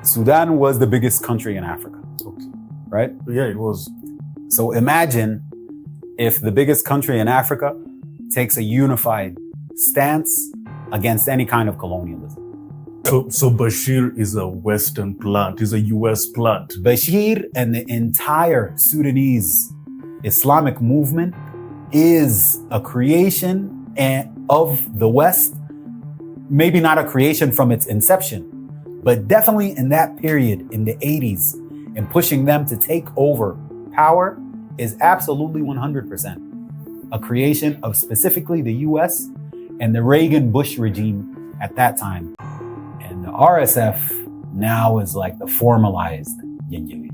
Sudan was the biggest country in Africa. Okay. Right? Yeah, it was. So imagine if the biggest country in Africa takes a unified stance against any kind of colonialism. So Bashir is a Western plant, is a US plant. Bashir and the entire Sudanese Islamic movement is a creation of the West. Maybe not a creation from its inception, but definitely in that period in the 80s and pushing them to take over power is absolutely 100% a creation of specifically the US and the Reagan-Bush regime at that time. And the RSF now is like the formalized Yenjili.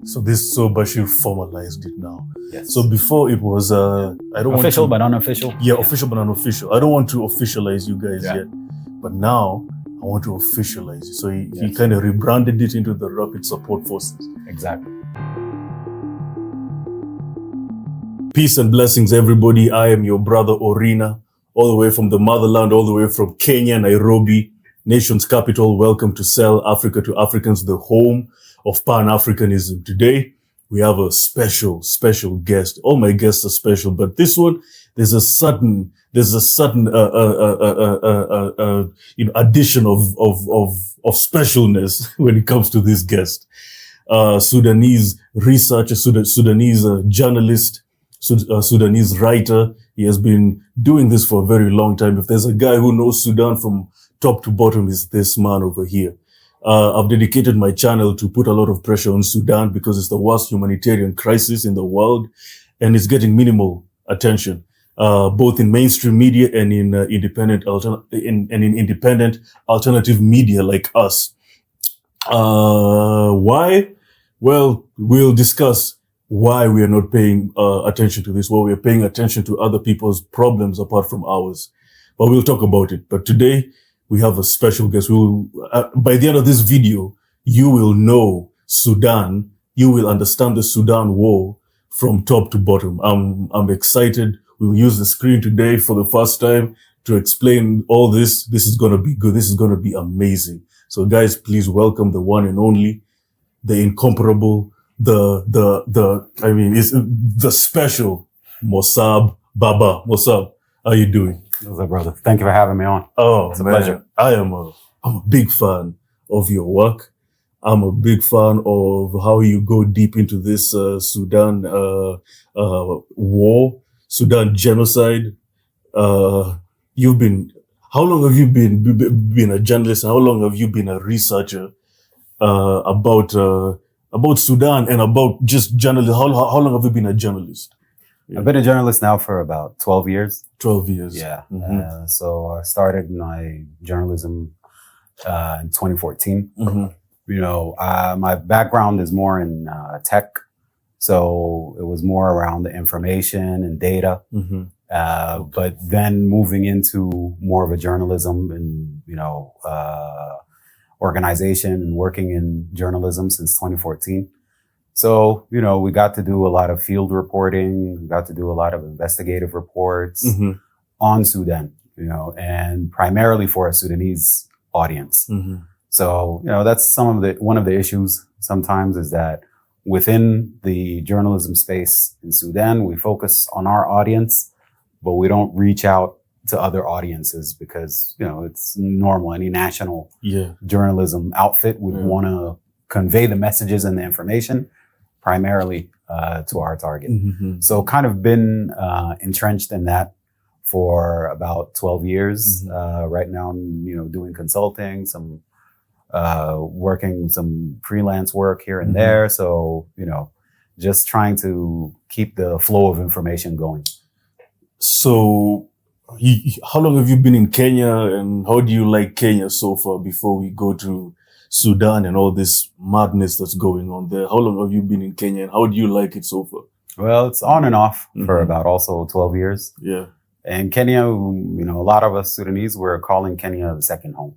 So Bashir formalized it now. Yes. So before it was, I don't official want to, but unofficial. Yeah, official but unofficial. I don't want to officialize you guys Yeah. yet, but now I want to officialize it. So he Yes. kind of rebranded it into the Rapid Support Forces. Exactly. Peace and blessings, everybody. I am your brother Orina, all the way from the motherland, all the way from Kenya, Nairobi, nation's capital. Welcome to Sell Africa to Africans, the home of Pan-Africanism. Today, we have a special guest. All my guests are special, but this one, there's a sudden addition of specialness when it comes to this guest. Sudanese researcher, Sudanese journalist, Sudanese writer. He has been doing this for a very long time. If there's a guy who knows Sudan from top to bottom, is this man over here. I've dedicated my channel to put a lot of pressure on Sudan because it's the worst humanitarian crisis in the world, and it's getting minimal attention, both in mainstream media and in independent alternative media like us. Why? Well, we'll discuss why we are not paying attention to this, why we are paying attention to other people's problems apart from ours. But we'll talk about it. But today, we have a special guest. By the end of this video, you will know Sudan. You will understand the Sudan war from top to bottom. I'm excited. We'll use the screen today for the first time to explain all this. This is going to be good. This is going to be amazing. So guys, please welcome the one and only, the incomparable, the special Mosaab Baba. Mosaab, how you doing? What's up, brother? Thank you for having me on. Oh, it's a man. pleasure. I'm a big fan of your work. I'm a big fan of how you go deep into this Sudan war, Sudan genocide. How long have you been a journalist? How long have you been a researcher about Sudan and about just journalism? How long have you been a journalist? I've been a journalist now for about 12 years. 12 years. Yeah. Mm-hmm. So I started my journalism in 2014. Mm-hmm. You know, my background is more in tech. So it was more around the information and data. Mm-hmm. But then moving into more of a journalism and, organization and working in journalism since 2014. So, we got to do a lot of field reporting, we got to do a lot of investigative reports Mm-hmm. on Sudan, and primarily for a Sudanese audience. Mm-hmm. So, that's one of the issues sometimes is that within the journalism space in Sudan, we focus on our audience, but we don't reach out to other audiences because, it's normal. Any national journalism outfit would want to convey the messages and the information primarily to our target. Mm-hmm. So kind of been entrenched in that for about 12 years. Mm-hmm. Right now I'm, doing consulting, some working some freelance work here and Mm-hmm. there. So, just trying to keep the flow of information going. So how long have you been in Kenya, and how do you like Kenya so far before we go to Sudan and all this madness that's going on there? How long have you been in Kenya, and how do you like it so far? Well, it's on and off for Mm-hmm. about also 12 years. Yeah. And Kenya, a lot of us Sudanese, we're calling Kenya the second home.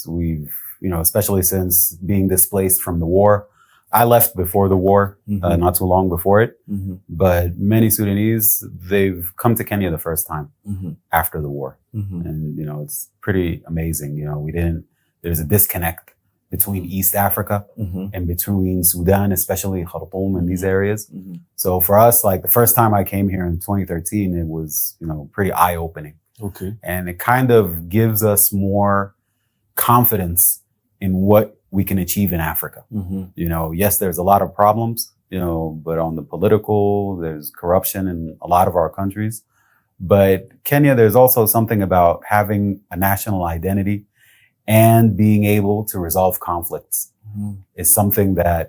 We've, especially since being displaced from the war. I left before the war, Mm-hmm. not too long before it. Mm-hmm. But many Sudanese, they've come to Kenya the first time Mm-hmm. after the war. Mm-hmm. And, it's pretty amazing. We didn't there's a disconnect between East Africa Mm-hmm. and between Sudan, especially Khartoum and these areas. Mm-hmm. So for us, like the first time I came here in 2013, it was, pretty eye-opening. Okay. And it kind of gives us more confidence in what we can achieve in Africa. Mm-hmm. Yes, there's a lot of problems, but on the political, there's corruption in a lot of our countries. But Kenya, there's also something about having a national identity and being able to resolve conflicts. Mm-hmm. Is something that,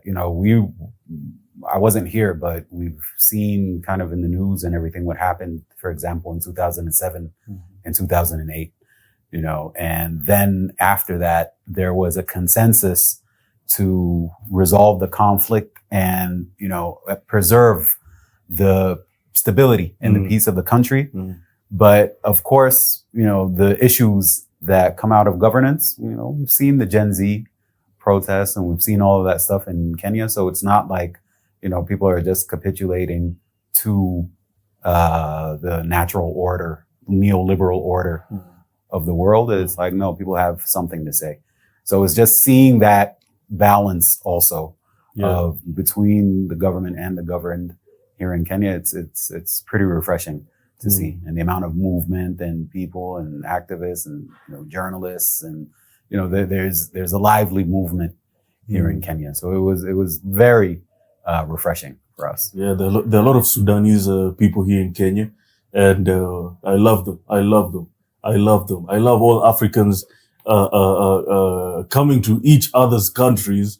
I wasn't here, but we've seen kind of in the news and everything what happened, for example, in 2007 and 2008, and then after that, there was a consensus to resolve the conflict and, preserve the stability and the peace of the country. But of course, the issues that come out of governance, we've seen the Gen Z protests and we've seen all of that stuff in Kenya. So it's not like, people are just capitulating to the natural order, neoliberal order of the world. It's like, no, people have something to say. So it's just seeing that balance also between the government and the governed here in Kenya. It's pretty refreshing to see, and the amount of movement and people and activists and journalists and there's a lively movement here in Kenya. So it was very refreshing for us. Yeah, there are a lot of Sudanese people here in Kenya, and I love them. I love them. I love them. I love all Africans coming to each other's countries,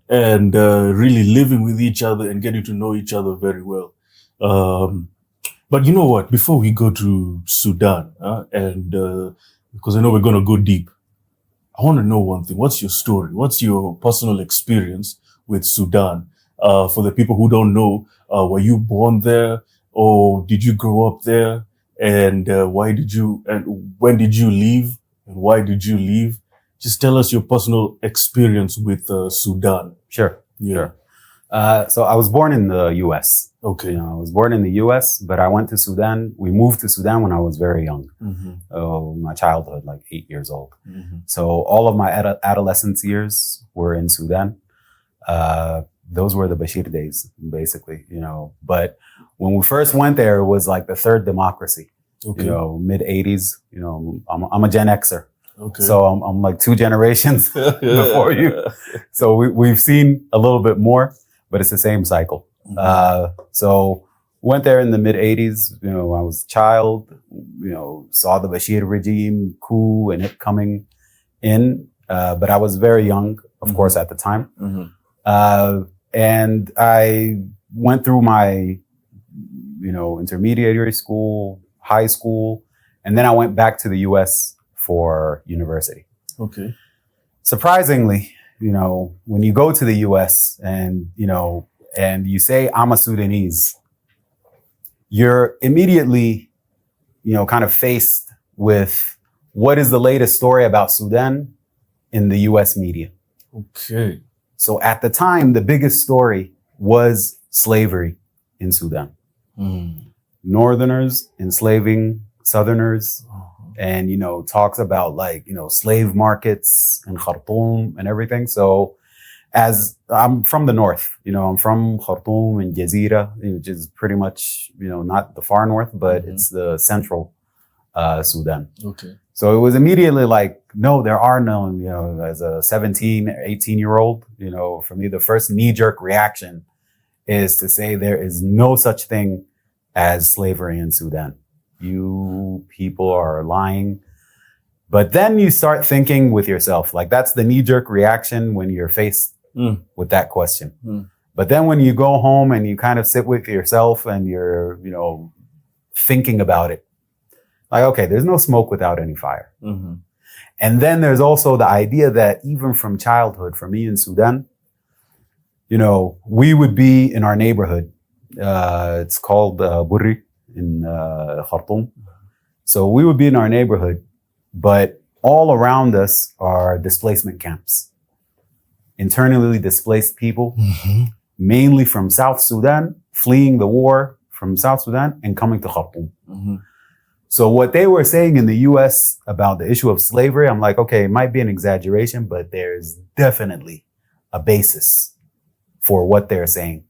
and really living with each other and getting to know each other very well. But you know what? Before we go to Sudan, and because I know we're going to go deep, I want to know one thing. What's your story? What's your personal experience with Sudan? For the people who don't know, were you born there, or did you grow up there? And when did you leave? And why did you leave? Just tell us your personal experience with Sudan. Sure. Yeah. Sure. So I was born in the U.S. Okay. I was born in the U.S., but I went to Sudan. We moved to Sudan when I was very young. My childhood, like 8 years old. So all of my adolescence years were in Sudan. Those were the Bashir days, basically, But when we first went there, it was like the third democracy, mid 80s. I'm a Gen Xer. Okay. So I'm like 2 generations before you. So we've seen a little bit more, but it's the same cycle. So went there in the mid 80s. I was a child, saw the Bashir regime coup and it coming in. But I was very young, of course, at the time. And I went through my, intermediate school, high school, and then I went back to the U.S. for university. Okay. Surprisingly, when you go to the U.S. and you say, I'm a Sudanese, you're immediately, kind of faced with what is the latest story about Sudan in the U.S. media. Okay. So at the time, the biggest story was slavery in Sudan. Northerners enslaving Southerners, and, talks about slave markets in Khartoum and everything. So as I'm from the north, I'm from Khartoum and Jazeera, which is pretty much, not the far north, but it's the central Sudan. Okay. So it was immediately like, no, there are none, as a 17, 18-year-old, for me, the first knee-jerk reaction is to say there is no such thing as slavery in Sudan. You people are lying. But then you start thinking with yourself, like that's the knee-jerk reaction when you're faced with that question. But then when you go home and you kind of sit with yourself and you're, thinking about it, like, okay, there's no smoke without any fire. And then there's also the idea that even from childhood, for me in Sudan, we would be in our neighborhood. It's called Burri in Khartoum. So we would be in our neighborhood, but all around us are displacement camps. Internally displaced people, mainly from South Sudan, fleeing the war from South Sudan and coming to Khartoum. So what they were saying in the US about the issue of slavery, I'm like, okay, it might be an exaggeration, but there's definitely a basis for what they're saying.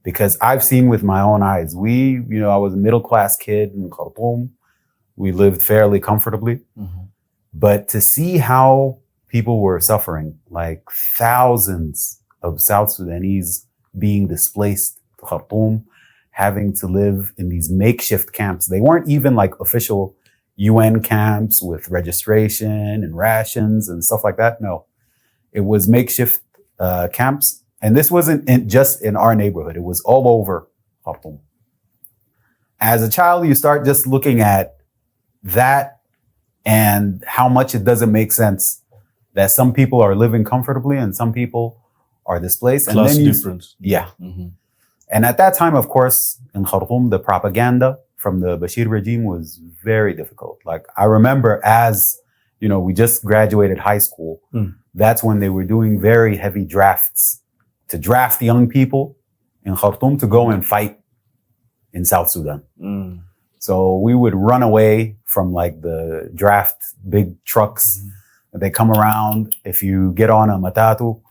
Because I've seen with my own eyes, I was a middle-class kid in Khartoum. We lived fairly comfortably. But to see how people were suffering, like thousands of South Sudanese being displaced to Khartoum, having to live in these makeshift camps. They weren't even like official UN camps with registration and rations and stuff like that. No, it was makeshift camps. And this wasn't just in our neighborhood. It was all over Khartoum. As a child, you start just looking at that and how much it doesn't make sense that some people are living comfortably and some people are displaced. Class difference. Yeah. And at that time, of course, in Khartoum, the propaganda from the Bashir regime was very difficult. Like I remember as, we just graduated high school, that's when they were doing very heavy drafts to draft young people in Khartoum to go and fight in South Sudan. So we would run away from like the draft big trucks. They come around. If you get on a matatu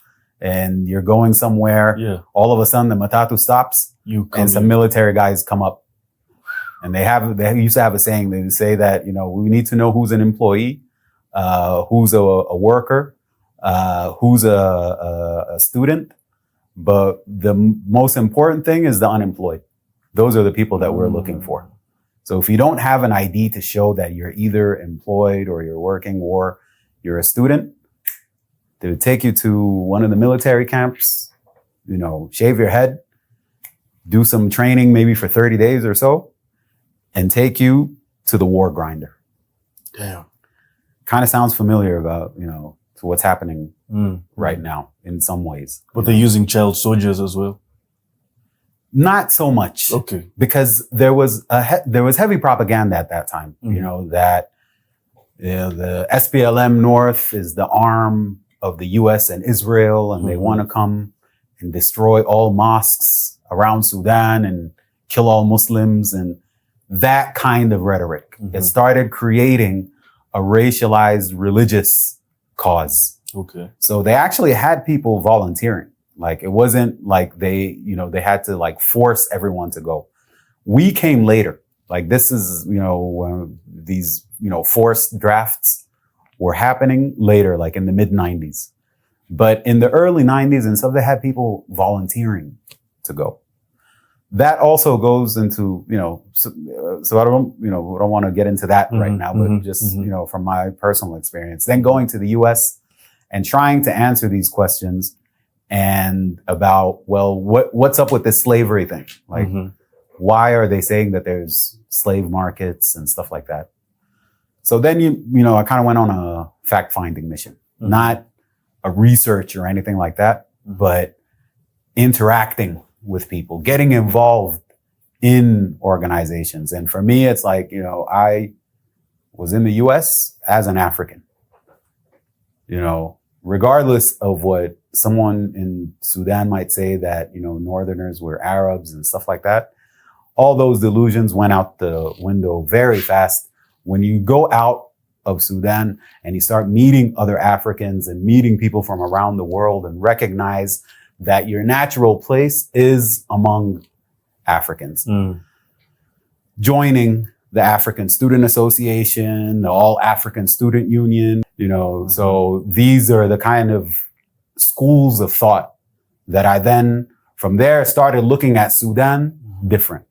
and you're going somewhere, all of a sudden the matatu stops and some military guys come up. And they used to have a saying, they would say that, we need to know who's an employee, who's a worker, who's a student. But the most important thing is the unemployed. Those are the people that we're looking for. So if you don't have an ID to show that you're either employed or you're working or you're a student, they would take you to one of the military camps, shave your head, do some training maybe for 30 days or so, and take you to the war grinder. Damn. Kind of sounds familiar about, to what's happening right now in some ways. But they're using child soldiers as well? Not so much. Okay. Because there was heavy propaganda at that time, that the SPLM North is the arm of the US and Israel, and they want to come and destroy all mosques around Sudan and kill all Muslims, and that kind of rhetoric. It started creating a racialized religious cause. Okay. So they actually had people volunteering. Like it wasn't like they had to like force everyone to go. We came later. Like this is, these, forced drafts were happening later, like in the mid 90s. But in the early 90s and stuff, they had people volunteering to go. That also goes into, so I don't want to get into that right now, but just, from my personal experience, then going to the US and trying to answer these questions and about, well, what's up with this slavery thing? Like, why are they saying that there's slave markets and stuff like that? So then, I kind of went on a fact-finding mission, not a research or anything like that, but interacting with people, getting involved in organizations. And for me, it's like, I was in the US as an African, regardless of what someone in Sudan might say that, Northerners were Arabs and stuff like that. All those delusions went out the window very fast. When you go out of Sudan and you start meeting other Africans and meeting people from around the world and recognize that your natural place is among Africans. Joining the African Student Association, the All African Student Union, so these are the kind of schools of thought that I then, from there, started looking at Sudan different.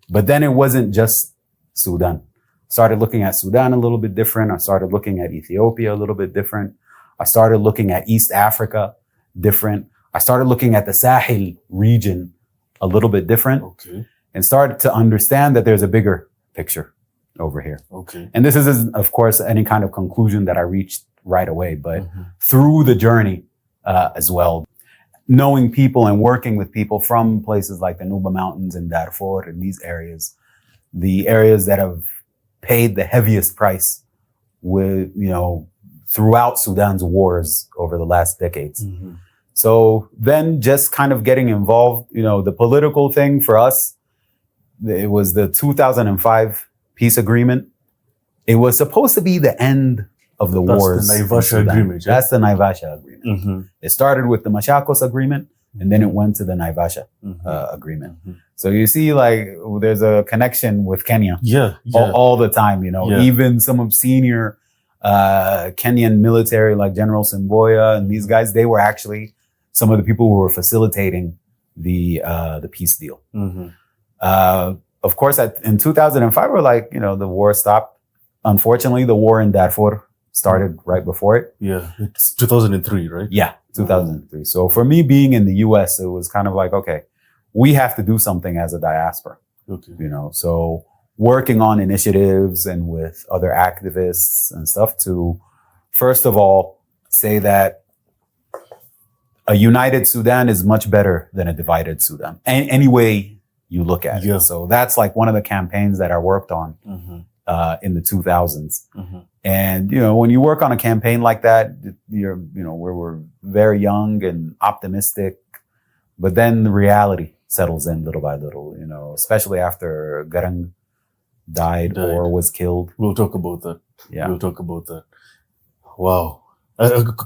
But then it wasn't just Sudan. Started looking at Sudan a little bit different. I started looking at Ethiopia a little bit different. I started looking at East Africa different. I started looking at the Sahel region a little bit different. Okay. And started to understand that there's a bigger picture over here. Okay. And this isn't, of course, any kind of conclusion that I reached right away, but through the journey as well, knowing people and working with people from places like the Nuba Mountains and Darfur and these areas, the areas that have paid the heaviest price with, throughout Sudan's wars over the last decades. So then just kind of getting involved, the political thing for us, it was the 2005 peace agreement It was supposed to be the end of the wars. That's the in Naivasha Sudan. agreement. Yeah? That's the Naivasha agreement. Mm-hmm. It started with the Machakos agreement, and then it went to the Naivasha agreement. So you see, like, there's a connection with Kenya all the time, you know. Even some of senior Kenyan military, like General Simboya and these guys, they were actually some of the people who were facilitating the peace deal. Of course, in 2005, we're like, you know, the war stopped. Unfortunately, the war in Darfur started right before it. Yeah, it's 2003, right? Yeah, 2003. So for me being in the US, it was kind of like, okay, we have to do something as a diaspora. Okay. You know, so working on initiatives and with other activists and stuff to, first of all, say that a united Sudan is much better than a divided Sudan. Any way you look at it. So that's like one of the campaigns that I worked on in the 2000s. And, you know, when you work on a campaign like that, we were very young and optimistic, but then the reality settles in little by little, you know, especially after Garang died or was killed. We'll talk about that. Yeah. We'll talk about that. Wow.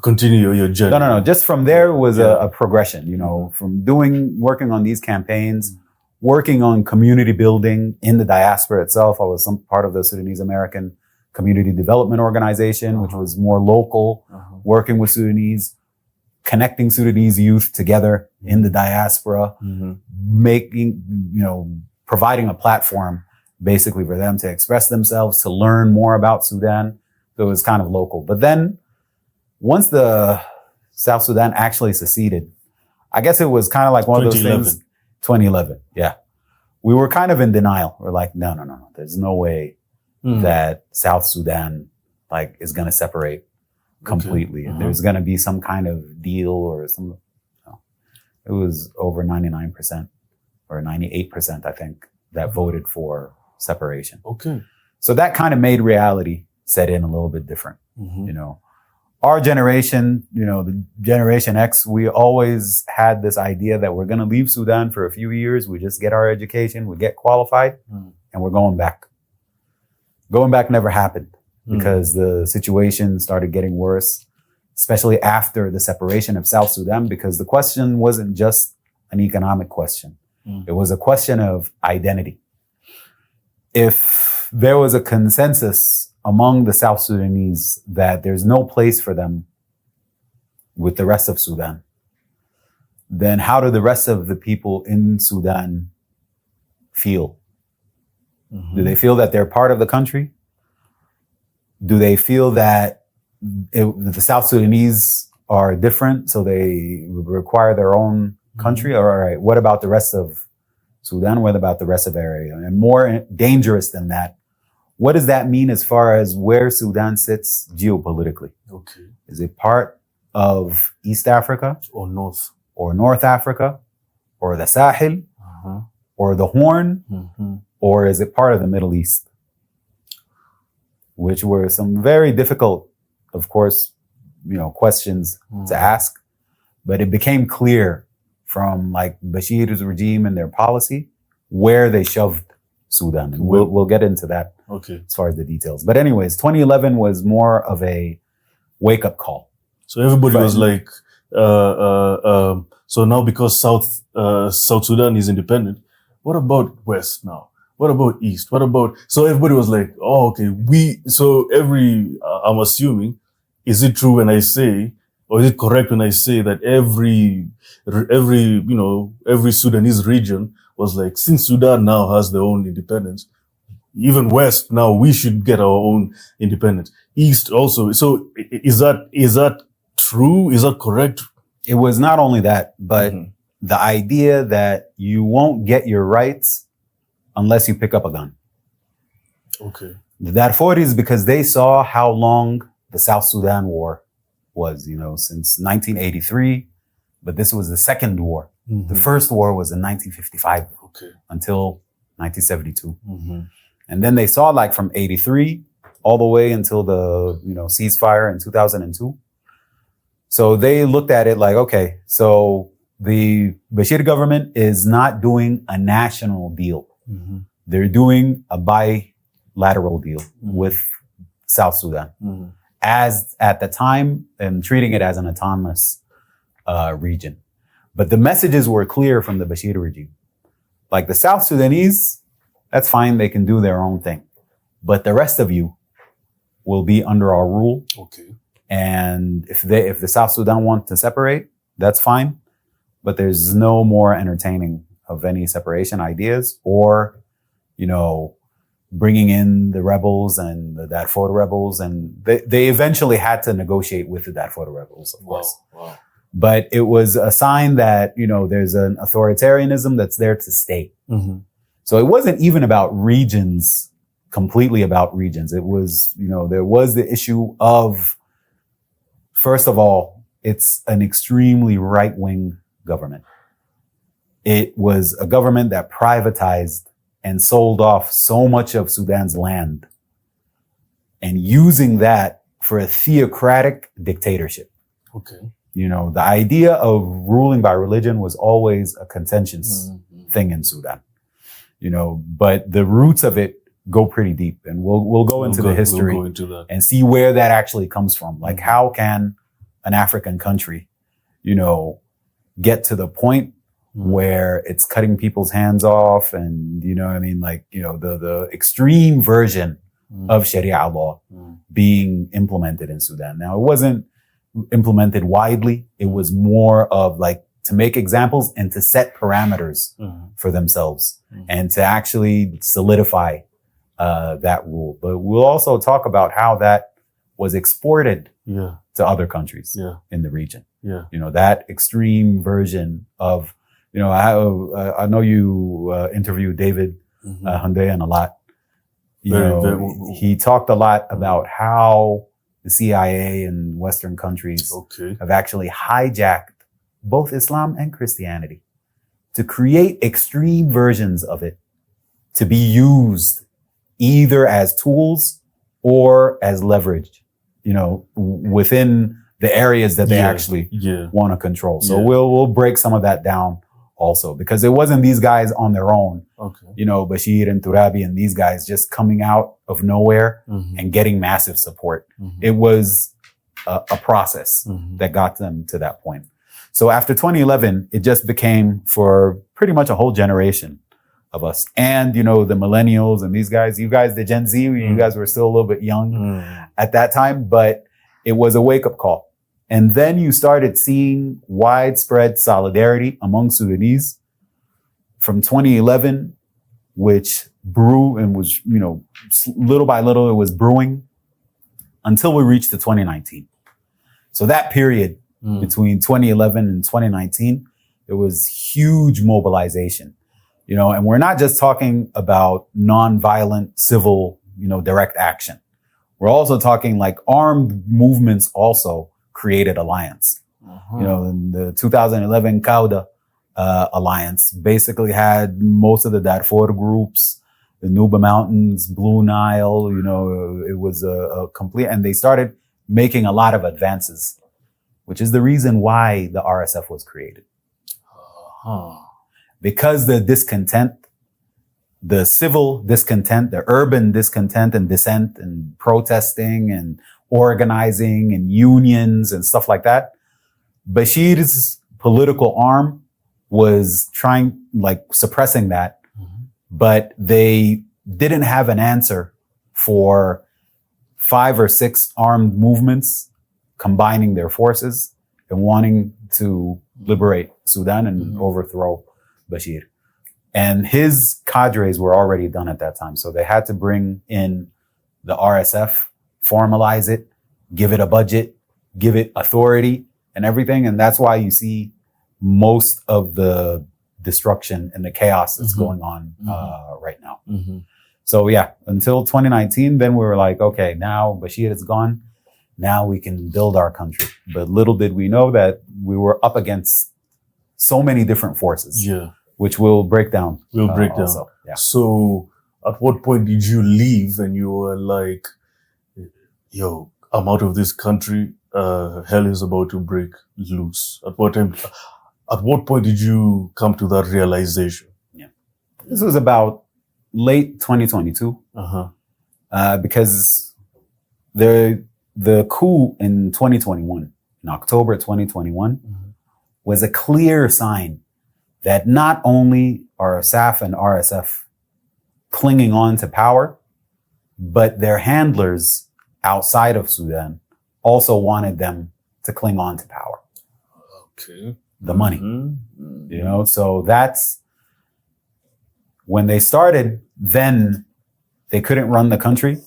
Continue your journey. No. Just from there was a progression, you know, from working on these campaigns, working on community building in the diaspora itself. I was part of the Sudanese American Community Development Organization, which was more local, working with Sudanese, connecting Sudanese youth together in the diaspora, providing a platform basically for them to express themselves, to learn more about Sudan. So it was kind of local. But then once the South Sudan actually seceded, I guess it was kind of like one of those things. 2011. Yeah. We were kind of in denial. We're like, no. There's no way that South Sudan is going to separate completely. And there's going to be some kind of deal or some, it was over 99% or 98%, I think, that voted for separation. Okay. So that kind of made reality set in a little bit different. You know, our generation, you know, the Generation X, we always had this idea that we're going to leave Sudan for a few years. We just get our education, we get qualified, and we're going back. Going back never happened because the situation started getting worse, especially after the separation of South Sudan, because the question wasn't just an economic question. It was a question of identity. If there was a consensus among the South Sudanese that there's no place for them with the rest of Sudan, then how do the rest of the people in Sudan feel? Do they feel that they're part of the country? Do they feel that the South Sudanese are different, so they require their own country? Or, all right, what about the rest of Sudan? What about the rest of area? And more dangerous than that, what does that mean as far as where Sudan sits geopolitically? Okay. Is it part of East Africa? Or North? Or North Africa? Or the Sahel? Or the Horn? Or is it part of the Middle East? Which were some very difficult, of course, you know, questions to ask. But it became clear from Bashir's regime and their policy where they shoved Sudan. And we'll get into that as far as the details. But anyways, 2011 was more of a wake-up call. So everybody was like, so now because South Sudan is independent, what about West now? What about East? So everybody was like, oh, okay, I'm assuming, is it true when I say, or is it correct when I say that every Sudanese region was like, since Sudan now has their own independence, even West now we should get our own independence. East also. So is that true? Is that correct? It was not only that, but the idea that you won't get your rights unless you pick up a gun. Okay. The Darfuris, because they saw how long the South Sudan War was, you know, since 1983, but this was the second war. The first war was in 1955 until 1972. And then they saw from 83 all the way until the, ceasefire in 2002. So they looked at it like, okay, so the Bashir government is not doing a national deal. They're doing a bilateral deal with South Sudan as at the time and treating it as an autonomous region. But the messages were clear from the Bashir regime. Like the South Sudanese, that's fine, they can do their own thing. But the rest of you will be under our rule. Okay. And if the South Sudan want to separate, that's fine. But there's no more entertaining of any separation ideas or, you know, bringing in the rebels and the Darfur rebels. And they eventually had to negotiate with the Darfur rebels, of course. Wow. But it was a sign that, you know, there's an authoritarianism that's there to stay. So it wasn't even about regions, completely about regions. It was, you know, there was the issue of, first of all, it's an extremely right-wing government. It was a government that privatized and sold off so much of Sudan's land and using that for a theocratic dictatorship. Okay. You know, the idea of ruling by religion was always a contentious thing in Sudan. You know, but the roots of it go pretty deep, and we'll go into the history and see where that actually comes from. Like, how can an African country, you know, get to the point where it's cutting people's hands off, and you know what I mean, like, you know, the extreme version of Sharia law being implemented in Sudan. Now, it wasn't implemented widely. It was more of like to make examples and to set parameters for themselves and to actually solidify that rule. But we'll also talk about how that was exported to other countries in the region. You know, that extreme version of, you know, I know you interviewed David Hundeyan a lot. You know, he talked a lot about how the CIA and Western countries have actually hijacked both Islam and Christianity to create extreme versions of it to be used either as tools or as leverage, you know, within the areas that they actually want to control. So we'll break some of that down also, because it wasn't these guys on their own, you know, Bashir and Turabi and these guys just coming out of nowhere and getting massive support. It was a process that got them to that point. So after 2011, it just became for pretty much a whole generation of us. And, you know, the millennials and these guys, you guys, the Gen Z, you guys were still a little bit young at that time, but it was a wake-up call. And then you started seeing widespread solidarity among Sudanese from 2011, which grew and was, you know, little by little, it was brewing until we reached to 2019. So that period between 2011 and 2019, it was huge mobilization, you know, and we're not just talking about nonviolent civil, you know, direct action. We're also talking like armed movements also created alliance. You know, in the 2011 Kauda alliance basically had most of the Darfur groups, the Nuba Mountains, Blue Nile, you know, it was a complete, and they started making a lot of advances, which is the reason why the RSF was created. Because the discontent, the civil discontent, the urban discontent and dissent and protesting and organizing and unions and stuff like that, Bashir's political arm was trying, like, suppressing that, but they didn't have an answer for 5 or 6 armed movements combining their forces and wanting to liberate Sudan and overthrow Bashir. And his cadres were already done at that time. So they had to bring in the RSF, formalize it, give it a budget, give it authority and everything. And that's why you see most of the destruction and the chaos that's going on right now. So yeah, until 2019, then we were like, okay, now Bashir is gone. Now we can build our country. But little did we know that we were up against so many different forces, which we'll break down. Also. Yeah. So at what point did you leave and you were like, yo, I'm out of this country. Hell is about to break loose. At what point did you come to that realization? Yeah. This was about late 2022. Because the coup in 2021, in October 2021, was a clear sign that not only are SAF and RSF clinging on to power, but their handlers outside of Sudan also wanted them to cling on to power. Okay. The money, you know, so that's when they started, then they couldn't run the country.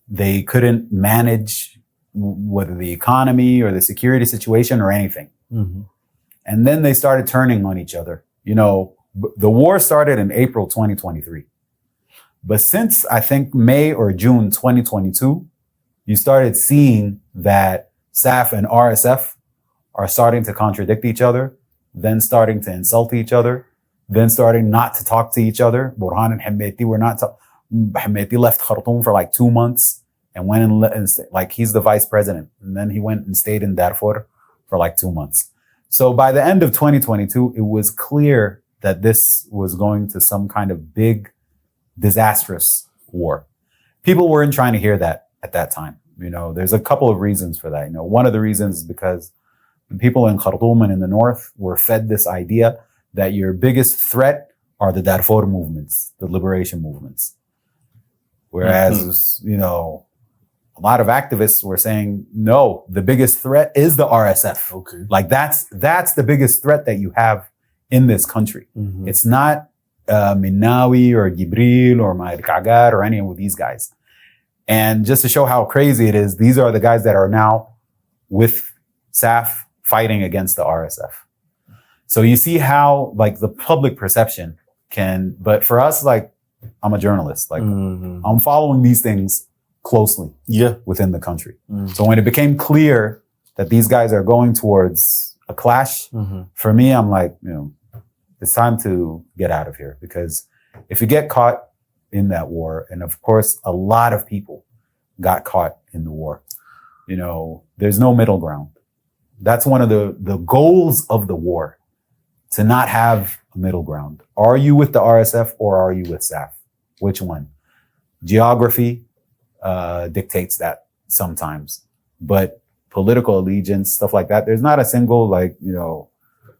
They couldn't manage whether the economy or the security situation or anything. And then they started turning on each other. You know, the war started in April 2023. But since I think May or June 2022, you started seeing that SAF and RSF are starting to contradict each other, then starting to insult each other, then starting not to talk to each other. Burhan and Hemedti were not Hemedti left Khartoum for like 2 months and went and like he's the vice president. And then he went and stayed in Darfur for like 2 months. So by the end of 2022, it was clear that this was going to some kind of big, disastrous war. People weren't trying to hear that at that time. You know, there's a couple of reasons for that. You know, one of the reasons is because the people in Khartoum and in the north were fed this idea that your biggest threat are the Darfur movements, the liberation movements. Whereas, you know, a lot of activists were saying, no, the biggest threat is the RSF. Okay. Like that's the biggest threat that you have in this country. It's not Nimeiry or Gibril or Malik Agar or any of these guys. And just to show how crazy it is, these are the guys that are now with SAF fighting against the RSF. So you see how like the public perception can, but for us, like I'm a journalist, like I'm following these things closely within the country. So when it became clear that these guys are going towards a clash, for me, I'm like, you know, it's time to get out of here, because if you get caught in that war, and of course, a lot of people got caught in the war, you know, there's no middle ground. That's one of the goals of the war, to not have a middle ground. Are you with the RSF or are you with SAF? Which one? Geography dictates that sometimes, but political allegiance, stuff like that, there's not a single, like, you know,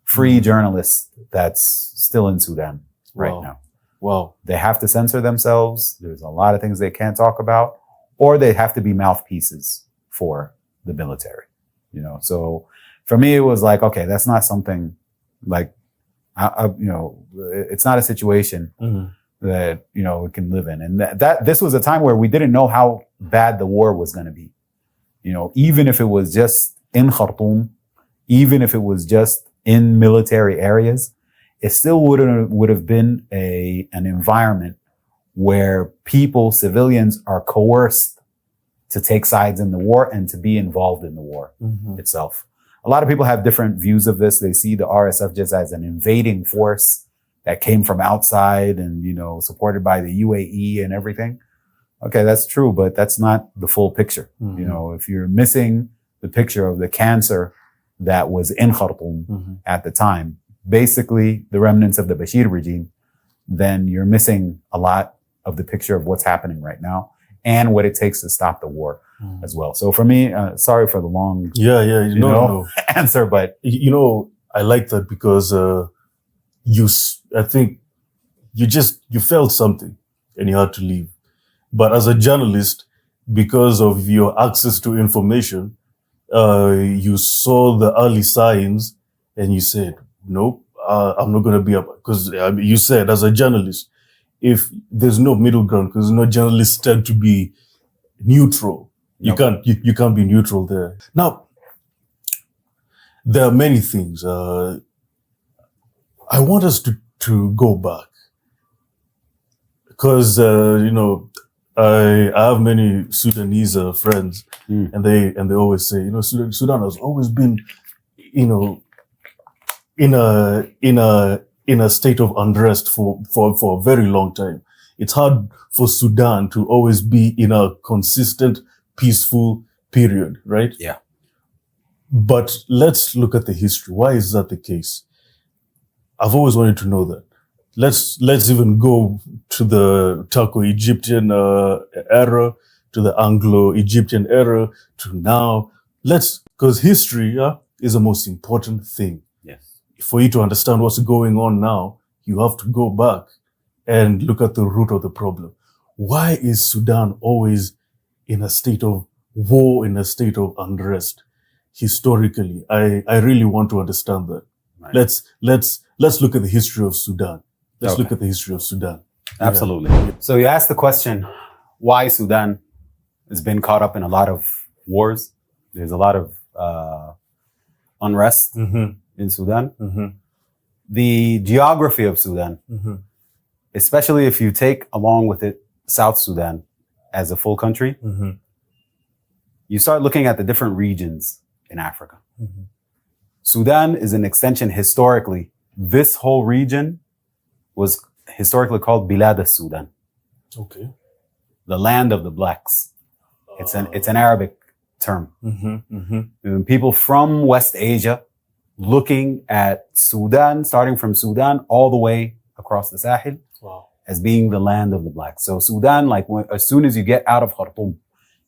free journalist that's still in Sudan right now. Wow. They have to censor themselves. There's a lot of things they can't talk about, or they have to be mouthpieces for the military, you know? So for me, it was like, okay, that's not something like, you know, it's not a situation that, you know, we can live in. And that this was a time where we didn't know how bad the war was going to be. You know, even if it was just in Khartoum, even if it was just in military areas, it still would have been an environment where people, civilians, are coerced to take sides in the war and to be involved in the war itself. A lot of people have different views of this. They see the RSF just as an invading force that came from outside and, you know, supported by the UAE and everything. Okay, that's true, but that's not the full picture. You know, if you're missing the picture of the cancer that was in Khartoum at the time, basically the remnants of the Bashir regime, then you're missing a lot of the picture of what's happening right now and what it takes to stop the war as well. So for me, sorry for the long answer, but you know, I like that because I think you felt something and you had to leave. But as a journalist, because of your access to information, you saw the early signs and you said, nope, I'm not going to be up. Because you said, as a journalist, if there's no middle ground, because no journalists tend to be neutral. You can't be neutral there. Now, there are many things. I want us to go back because, you know, I have many Sudanese friends, and they always say, you know, Sudan has always been, you know, in a state of unrest for a very long time. It's hard for Sudan to always be in a consistent, peaceful period, right? Yeah. But let's look at the history. Why is that the case? I've always wanted to know that. Let's even go to the Turco-Egyptian era to the Anglo-Egyptian era to now. Because history is the most important thing. Yes. For you to understand what's going on now, you have to go back and look at the root of the problem. Why is Sudan always in a state of war, in a state of unrest? Historically, I really want to understand that. Right. Let's look at the history of Sudan. Let's look at the history of Sudan. Absolutely. Yeah. So you asked the question, why Sudan has been caught up in a lot of wars. There's a lot of unrest in Sudan. The geography of Sudan, especially if you take along with it South Sudan as a full country, you start looking at the different regions in Africa. Sudan is an extension historically. This whole region was historically called Bilad al-Sudan. Okay. The land of the blacks. It's an Arabic term. People from West Asia looking at Sudan, starting from Sudan all the way across the Sahel, as being the land of the blacks. So Sudan, as soon as you get out of Khartoum,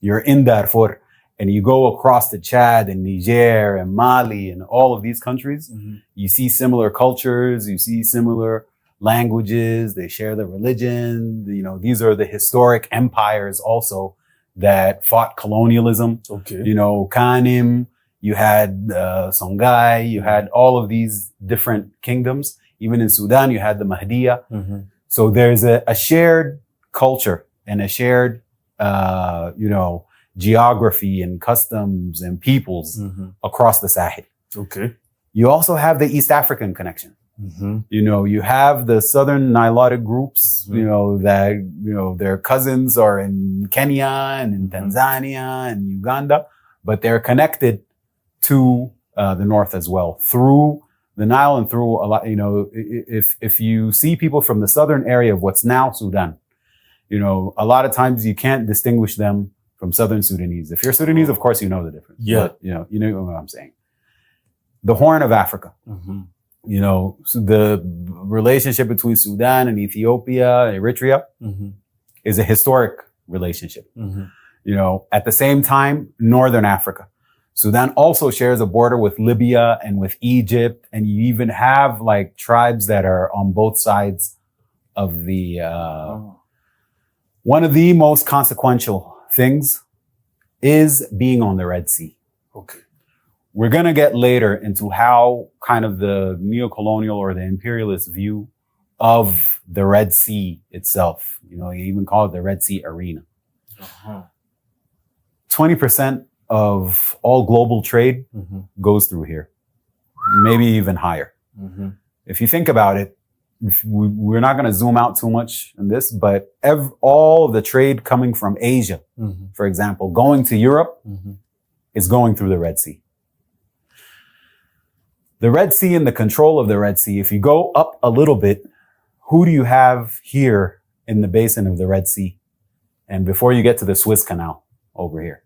you're in Darfur, and you go across to Chad and Niger and Mali and all of these countries, you see similar cultures, you see similar languages, they share the religion. These are the historic empires also that fought colonialism. Okay. Kanim, you had Songhai, you had all of these different kingdoms. Even in Sudan, you had the Mahdiya. So there's a shared culture and a shared, geography and customs and peoples across the Sahel. Okay. You also have the East African connection. You have the Southern Nilotic groups, that, their cousins are in Kenya and in Tanzania and Uganda, but they're connected to the North as well through the Nile and through a lot, if you see people from the Southern area of what's now Sudan, a lot of times you can't distinguish them from Southern Sudanese. If you're Sudanese, of course, you know the difference. Yeah. But, you know what I'm saying. The Horn of Africa. So the relationship between Sudan and Ethiopia, Eritrea, is a historic relationship. At the same time, Northern Africa. Sudan also shares a border with Libya and with Egypt. And you even have tribes that are on both sides of the, one of the most consequential things is being on the Red Sea. Okay. We're going to get later into how kind of the neo-colonial or the imperialist view of the Red Sea itself. You even call it the Red Sea Arena. 20% of all global trade goes through here, maybe even higher. If you think about it, we're not going to zoom out too much in this, but all of the trade coming from Asia, for example, going to Europe is going through the Red Sea. The Red Sea and the control of the Red Sea, if you go up a little bit, who do you have here in the basin of the Red Sea? And before you get to the Suez Canal over here,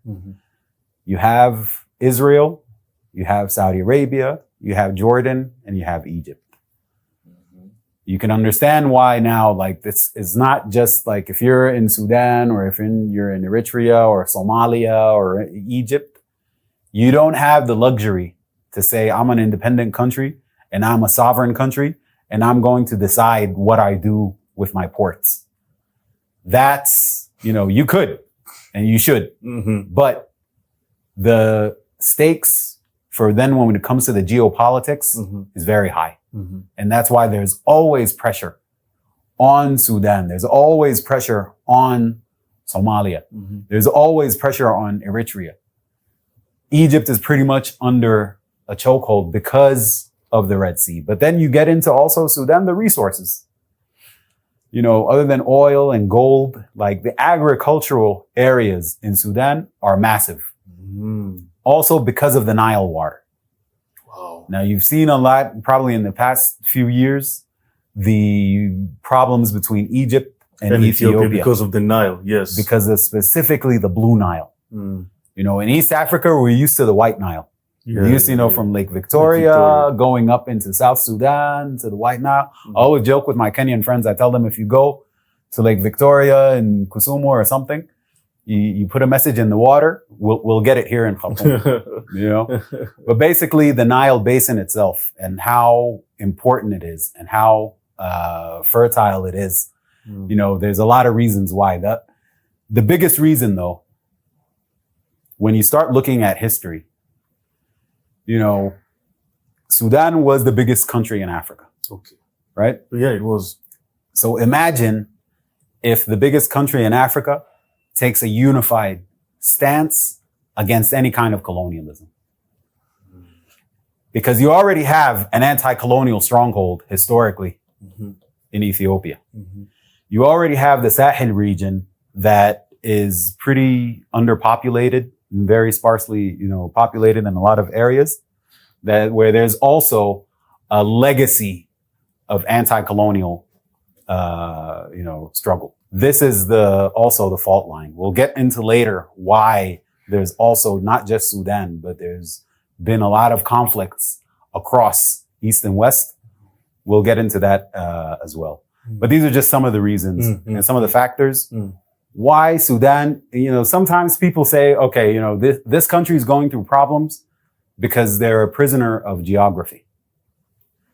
you have Israel, you have Saudi Arabia, you have Jordan, and you have Egypt. You can understand why now, this is not just if you're in Sudan or if you're in Eritrea or Somalia or Egypt, you don't have the luxury to say, I'm an independent country and I'm a sovereign country and I'm going to decide what I do with my ports. That's, you could and you should, but the stakes for then when it comes to the geopolitics is very high. And that's why there's always pressure on Sudan. There's always pressure on Somalia. There's always pressure on Eritrea. Egypt is pretty much under a chokehold because of the Red Sea. But then you get into also Sudan, the resources. Other than oil and gold, the agricultural areas in Sudan are massive. Also because of the Nile water. Now, you've seen a lot, probably in the past few years, the problems between Egypt and Ethiopia. Because of the Nile, yes. Because of specifically the Blue Nile. In East Africa, we're used to the White Nile. We're used to, from Lake Victoria, going up into South Sudan to the White Nile. I always joke with my Kenyan friends. I tell them if you go to Lake Victoria in Kisumu or something, You put a message in the water, we'll get it here in Khartoum. You know, but basically the Nile Basin itself and how important it is and how fertile it is. You know, there's a lot of reasons why. The biggest reason, though, when you start looking at history, you know, Sudan was the biggest country in Africa. Okay. Right? Yeah, it was. So imagine if the biggest country in Africa takes a unified stance against any kind of colonialism. Because you already have an anti-colonial stronghold historically in Ethiopia. You already have the Sahel region that is pretty underpopulated and very sparsely, you know, populated in a lot of areas where there's also a legacy of anti-colonial, you know, struggle. This is also the fault line. We'll get into later why there's also not just Sudan, but there's been a lot of conflicts across East and West. We'll get into that as well. But these are just some of the reasons and some of the factors why Sudan, you know, sometimes people say, okay, you know, this country is going through problems because they're a prisoner of geography.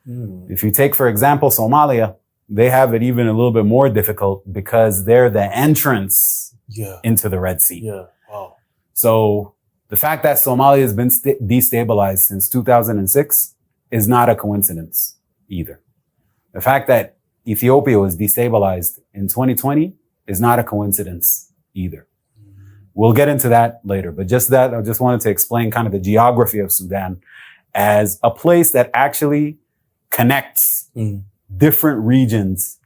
If you take, for example, Somalia, they have it even a little bit more difficult because they're the entrance into the Red Sea. Yeah. Wow. So the fact that Somalia has been destabilized since 2006 is not a coincidence either. The fact that Ethiopia was destabilized in 2020 is not a coincidence either. We'll get into that later, but I just wanted to explain kind of the geography of Sudan as a place that actually connects different regions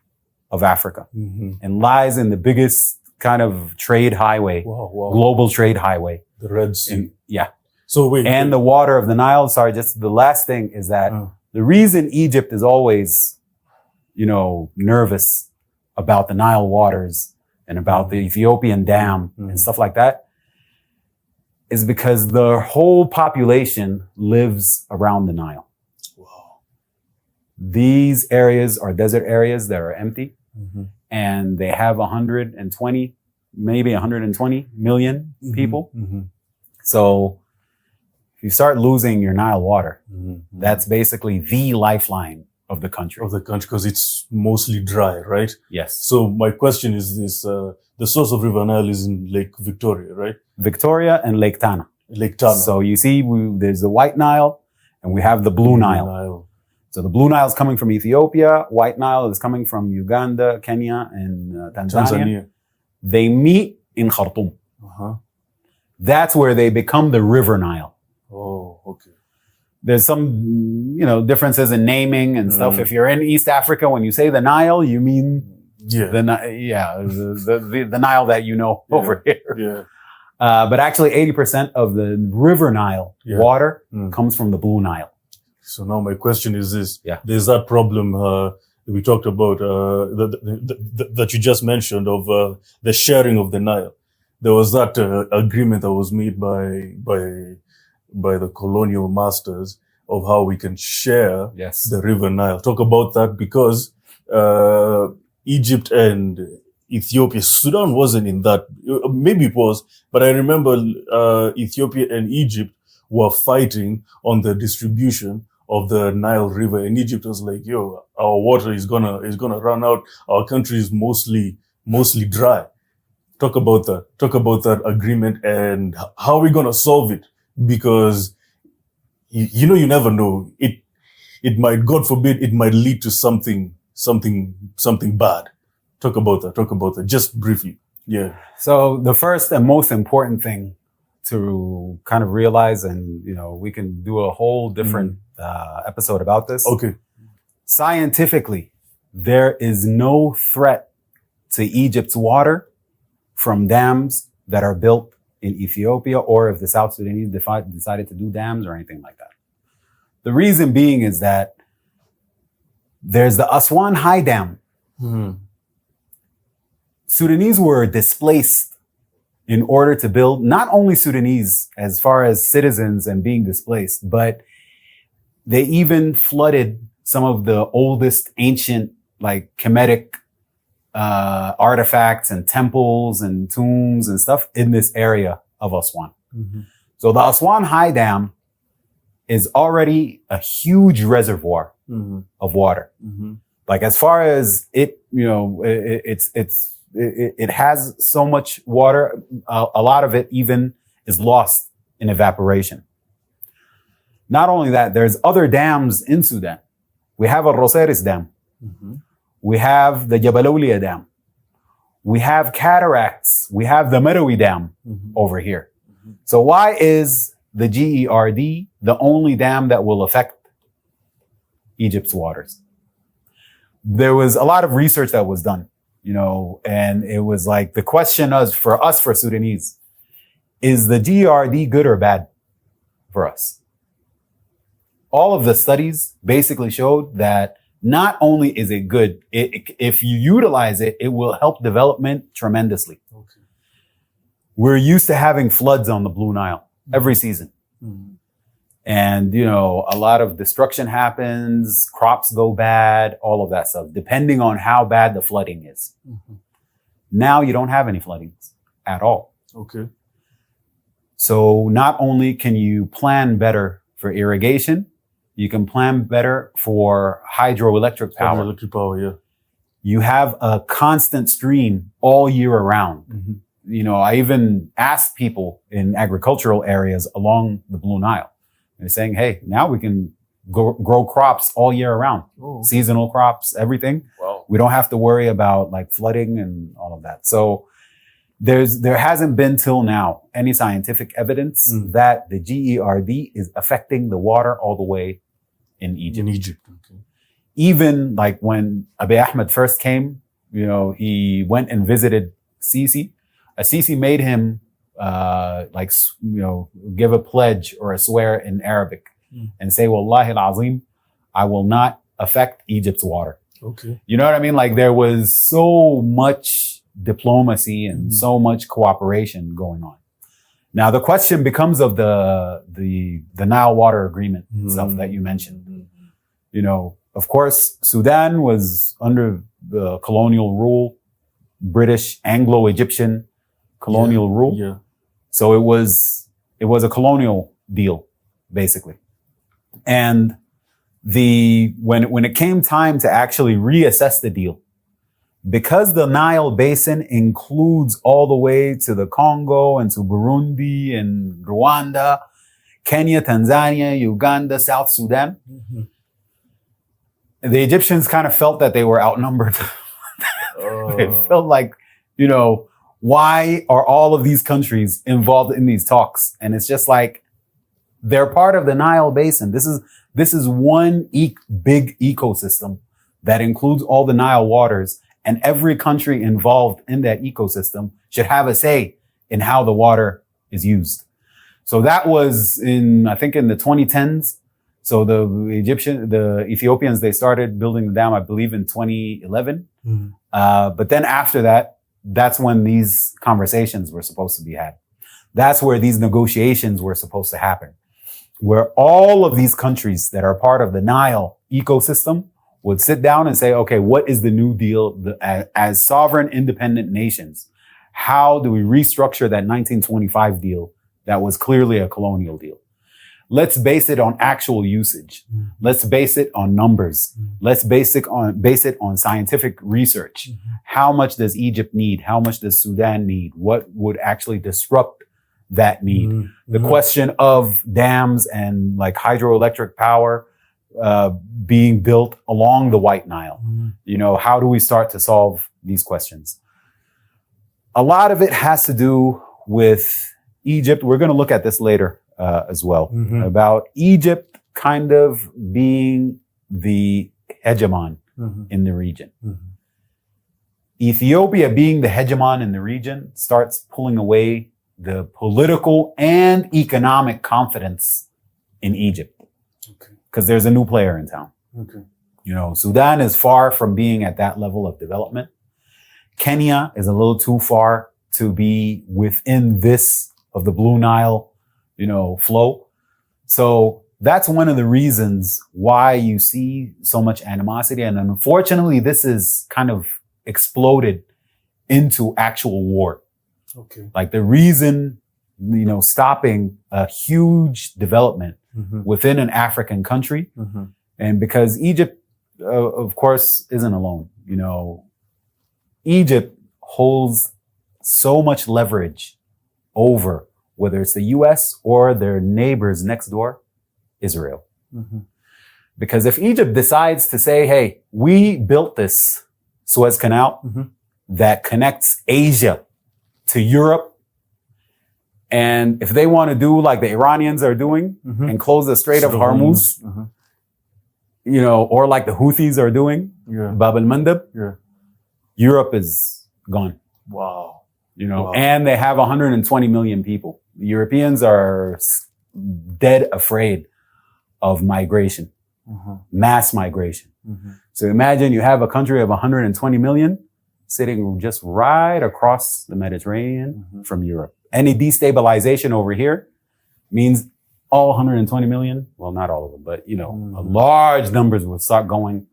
of Africa and lies in the biggest kind of trade highway, global trade highway. The Red Sea. So wait. And the water of the Nile. Sorry, just the last thing is that the reason Egypt is always, you know, nervous about the Nile waters and about the Ethiopian dam and stuff like that is because the whole population lives around the Nile. These areas are desert areas that are empty and they have 120 million people. So if you start losing your Nile water, that's basically the lifeline of the country. Because it's mostly dry, right? Yes. So my question is this, the source of River Nile is in Lake Victoria, right? Victoria and Lake Tana. Lake Tana. So you see, there's the White Nile and we have the Blue Nile. So the Blue Nile is coming from Ethiopia. White Nile is coming from Uganda, Kenya, and Tanzania. They meet in Khartoum. That's where they become the River Nile. Oh, okay. There's some, you know, differences in naming and stuff. If you're in East Africa, when you say the Nile, you mean the Nile that you know over here. But actually 80% of the River Nile water comes from the Blue Nile. So now my question is this. There's that problem we talked about that you just mentioned of the sharing of the Nile. There was that agreement that was made by the colonial masters of how we can share the River Nile. Talk about that because Egypt and Ethiopia, Sudan wasn't in that. Maybe it was, but I remember Ethiopia and Egypt were fighting on the distribution of the Nile River, and Egypt was like, "Yo, our water is gonna run out. Our country is mostly dry." Talk about that. Talk about that agreement and how are we gonna solve it? Because you know, you never know. It might, God forbid, it might lead to something bad. Talk about that. Just briefly. Yeah. So the first and most important thing to kind of realize, and you know, we can do a whole different episode about this. Okay. Scientifically, there is no threat to Egypt's water from dams that are built in Ethiopia, or if the South Sudanese decided to do dams or anything like that. The reason being is that there's the Aswan High Dam. Sudanese were displaced in order to build, not only Sudanese as far as citizens and being displaced, but they even flooded some of the oldest ancient, like Kemetic artifacts and temples and tombs and stuff in this area of Aswan. Mm-hmm. So the Aswan High Dam is already a huge reservoir Mm-hmm. of water. Mm-hmm. Like as far as it, it has so much water, a lot of it even is lost in evaporation. Not only that, there's other dams in Sudan. We have a Roseris Dam. Mm-hmm. We have the Jabaloulia Dam. We have cataracts. We have the Nimeiry Dam Mm-hmm. over here. Mm-hmm. So why is the GERD the only dam that will affect Egypt's waters? There was a lot of research that was done, and it was like the question for Sudanese, is the GERD good or bad for us? All of the studies basically showed that not only is it good, if you utilize it, it will help development tremendously. Okay. We're used to having floods on the Blue Nile every season. Mm-hmm. And, a lot of destruction happens, crops go bad, all of that stuff, depending on how bad the flooding is. Mm-hmm. Now you don't have any floodings at all. Okay. So not only can you plan better for irrigation, you can plan better for hydroelectric power. Hydroelectric power, yeah. You have a constant stream all year around. Mm-hmm. I even asked people in agricultural areas along the Blue Nile. They're saying, hey, now we can grow crops all year around. Oh, okay. Seasonal crops, everything. Wow. We don't have to worry about like flooding and all of that. So there hasn't been till now any scientific evidence that the GERD is affecting the water all the way in Egypt. In Egypt, okay. Even like when Abiy Ahmed first came, he went and visited Sisi. Sisi made him give a pledge or a swear in Arabic and say, Wallahi al-Azim, I will not affect Egypt's water. Okay. You know what I mean? Like there was so much diplomacy and so much cooperation going on. Now the question becomes of the Nile Water Agreement itself that you mentioned. Of course, Sudan was under the colonial rule, British, Anglo-Egyptian colonial rule. Yeah. So it was a colonial deal, basically. And when it came time to actually reassess the deal, because the Nile Basin includes all the way to the Congo and to Burundi and Rwanda, Kenya, Tanzania, Uganda, South Sudan, the Egyptians kind of felt that they were outnumbered. They felt like, why are all of these countries involved in these talks? And it's just like, they're part of the Nile Basin. This is one big ecosystem that includes all the Nile waters, and every country involved in that ethosystem should have a say in how the water is used. So that was I think in the 2010s. So the Ethiopians, they started building the dam, I believe in 2011. But then after that, that's when these conversations were supposed to be had. That's where these negotiations were supposed to happen, where all of these countries that are part of the Nile ecosystem would sit down and say, okay, what is the new deal as sovereign independent nations? How do we restructure that 1925 deal that was clearly a colonial deal? Let's base it on actual usage. Let's base it on numbers. Let's base it on scientific research. How much does Egypt need? How much does Sudan need? What would actually disrupt that need? The question of dams and like hydroelectric power being built along the White Nile. How do we start to solve these questions? A lot of it has to do with Egypt. We're going to look at this later as well, about Egypt kind of being the hegemon in the region. Ethiopia being the hegemon in the region starts pulling away the political and economic confidence in Egypt. Because there's a new player in town. Sudan is far from being at that level of development. Kenya is a little too far to be within this of the Blue Nile, flow. So that's one of the reasons why you see so much animosity. And unfortunately, this is kind of exploded into actual war. Okay. Like the reason, stopping a huge development within an African country. And because Egypt, of course, isn't alone. Egypt holds so much leverage over whether it's the US or their neighbors next door, Israel. Because if Egypt decides to say, hey, we built this Suez Canal that connects Asia to Europe, and if they want to do like the Iranians are doing and close the Strait of Hormuz, or like the Houthis are doing, Bab al-Mandab, Europe is gone. Wow. And they have 120 million people. The Europeans are dead afraid of migration, mass migration. So imagine you have a country of 120 million sitting just right across the Mediterranean from Europe. Any destabilization over here means all 120 million, well, not all of them, but, large numbers will start going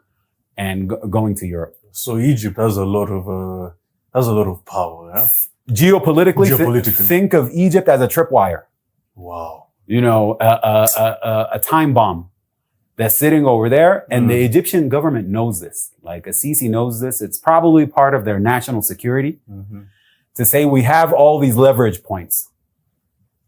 going to Europe. So Egypt has a lot of power, yeah? Geopolitically. Think of Egypt as a tripwire. Wow. A time bomb that's sitting over there. And the Egyptian government knows this. Like Sisi knows this. It's probably part of their national security to say we have all these leverage points.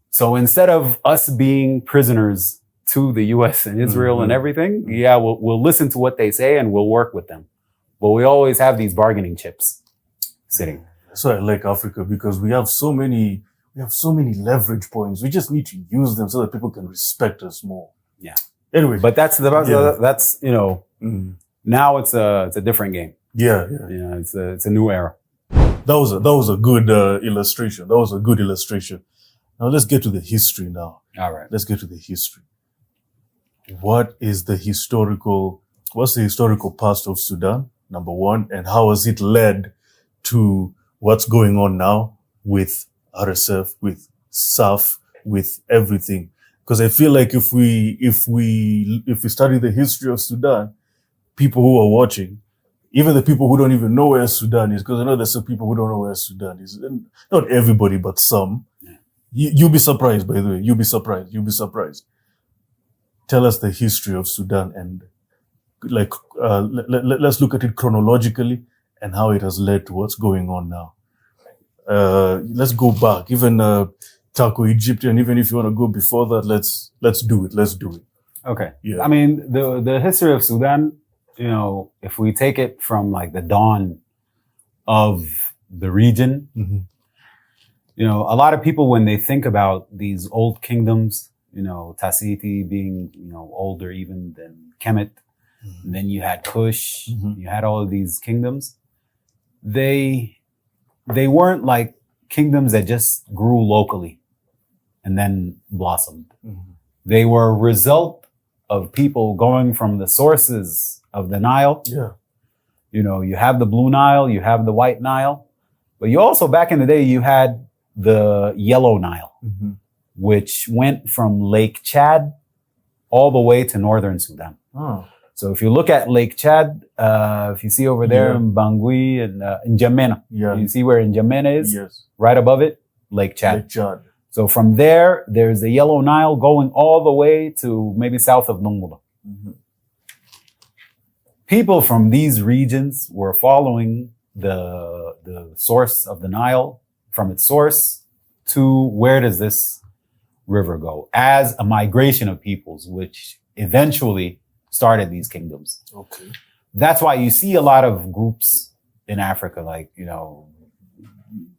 So instead of us being prisoners to the US and Israel and everything, we'll listen to what they say and we'll work with them. But we always have these bargaining chips sitting. So I like Africa because we have so many leverage points. We just need to use them so that people can respect us more. Yeah. Anyway, but that's now it's a different game. Yeah. It's a new era. That was a good illustration. That was a good illustration. Now let's get to the history now. All right. Let's get to the history. What's the historical past of Sudan? Number one, and how has it led to what's going on now with RSF, with SAF, with everything? Because I feel like if we study the history of Sudan, people who are watching, even the people who don't even know where Sudan is, because I know there's some people who don't know where Sudan is. And not everybody, but some. You'll be surprised, by the way. You'll be surprised. Tell us the history of Sudan and let's look at it chronologically and how it has led to what's going on now. Let's go back, even Turco-Egyptian, even if you want to go before that, let's do it. Okay. Yeah. I mean, the history of Sudan, if we take it from like the dawn of the region, a lot of people, when they think about these old kingdoms, Tassiti being, older even than Kemet, and then you had Kush, you had all of these kingdoms. They weren't like kingdoms that just grew locally and then blossomed. They were a result of people going from the sources of the Nile. Yeah. You have the Blue Nile, you have the White Nile, but you also, back in the day, you had the Yellow Nile, which went from Lake Chad all the way to northern Sudan. Oh. So if you look at Lake Chad, if you see over there in Bangui and in N'Djamena, you see where N'Djamena is? Yes. Right above it, Lake Chad. Lake Chad. So from there's the Yellow Nile going all the way to maybe south of Nungula. People from these regions were following the source of the Nile, from its source to where does this river go, as a migration of peoples, which eventually started these kingdoms. Okay. That's why you see a lot of groups in Africa, like,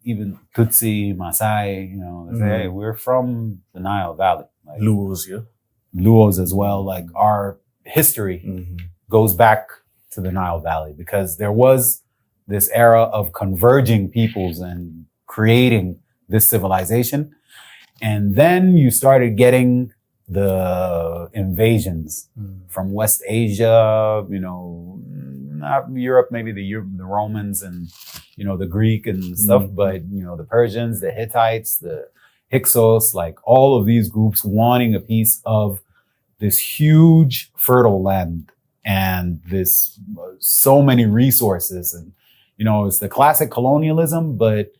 even Tutsi, Maasai, they say, hey, we're from the Nile Valley. Like, Luos as well. Like, our history goes back to the Nile Valley, because there was this era of converging peoples and creating this civilization. And then you started getting the invasions from West Asia, not Europe, maybe the Romans and, the Greek and stuff, but, the Persians, the Hittites, the Hyksos, like all of these groups wanting a piece of this huge fertile land and this so many resources. And, You know, it's the classic colonialism, but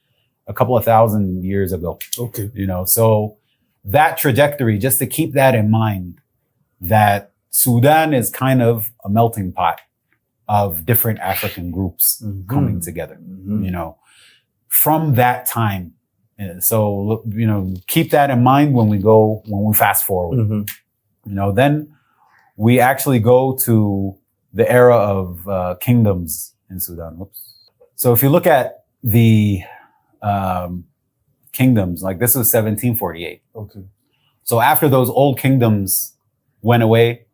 a couple of thousand years ago. Okay. You know, so that trajectory, just to keep that in mind, that Sudan is kind of a melting pot of different African groups coming together, you know, from that time. And so, you know, keep that in mind when we fast forward. You know, then we actually go to the era of kingdoms in Sudan. Whoops. So if you look at the kingdoms, like this was 1748. Okay. So after those old kingdoms went away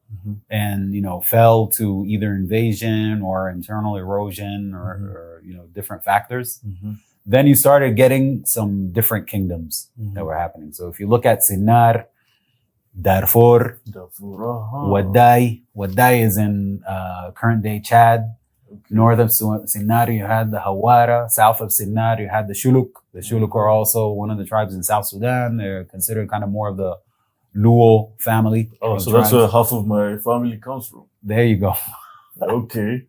and, you know, fell to either invasion or internal erosion or you know, different factors, then you started getting some different kingdoms that were happening. So if you look at Sinnar, Darfur, Wadai is in current day Chad. North of Sinnar, you had the Hawara. South of Sinnar, you had the Shuluk. The Shuluk are also one of the tribes in South Sudan. They're considered kind of more of the Luo family. Oh, so that's where half of my family comes from. There you go. Okay.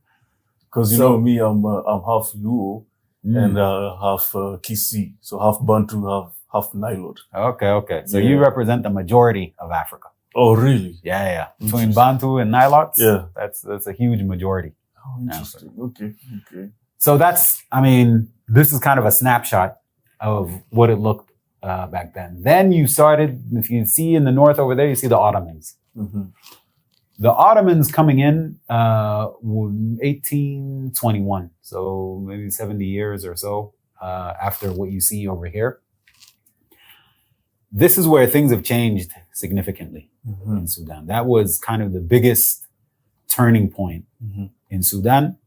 Because you know me, I'm half Luo and half Kisi. So half Bantu, half Nilot. Okay. So you represent the majority of Africa. Oh, really? Yeah. Between Bantu and Nilots, yeah, that's a huge majority. Oh, interesting. Okay. So this is kind of a snapshot of what it looked back then. Then you started, if you see in the north over there, you see the Ottomans. The Ottomans coming in 1821, so maybe 70 years or so after what you see over here. This is where things have changed significantly in Sudan. That was kind of the biggest turning point in Sudan,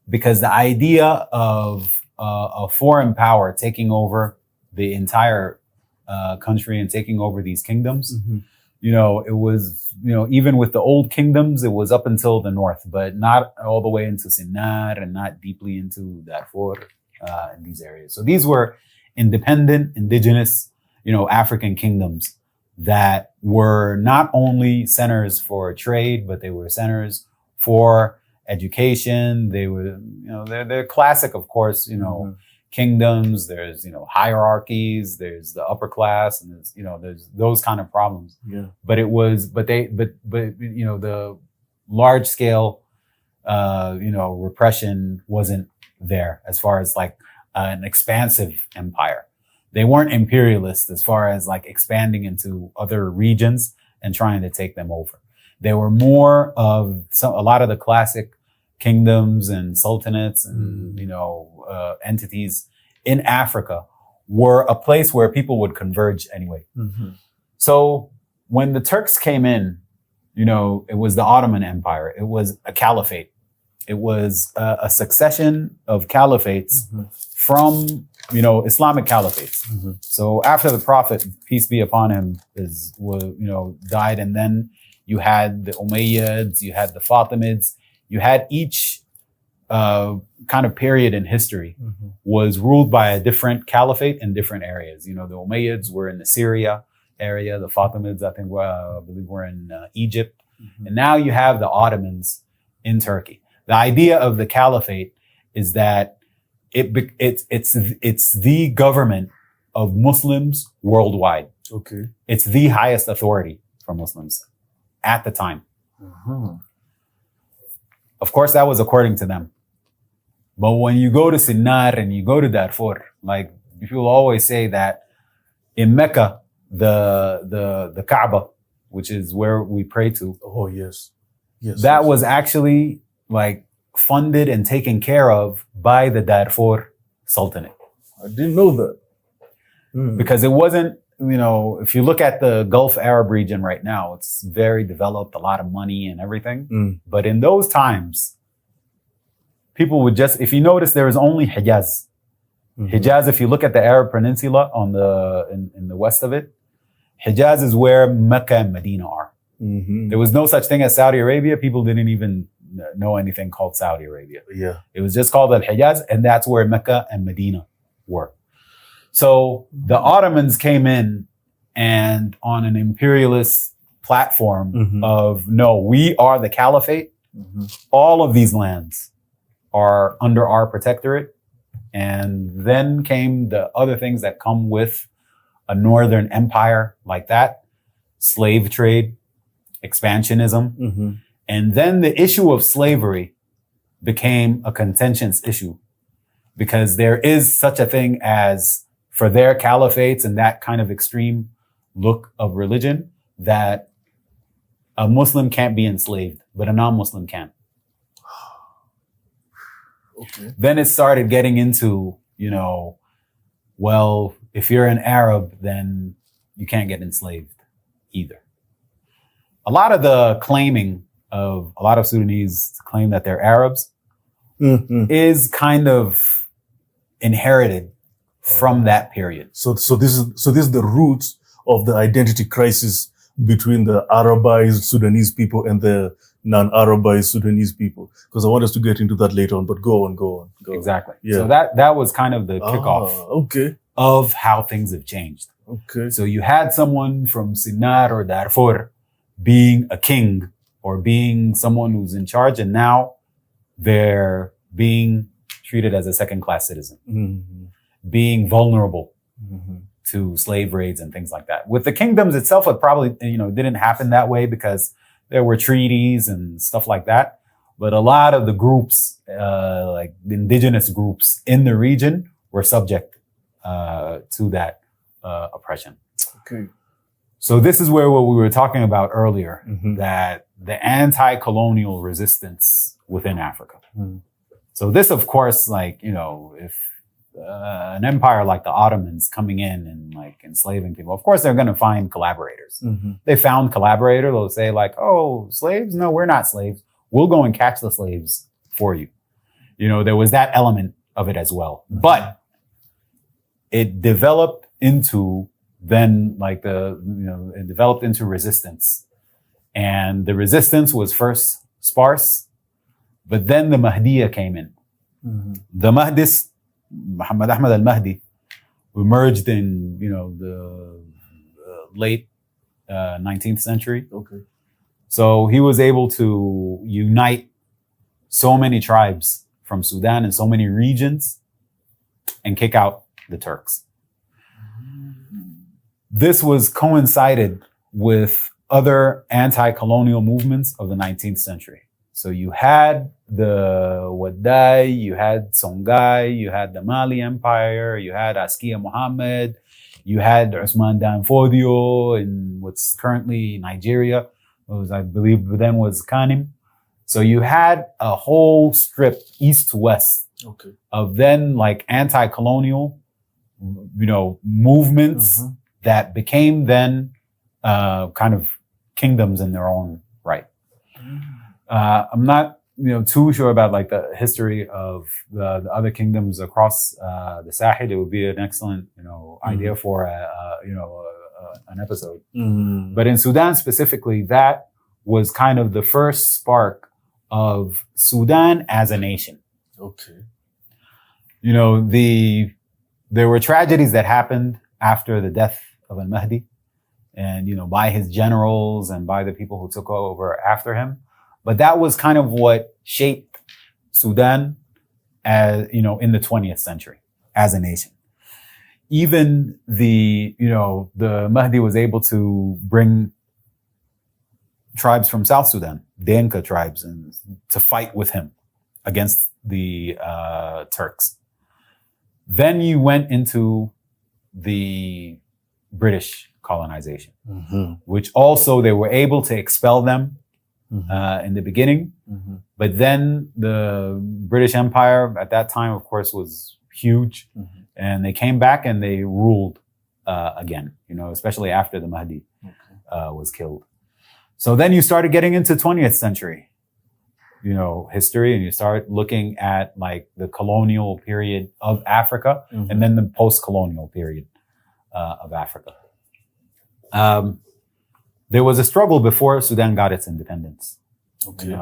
because the idea of a foreign power taking over the entire country and taking over these kingdoms, you know, it was, you know, even with the old kingdoms, it was up until the north, but not all the way into Sinnar and not deeply into Darfur and these areas. So these were independent, indigenous, you know, African kingdoms that were not only centers for trade, but they were centers for education. They were, you know, they're classic, of course, you know, kingdoms. There's, you know, hierarchies, there's the upper class, and there's, you know, there's those kind of problems. Yeah. But you know, the large scale, you know, repression wasn't there as far as like an expansive empire. They weren't imperialist as far as like expanding into other regions and trying to take them over. They were more of a lot of the classic kingdoms and sultanates and, you know, entities in Africa were a place where people would converge anyway. So when the Turks came in, you know, it was the Ottoman Empire. It was a caliphate. It was a succession of caliphates from, you know, Islamic caliphates. So after the Prophet, peace be upon him, died, and then you had the Umayyads, you had the Fatimids, you had each kind of period in history was ruled by a different caliphate in different areas. You know, the Umayyads were in the Syria area, the Fatimids, I believe were in Egypt. And now you have the Ottomans in Turkey. The idea of the caliphate is that it's the government of Muslims worldwide. Okay. It's the highest authority for Muslims at the time. Of course, that was according to them. But when you go to Sinnar and you go to Darfur, like people always say that in Mecca, the Kaaba, which is where we pray to. Oh, yes. That was actually like funded and taken care of by the Darfur Sultanate. I didn't know that. Because it wasn't, you know, if you look at the Gulf Arab region right now, it's very developed, a lot of money and everything. But in those times, people would just, if you notice, there was only Hijaz. Hijaz, if you look at the Arab Peninsula on in the west of it, Hijaz is where Mecca and Medina are. There was no such thing as Saudi Arabia. People didn't even know anything called Saudi Arabia. Yeah. It was just called Al-Hijaz, and that's where Mecca and Medina were. So the Ottomans came in and on an imperialist platform of, no, we are the caliphate. All of these lands are under our protectorate. And then came the other things that come with a northern empire like that: slave trade, expansionism. Mm-hmm. And then the issue of slavery became a contentious issue, because there is such a thing as, for their caliphates and that kind of extreme look of religion, that a Muslim can't be enslaved, but a non-Muslim can. Okay. Then it started getting into, well, if you're an Arab, then you can't get enslaved either. A lot of the claiming of a lot of Sudanese claim that they're Arabs is kind of inherited from that period. So this is the roots of the identity crisis between the Arabized Sudanese people and the non-Arabized Sudanese people. Because I want us to get into that later on, but go on. Exactly. Yeah. So that was kind of the kickoff okay. of how things have changed. Okay. So you had someone from Sinnar or Darfur being a king or being someone who's in charge, and now they're being treated as a second-class citizen, being vulnerable to slave raids and things like that. With the kingdoms itself, it probably, didn't happen that way because there were treaties and stuff like that. But a lot of the groups, like the indigenous groups in the region, were subject to that oppression. Okay. So this is where what we were talking about earlier, that the anti-colonial resistance within Africa. So this, of course, if an empire like the Ottomans coming in and enslaving people, of course, they're going to find collaborators. They found collaborator. They'll say oh, slaves? No, we're not slaves. We'll go and catch the slaves for you. There was that element of it as well. But it developed into it developed into resistance. And the resistance was first sparse, but then the Mahdiya came in. The Mahdis, Muhammad Ahmad al-Mahdi, emerged in, the late 19th century. Okay. So he was able to unite so many tribes from Sudan and so many regions and kick out the Turks. This was coincided with other anti-colonial movements of the 19th century. So you had the Waddai, you had Songhai, you had the Mali Empire, you had Askia Muhammad, you had Usman Dan Fodio in what's currently Nigeria, I believe then was Kanem. So you had a whole strip, east to west, of then anti-colonial, movements that became then kind of kingdoms in their own right. I'm not, too sure about the history of the other kingdoms across the Sahel. It would be an excellent, idea for an episode. But in Sudan specifically, that was kind of the first spark of Sudan as a nation. Okay. There were tragedies that happened after the death of al-Mahdi, and by his generals and by the people who took over after him. But that was kind of what shaped Sudan as, in the 20th century as a nation. Even the Mahdi was able to bring tribes from South Sudan, Dinka tribes, and to fight with him against the Turks. Then you went into the British colonization, which also they were able to expel them in the beginning. But then the British Empire at that time, of course, was huge. And they came back and they ruled again, especially after the Mahdi was killed. So then you started getting into 20th century, history, and you start looking at the colonial period of Africa and then the post-colonial period of Africa. There was a struggle before Sudan got its independence. Okay.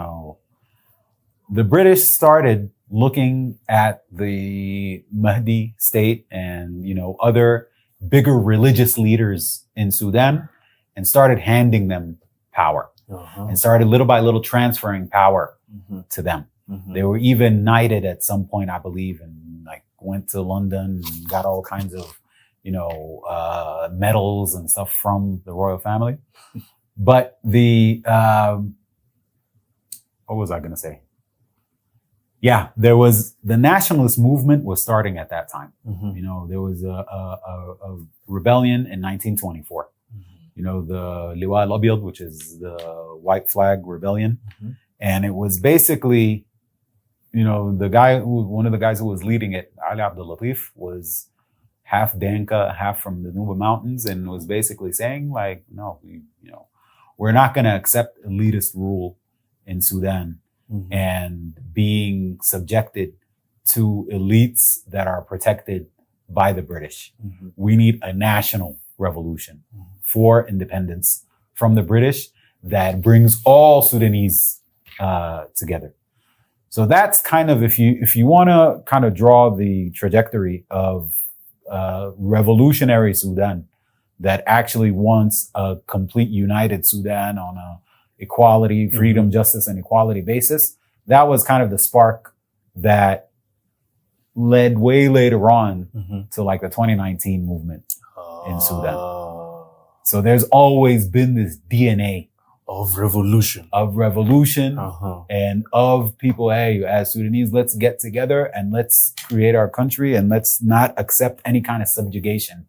The British started looking at the Mahdi state and, other bigger religious leaders in Sudan and started handing them power and started little by little transferring power to them. They were even knighted at some point, I believe, and like went to London and got all kinds of, medals and stuff from the royal family. But what was I going to say? Yeah, there was the nationalist movement was starting at that time. There was a rebellion in 1924. The Liwa al-Abyad, which is the white flag rebellion. And it was basically, one of the guys who was leading it, Ali Abdul Latif, was half Danka, half from the Nuba Mountains, and was basically saying like, no, we're not going to accept elitist rule in Sudan and being subjected to elites that are protected by the British. We need a national revolution for independence from the British that brings all Sudanese together. So that's kind of, if you want to kind of draw the trajectory of revolutionary Sudan that actually wants a complete united Sudan on a equality, freedom, justice, and equality basis, that was kind of the spark that led way later on to like the 2019 movement in Sudan. So there's always been this DNA of revolution, and of people, hey, as Sudanese, let's get together and let's create our country and let's not accept any kind of subjugation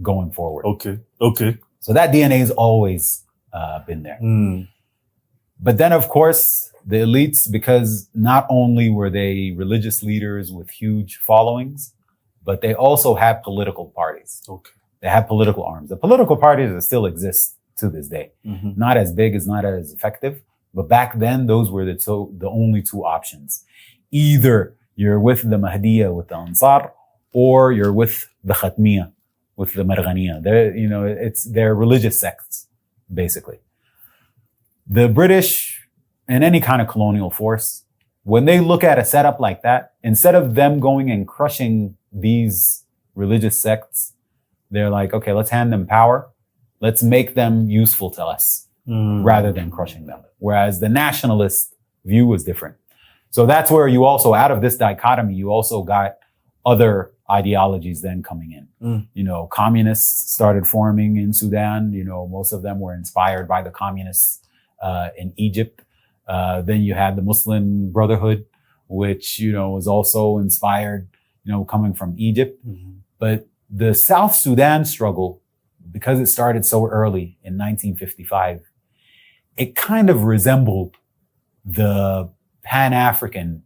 going forward. Okay. So that DNA has always been there. But then, of course, the elites, because not only were they religious leaders with huge followings, but they also had political parties. They had political arms. The political parties that still exist to this day. Not as big, it's not as effective. But back then, those were the only two options. Either you're with the Mahdiya, with the Ansar, or you're with the Khatmiya, with the Marghaniya. They're religious sects, basically. The British and any kind of colonial force, when they look at a setup like that, instead of them going and crushing these religious sects, they're like, okay, let's hand them power. Let's make them useful to us rather than crushing them. Whereas the nationalist view was different. So that's where you also, out of this dichotomy, you also got other ideologies then coming in. Communists started forming in Sudan. Most of them were inspired by the communists in Egypt. Then you had the Muslim Brotherhood, which, was also inspired, coming from Egypt. But the South Sudan struggle, because it started so early in 1955, it kind of resembled the Pan-African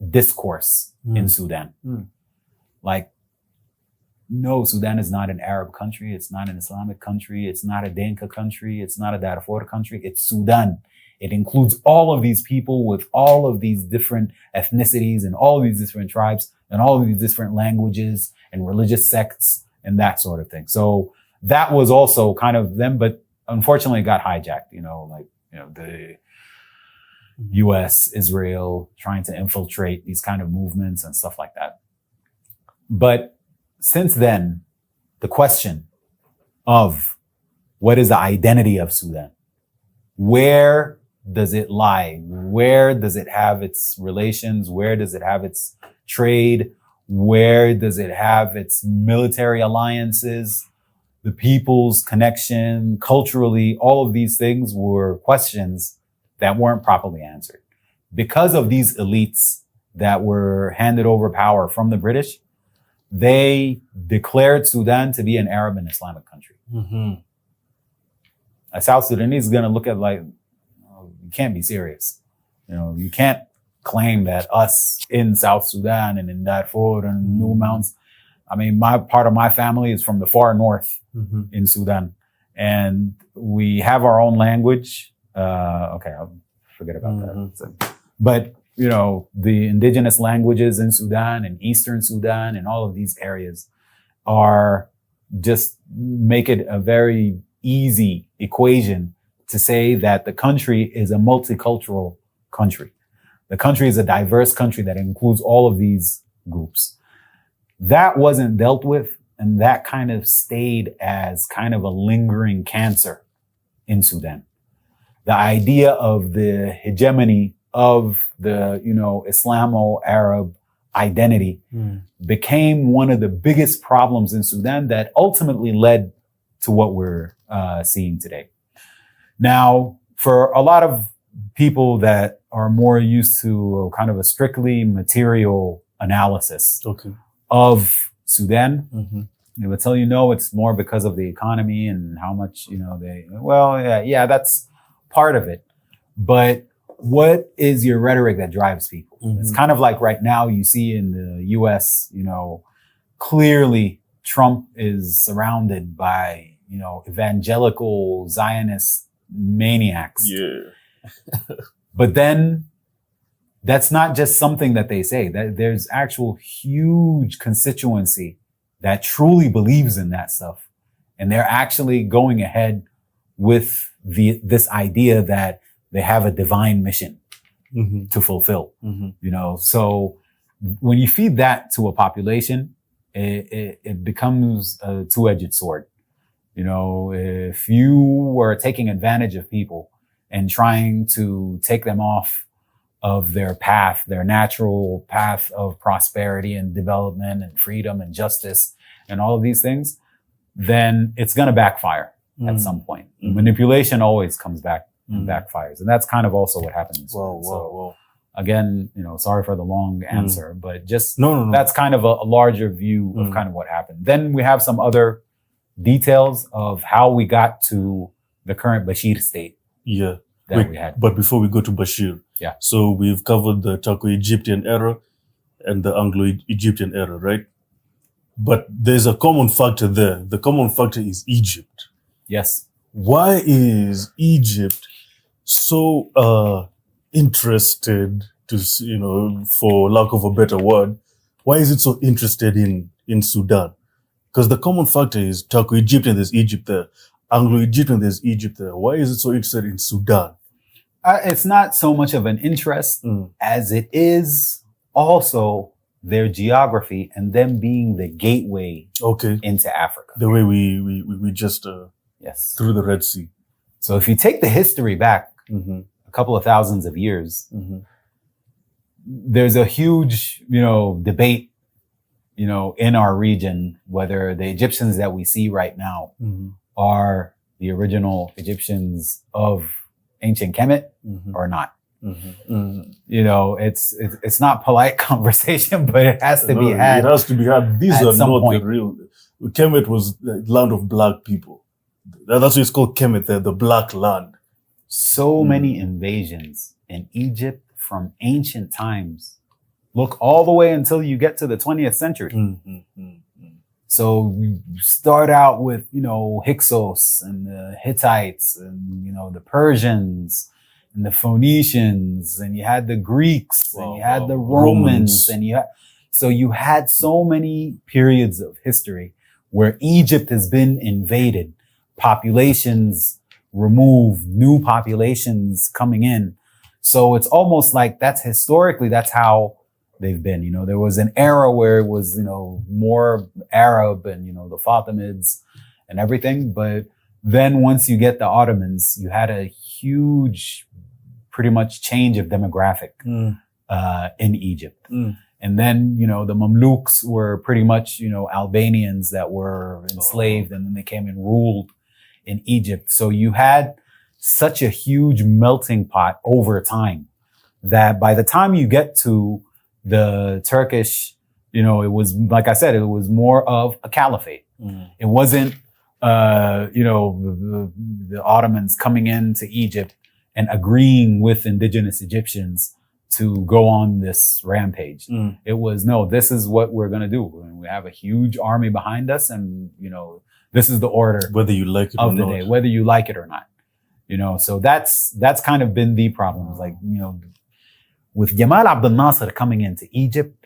discourse in Sudan. Like, no, Sudan is not an Arab country. It's not an Islamic country. It's not a Dinka country. It's not a Darfur country. It's Sudan. It includes all of these people with all of these different ethnicities and all of these different tribes and all of these different languages and religious sects and that sort of thing. So that was also kind of them, but unfortunately it got hijacked, the US, Israel trying to infiltrate these kind of movements and stuff like that. But since then, the question of what is the identity of Sudan? Where does it lie? Where does it have its relations? Where does it have its trade? Where does it have its military alliances? The people's connection, culturally, all of these things were questions that weren't properly answered. Because of these elites that were handed over power from the British, they declared Sudan to be an Arab and Islamic country. A South Sudanese is going to look at like, you can't be serious. You can't claim that us in South Sudan and in Darfur and New Mountains. I mean, part of my family is from the far north in Sudan, and we have our own language. Okay, I'll forget about that. So, but the indigenous languages in Sudan and Eastern Sudan and all of these areas are just make it a very easy equation to say that the country is a multicultural country. The country is a diverse country that includes all of these groups. That wasn't dealt with, and that kind of stayed as kind of a lingering cancer in Sudan. The idea of the hegemony of the, Islamo-Arab identity became one of the biggest problems in Sudan that ultimately led to what we're seeing today. Now, for a lot of people that are more used to kind of a strictly material analysis of Sudan, they would tell you, no, it's more because of the economy and how much, that's part of it. But what is your rhetoric that drives people? It's kind of like right now you see in the US, clearly Trump is surrounded by, evangelical Zionist maniacs. But then that's not just something that they say. That there's actual huge constituency that truly believes in that stuff. And they're actually going ahead with this idea that they have a divine mission to fulfill. So when you feed that to a population, it becomes a two-edged sword. If you were taking advantage of people and trying to take them off of their path, their natural path of prosperity and development and freedom and justice and all of these things, then it's going to backfire at some point. Manipulation always comes back and backfires. And that's kind of also what happens. Again, sorry for the long answer, but just that's kind of a larger view of kind of what happened. Then we have some other details of how we got to the current Bashir state. That we had. But before we go to Bashir, so we've covered the Turco-Egyptian era and the Anglo-Egyptian era, right? But there's a common factor there. The common factor is Egypt. Yes. Why is Egypt so interested to, for lack of a better word, why is it so interested in Sudan? Because the common factor is Turco-Egyptian, there's Egypt there. Anglo-Egyptian, there's Egypt there. Why is it so interested in Sudan? It's not so much of an interest as it is also their geography and them being the gateway into Africa. The way we just through the Red Sea. So if you take the history back a couple of thousands of years, there's a huge, debate, in our region, whether the Egyptians that we see right now are the original Egyptians of ancient Kemet or not. It's not polite conversation, but it has to be had. It has to be had. These are not point. The real. Kemet was the land of black people. That's why it's called Kemet, the black land. So many invasions in Egypt from ancient times. Look all the way until you get to the 20th century. So you start out with, Hyksos and the Hittites and, the Persians and the Phoenicians, and you had the Greeks and you had the Romans. And you had so many periods of history where Egypt has been invaded, populations removed, new populations coming in. So it's almost like that's how they've been. There was an era where it was, more Arab and, the Fatimids and everything. But then once you get the Ottomans, you had a huge, pretty much change of demographic in Egypt. And then, the Mamluks were pretty much, Albanians that were enslaved and then they came and ruled in Egypt. So you had such a huge melting pot over time that by the time you get to the Turkish, it was, like I said, it was more of a caliphate. It wasn't, the Ottomans coming into Egypt and agreeing with indigenous Egyptians to go on this rampage. It was, no, this is what we're going to do. We have a huge army behind us and, this is the order. Whether you like it of the day, whether you like it or not. So that's kind of been the problem. Like, with Jamal Abdel Nasser coming into Egypt,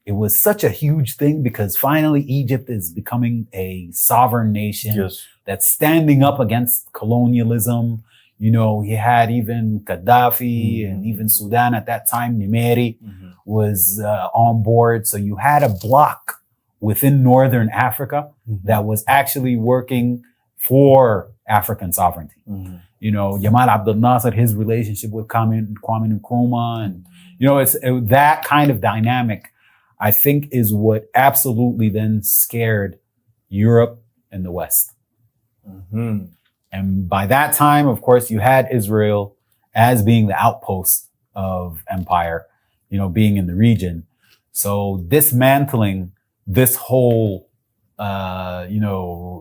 it was such a huge thing because finally Egypt is becoming a sovereign nation that's standing up against colonialism. He had even Gaddafi and even Sudan at that time, Nimeiry was on board. So you had a bloc within Northern Africa that was actually working for African sovereignty. Jamal Abdel Nasser, his relationship with Kwame Nkrumah, and, that kind of dynamic, I think, is what absolutely then scared Europe and the West. Mm-hmm. And by that time, of course, you had Israel as being the outpost of empire, being in the region. So dismantling this whole,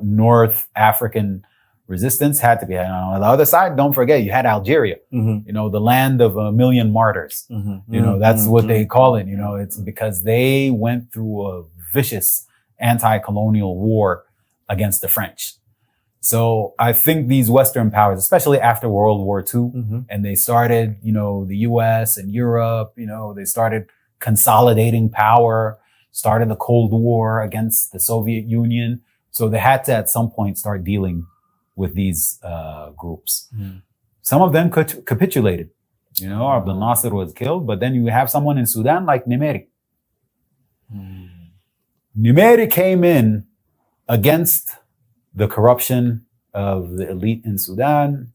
North African resistance had to be. On the other side, don't forget, you had Algeria, the land of a million martyrs. That's what they call it. It's because they went through a vicious anti-colonial war against the French. So I think these Western powers, especially after World War II, and they started, the US and Europe, they started consolidating power, started the Cold War against the Soviet Union. So they had to, at some point, start dealing with these groups. Some of them capitulated. Abdel Nasser was killed, but then you have someone in Sudan like Nimeiry. Nimeiry came in against the corruption of the elite in Sudan.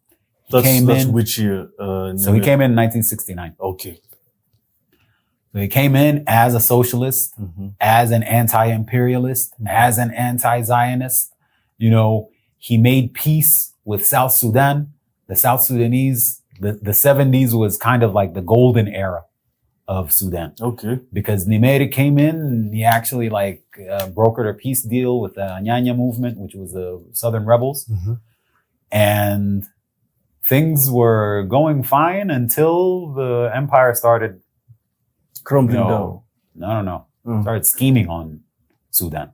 That's which year? So he came in 1969. Okay. So he came in as a socialist, as an anti-imperialist, as an anti-Zionist. He made peace with South Sudan. The South Sudanese, the 70s was kind of like the golden era of Sudan. Okay. Because Nimeiry came in and he actually brokered a peace deal with the Nyanya movement, which was the Southern rebels. And things were going fine until the empire started crumbling down. No. Started scheming on Sudan.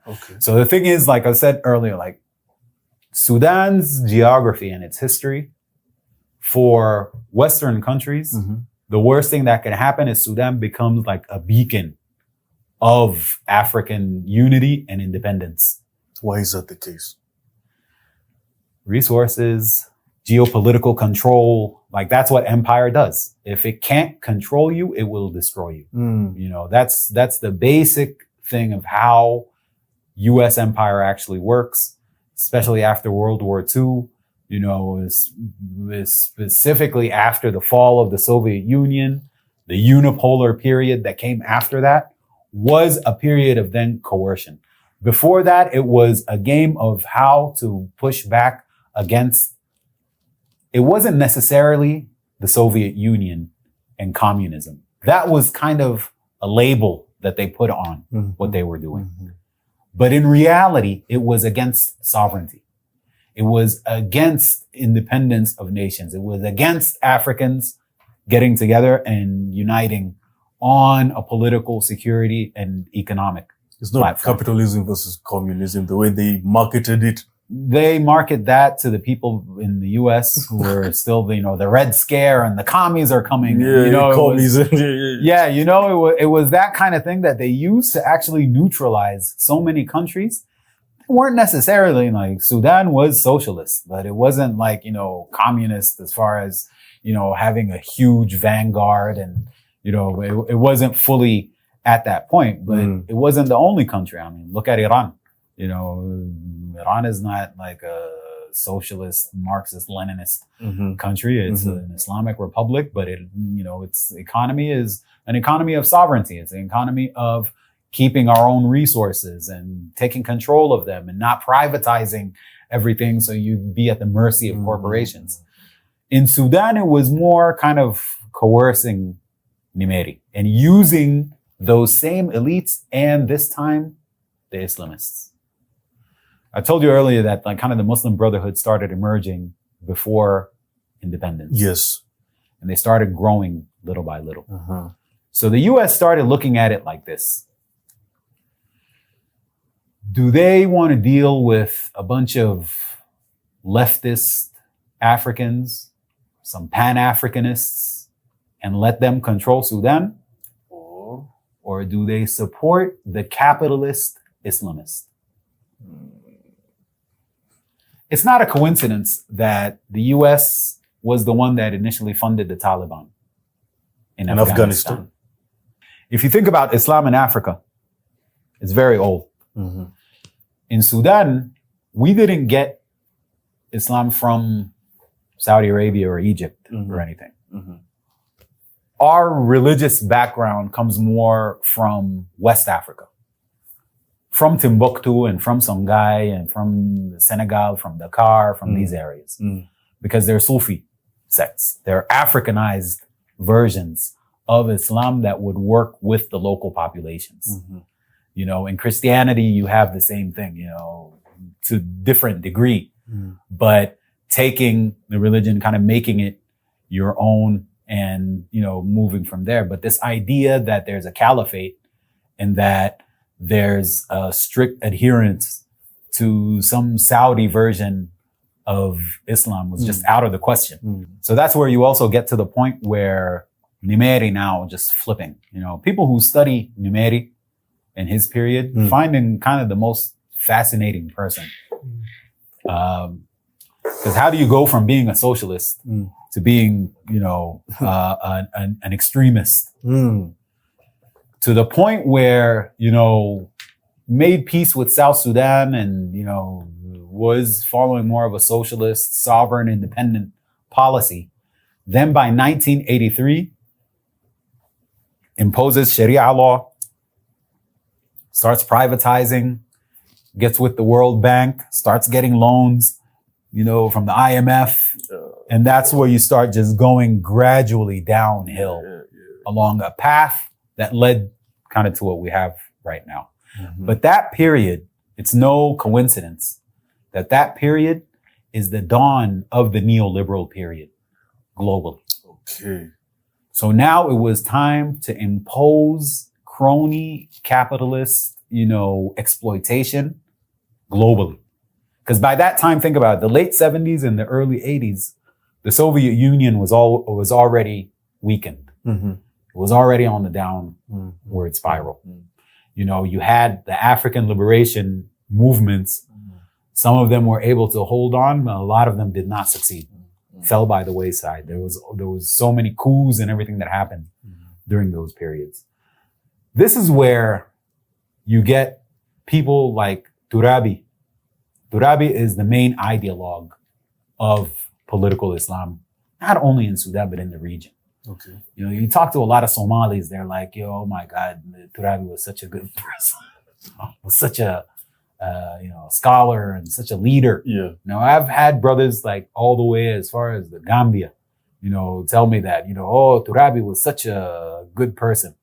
Okay. So the thing is, like I said earlier, Sudan's geography and its history, for Western countries, the worst thing that can happen is Sudan becomes like a beacon of African unity and independence. Why is that the case? Resources, geopolitical control, that's what empire does. If it can't control you, it will destroy you. That's the basic thing of how U.S. empire actually works, especially after World War II. Specifically after the fall of the Soviet Union, the unipolar period that came after that was a period of then coercion. Before that, it was a game of how to push back against. It wasn't necessarily the Soviet Union and communism. That was kind of a label that they put on what they were doing. But in reality, it was against sovereignty. It was against independence of nations. It was against Africans getting together and uniting on a political, security, and economic It's not platform. Capitalism versus communism, the way they marketed it. They market that to the people in the U.S. who are still, the Red Scare and the commies are coming. Commies. It was that kind of thing that they used to actually neutralize so many countries. They weren't necessarily Sudan was socialist, but it wasn't communist as far as, having a huge vanguard and, it wasn't fully at that point, but it wasn't the only country. Look at Iran. Iran is not like a socialist, Marxist, Leninist country. It's an Islamic republic, but its economy is an economy of sovereignty. It's an economy of keeping our own resources and taking control of them and not privatizing everything so you'd be at the mercy of corporations. In Sudan, it was more kind of coercing Nimeiry and using those same elites and this time the Islamists. I told you earlier that kind of the Muslim Brotherhood started emerging before independence. Yes. And they started growing little by little. So the U.S. started looking at it like this. Do they want to deal with a bunch of leftist Africans, some Pan-Africanists, and let them control Sudan? Or do they support the capitalist Islamists? It's not a coincidence that the U.S. was the one that initially funded the Taliban in Afghanistan. If you think about Islam in Africa, it's very old. In Sudan, we didn't get Islam from Saudi Arabia or Egypt Mm-hmm. or anything. Mm-hmm. Our religious background comes more from West Africa, from Timbuktu and from Songhai and from Senegal, from Dakar, from these areas, because they're Sufi sects. They're Africanized versions of Islam that would work with the local populations. Mm-hmm. You know, in Christianity, you have the same thing, you know, to different degree, but taking the religion, kind of making it your own and, you know, moving from there. But this idea that there's a caliphate and that there's a strict adherence to some Saudi version of Islam was just out of the question. So that's where you also get to the point where Nimeiry now just flipping, you know, people who study Nimeiry in his period find him kind of the most fascinating person. Because how do you go from being a socialist to being, you know, an extremist to the point where, you know, made peace with South Sudan and, you know, was following more of a socialist, sovereign, independent policy. Then by 1983, imposes Sharia law, starts privatizing, gets with the World Bank, starts getting loans, you know, from the IMF. And that's where you start just going gradually downhill along a path that led kind of to what we have right now. But that period, it's no coincidence that that period is the dawn of the neoliberal period globally. Okay. So now it was time to impose crony capitalist, you know, exploitation globally. Because by that time, think about it, the late 70s and the early 80s, the Soviet Union was already weakened. It was already on the downward spiral. You know, you had the African liberation movements. Some of them were able to hold on, but a lot of them did not succeed. Fell by the wayside. There was so many coups and everything that happened during those periods. This is where you get people like Turabi. Turabi is the main ideologue of political Islam, not only in Sudan, but in the region. Okay. You know, you talk to a lot of Somalis, they're like, yo, oh my God, Turabi was such a good person. Was such a, you know, scholar and such a leader. Yeah. Now, I've had brothers like all the way as far as the Gambia, you know, tell me that, you know, oh, Turabi was such a good person.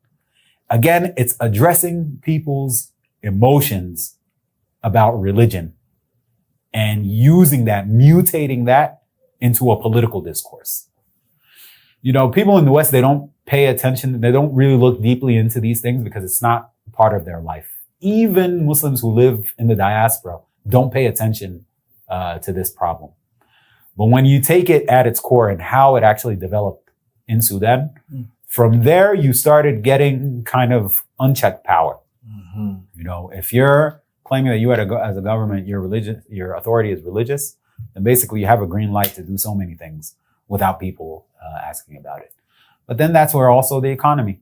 Again, it's addressing people's emotions about religion and using that, mutating that into a political discourse. You know, people in the West, they don't pay attention. They don't really look deeply into these things because it's not part of their life. Even Muslims who live in the diaspora don't pay attention to this problem. But when you take it at its core and how it actually developed in Sudan, from there you started getting kind of unchecked power. You know, if you're claiming that you as a government, your authority is religious, then basically you have a green light to do so many things without people asking about it. But then that's where also the economy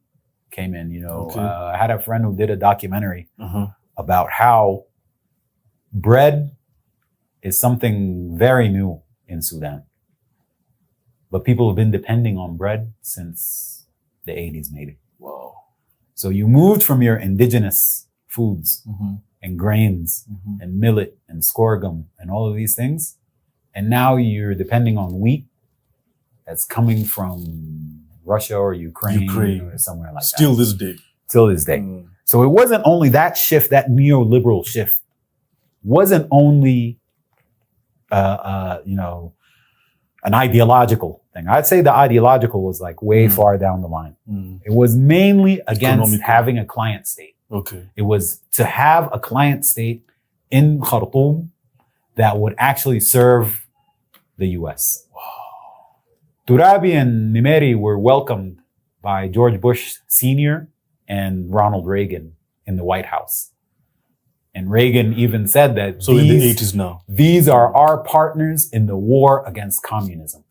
came in. You know, I had a friend who did a documentary about how bread is something very new in Sudan. But people have been depending on bread since the 80s, maybe. Wow. So you moved from your indigenous foods and grains and millet and sorghum and all of these things. And now you're depending on wheat that's coming from Russia or Ukraine or somewhere like that. Still this day. Till this day. So it wasn't only that shift, that neoliberal shift, wasn't only, you know, an ideological thing. I'd say the ideological was like way far down the line. It was mainly against having a client state. Okay. It was to have a client state in Khartoum that would actually serve the US. Wow. Turabi and Nimeiry were welcomed by George Bush Sr. and Ronald Reagan in the White House. And Reagan even said that so in the 80s now, these are our partners in the war against communism.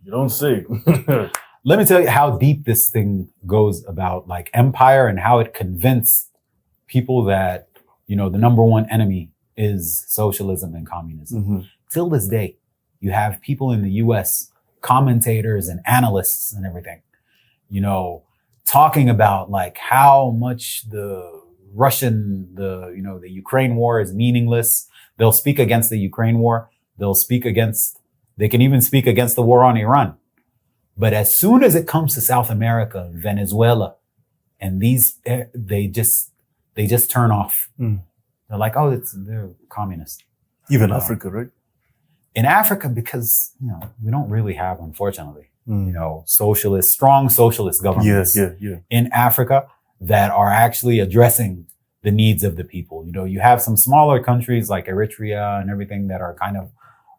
You don't say. Let me tell you how deep this thing goes about like empire and how it convinced people that, you know, the number one enemy is socialism and communism. Till this day, You have people in the US, commentators and analysts and everything, you know, talking about like how much the Ukraine war is meaningless. They'll speak against the Ukraine war. They can even speak against the war on Iran. But as soon as it comes to South America, Venezuela, and they just turn off. They're like, oh, they're communist. Even Africa, right? In Africa, because, you know, we don't really have, unfortunately, you know, strong socialist governments in Africa that are actually addressing the needs of the people. You know, you have some smaller countries like Eritrea and everything that are kind of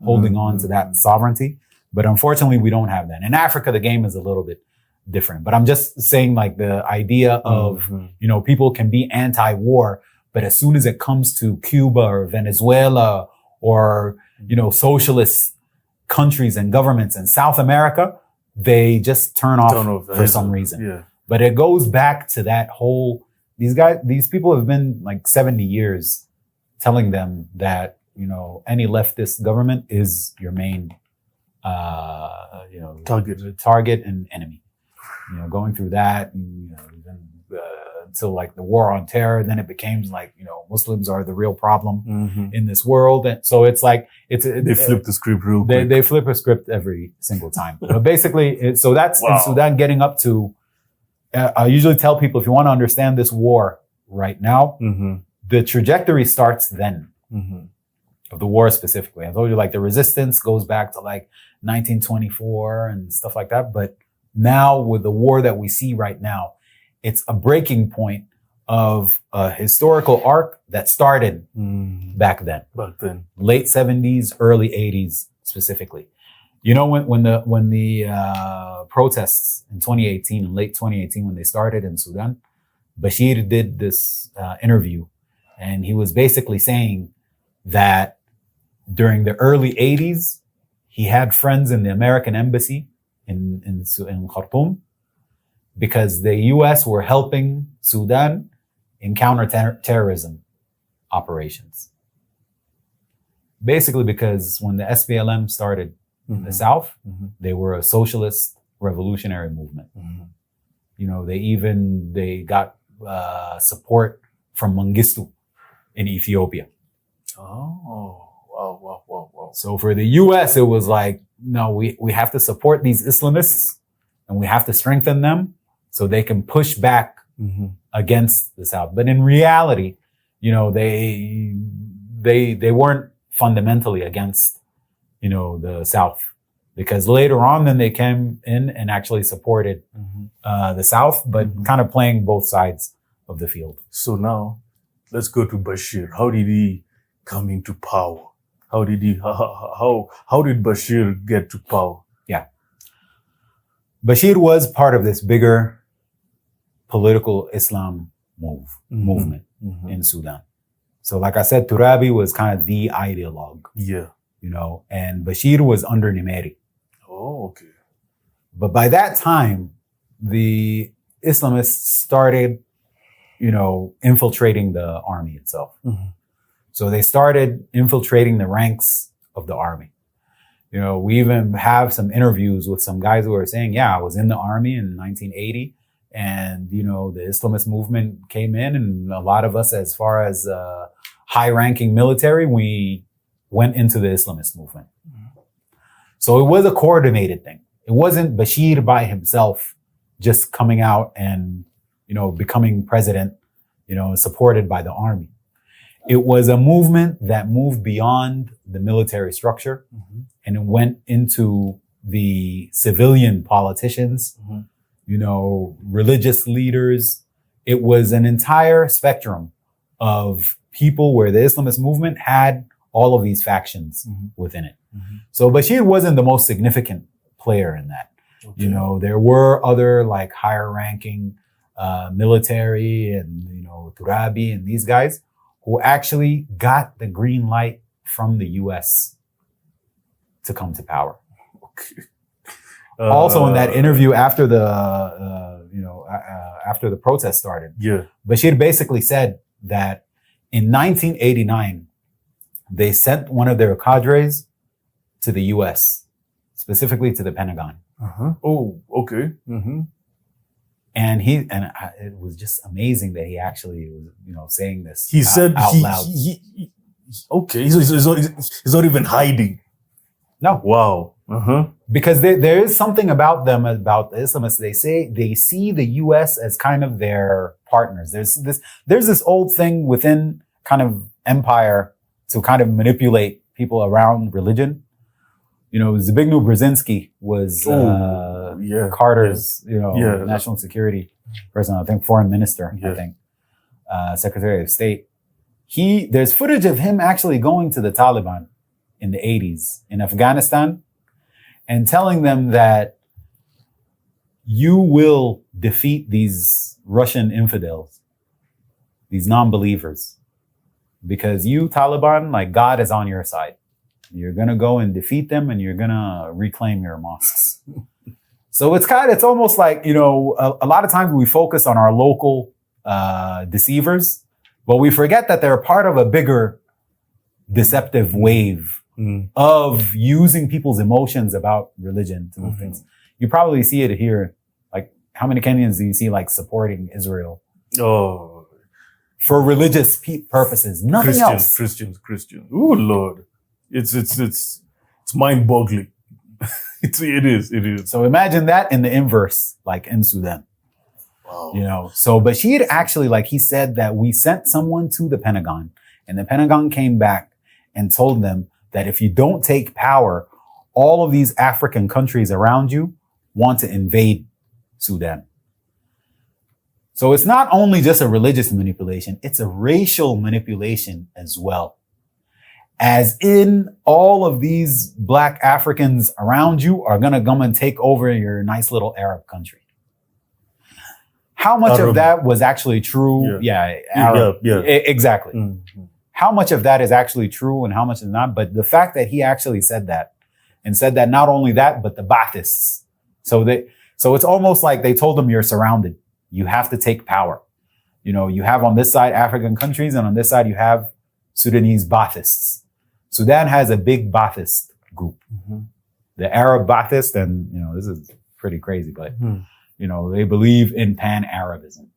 holding on to that sovereignty. But unfortunately, we don't have that. In Africa, the game is a little bit different. But I'm just saying, like, the idea of, you know, people can be anti-war, but as soon as it comes to Cuba or Venezuela or, you know, socialist countries and governments in South America, they just turn off for some reason. Yeah. But it goes back to that whole, these people have been like 70 years telling them that, you know, any leftist government is your main, target and enemy. You know, going through that, until like the war on terror, then it became like, you know, Muslims are the real problem in this world. And so it's like, they flip the script real quick. They flip a script every single time. But basically, so that's in Sudan getting up to, I usually tell people, if you want to understand this war right now, the trajectory starts then. Of the war specifically. I told you, like, the resistance goes back to like 1924 and stuff like that. But now with the war that we see right now, it's a breaking point of a historical arc that started back then. Late 70s, early 80s specifically. You know, when the protests in 2018, in late 2018, when they started in Sudan, Bashir did this interview, and he was basically saying that during the early 80s, he had friends in the American embassy in Khartoum because the US were helping Sudan in counter-terrorism operations. Basically because when the SPLM started in the South, they were a socialist revolutionary movement. You know, they got support from Mengistu in Ethiopia. Wow. So for the US, it was like, no, we have to support these Islamists and we have to strengthen them so they can push back against the South. But in reality, you know, they weren't fundamentally against, you know, the South, because later on then they came in and actually supported the South, but kind of playing both sides of the field. So now let's go to Bashir. How did he come into power? How did Bashir get to power? Yeah. Bashir was part of this bigger political Islam movement in Sudan. So like I said, Turabi was kind of the ideologue. Yeah. You know, and Bashir was under Nimeiry. Oh, okay. But by that time, the Islamists started, you know, infiltrating the army itself. So they started infiltrating the ranks of the army. You know, we even have some interviews with some guys who are saying, yeah, I was in the army in 1980 and, you know, the Islamist movement came in and a lot of us, as far as high ranking military, we went into the Islamist movement. So it was a coordinated thing. It wasn't Bashir by himself just coming out and, you know, becoming president, you know, supported by the army. It was a movement that moved beyond the military structure and it went into the civilian politicians, you know, religious leaders. It was an entire spectrum of people where the Islamist movement had all of these factions within it. So Bashir wasn't the most significant player in that. Okay. You know, there were other like higher ranking military and, you know, Turabi and these guys who actually got the green light from the US to come to power. Okay. Also in that interview after the, after the protest started, Bashir basically said that in 1989, they sent one of their cadres to the US, specifically to the Pentagon. Oh, okay. And it was just amazing that he actually was, saying this. He said out loud. Okay, he's not even hiding. No. Wow. Because there is something about them, about the Islamists. They see the U.S. as kind of their partners. There's this old thing within kind of empire to kind of manipulate people around religion. Zbigniew Brzezinski was Carter's, national security person, I think foreign minister, I think, Secretary of State. There's footage of him actually going to the Taliban in the 80s in Afghanistan and telling them that you will defeat these Russian infidels, these non-believers, because you, Taliban, like God is on your side. You're going to go and defeat them and you're going to reclaim your mosques. So it's almost like, a lot of times we focus on our local deceivers, but we forget that they're part of a bigger deceptive wave of using people's emotions about religion to move things. You probably see it here. Like, how many Kenyans do you see like supporting Israel? Oh, for religious purposes, nothing else. Christians. Oh Lord, it's mind-boggling. It is. So imagine that in the inverse, like in Sudan. Wow. So Bashir actually, like he said that we sent someone to the Pentagon and the Pentagon came back and told them that if you don't take power, all of these African countries around you want to invade Sudan. So it's not only just a religious manipulation, it's a racial manipulation as well. As in, all of these Black Africans around you are going to come and take over your nice little Arab country. How much of that was actually true? Arab. Exactly. How much of that is actually true and how much is not? But the fact that he actually said that, and said that not only that, but the Baathists. So it's almost like they told them, you're surrounded. You have to take power. You have on this side African countries, and on this side you have Sudanese Baathists. Sudan has a big Baathist group. The Arab Baathist, and this is pretty crazy, but they believe in Pan-Arabism.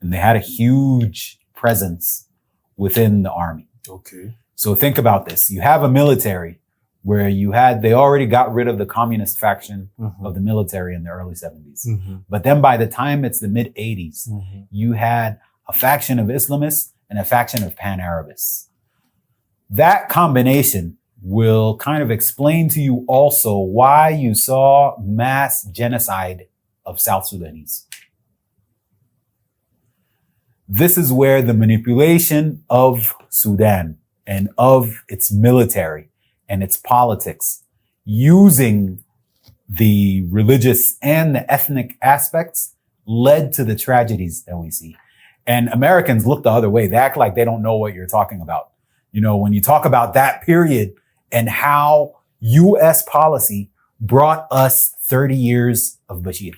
And they had a huge presence within the army. Okay. So think about this. You have a military where they already got rid of the communist faction of the military in the early 70s. But then by the time it's the mid 80s, you had a faction of Islamists and a faction of Pan-Arabists. That combination will kind of explain to you also why you saw mass genocide of South Sudanese. This is where the manipulation of Sudan and of its military and its politics, using the religious and the ethnic aspects, led to the tragedies that we see. And Americans look the other way. They act like they don't know what you're talking about. When you talk about that period and how U.S. policy brought us 30 years of Bashir.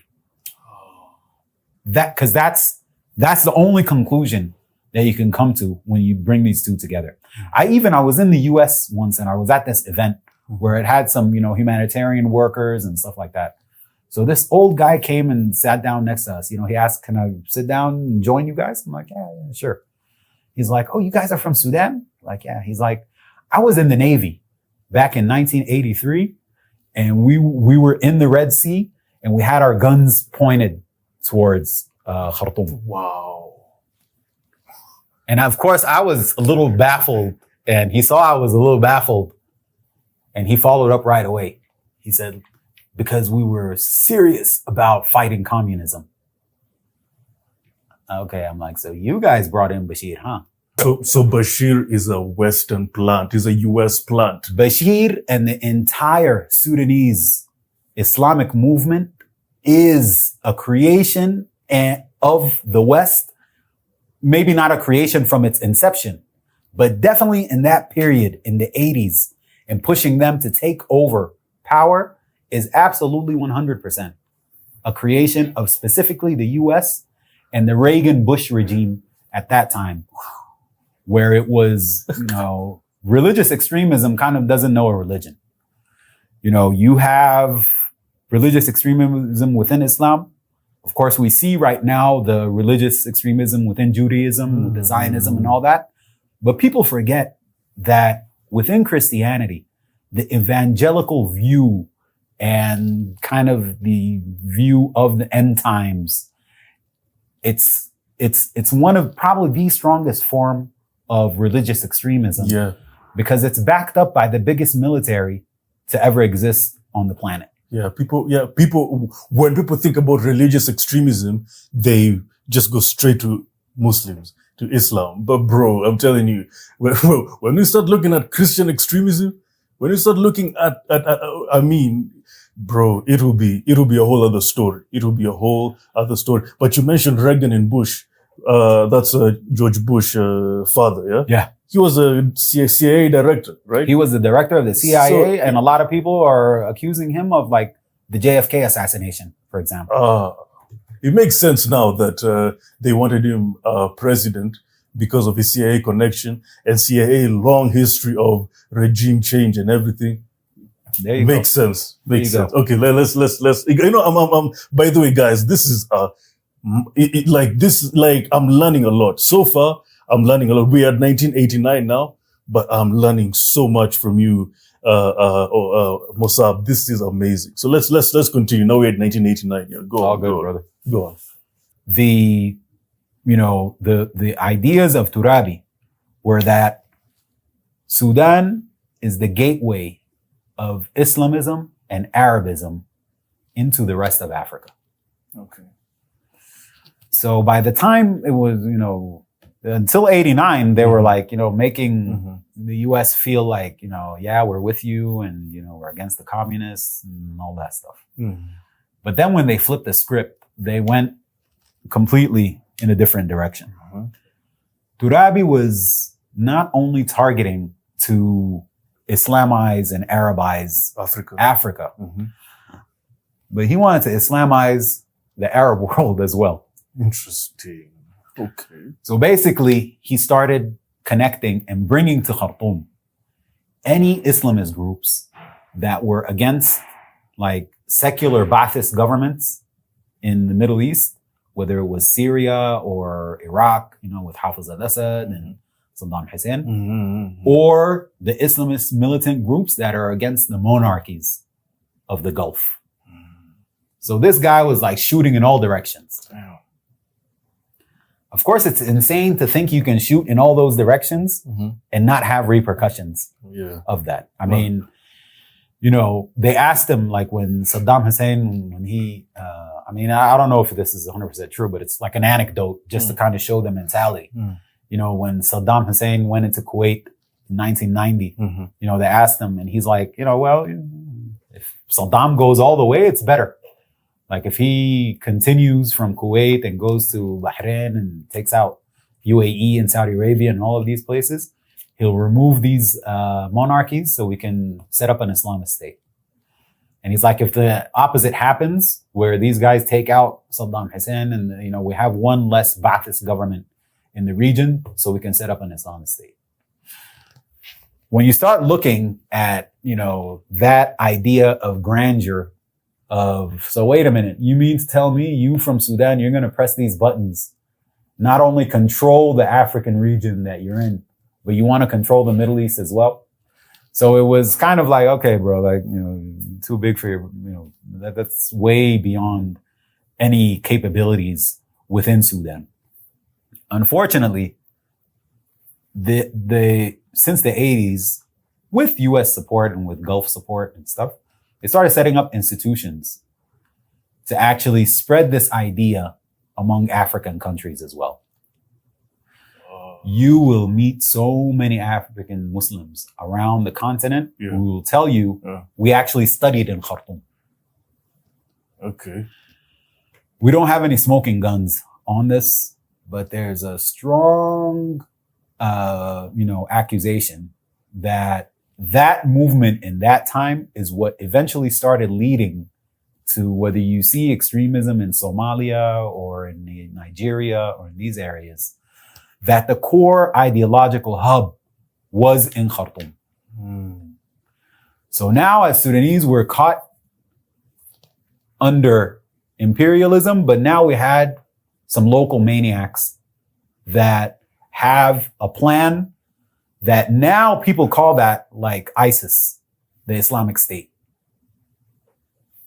Because that's the only conclusion that you can come to when you bring these two together. I was in the US once and I was at this event where it had some, humanitarian workers and stuff like that. So this old guy came and sat down next to us. He asked, can I sit down and join you guys? I'm like, yeah, sure. He's like, oh, you guys are from Sudan? Like, yeah. He's like, I was in the Navy back in 1983 and we were in the Red Sea and we had our guns pointed towards Khartoum. Wow. And of course, I was a little baffled, and he saw I was a little baffled, and he followed up right away. He said, because we were serious about fighting communism. Okay, I'm like, so you guys brought in Bashir, huh? So Bashir is a Western plant, is a US plant. Bashir and the entire Sudanese Islamic movement is a creation of the West. Maybe not a creation from its inception, but definitely in that period in the 80s and pushing them to take over power is absolutely 100% a creation of specifically the US and the Reagan Bush regime at that time, where it was, religious extremism kind of doesn't know a religion. You know, you have religious extremism within Islam. Of course, we see right now the religious extremism within Judaism, with the Zionism and all that. But people forget that within Christianity, the evangelical view and kind of the view of the end times, it's one of probably the strongest form of religious extremism. Yeah. Because it's backed up by the biggest military to ever exist on the planet. People, when people think about religious extremism, they just go straight to Muslims, to Islam. But bro, I'm telling you, when we start looking at Christian extremism, when we start looking at I mean, bro, it'll be a whole other story. It'll be a whole other story. But you mentioned Reagan and Bush. That's George Bush, father, yeah? Yeah. He was a CIA director, right? He was the director of the CIA, and a lot of people are accusing him of like the JFK assassination, for example. It makes sense now that they wanted him president because of his CIA connection and CIA long history of regime change and everything. There you Makes go. sense. Makes sense. Okay, let's. You know, I'm. By the way, guys, this is I'm learning a lot so far. I'm learning a lot. We are at 1989 now, but I'm learning so much from you, Mosaab. This is amazing. So let's continue. Now we're at 1989. Yeah, go All on, good, go brother. on. Go on. The ideas of Turabi were that Sudan is the gateway of Islamism and Arabism into the rest of Africa. Okay. So by the time it was, until 89, they were like, making the US feel like, yeah, we're with you and, we're against the communists and all that stuff. But then when they flipped the script, they went completely in a different direction. Turabi was not only targeting to Islamize and Arabize Africa, but he wanted to Islamize the Arab world as well. Interesting. Okay. So basically, he started connecting and bringing to Khartoum any Islamist groups that were against like secular Ba'athist governments in the Middle East, whether it was Syria or Iraq, with Hafiz al-Assad and Saddam Hussein, or the Islamist militant groups that are against the monarchies of the Gulf. So this guy was like shooting in all directions. Damn. Of course, it's insane to think you can shoot in all those directions and not have repercussions of that. I mean, they asked him, like when Saddam Hussein, when he, I don't know if this is 100% true, but it's like an anecdote just to kind of show the mentality. When Saddam Hussein went into Kuwait in 1990, they asked him and he's like, well, if Saddam goes all the way, it's better. Like if he continues from Kuwait and goes to Bahrain and takes out UAE and Saudi Arabia and all of these places, he'll remove these monarchies so we can set up an Islamist state. And he's like, if the opposite happens, where these guys take out Saddam Hussein and we have one less Ba'athist government in the region, so we can set up an Islamist state. When you start looking at that idea of grandeur, so wait a minute, you mean to tell me you from Sudan, you're going to press these buttons, not only control the African region that you're in, but you want to control the Middle East as well? So it was kind of like, okay, bro, like, too big for your, that's way beyond any capabilities within Sudan. Unfortunately, since the 80s, with US support and with Gulf support and stuff, they started setting up institutions to actually spread this idea among African countries as well. You will meet so many African Muslims around the continent who will tell you, we actually studied in Khartoum. Okay. We don't have any smoking guns on this, but there's a strong, accusation that movement in that time is what eventually started leading to whether you see extremism in Somalia or in Nigeria or in these areas, that the core ideological hub was in Khartoum. So now as Sudanese, we're caught under imperialism, but now we had some local maniacs that have a plan that now people call that like ISIS, the Islamic State.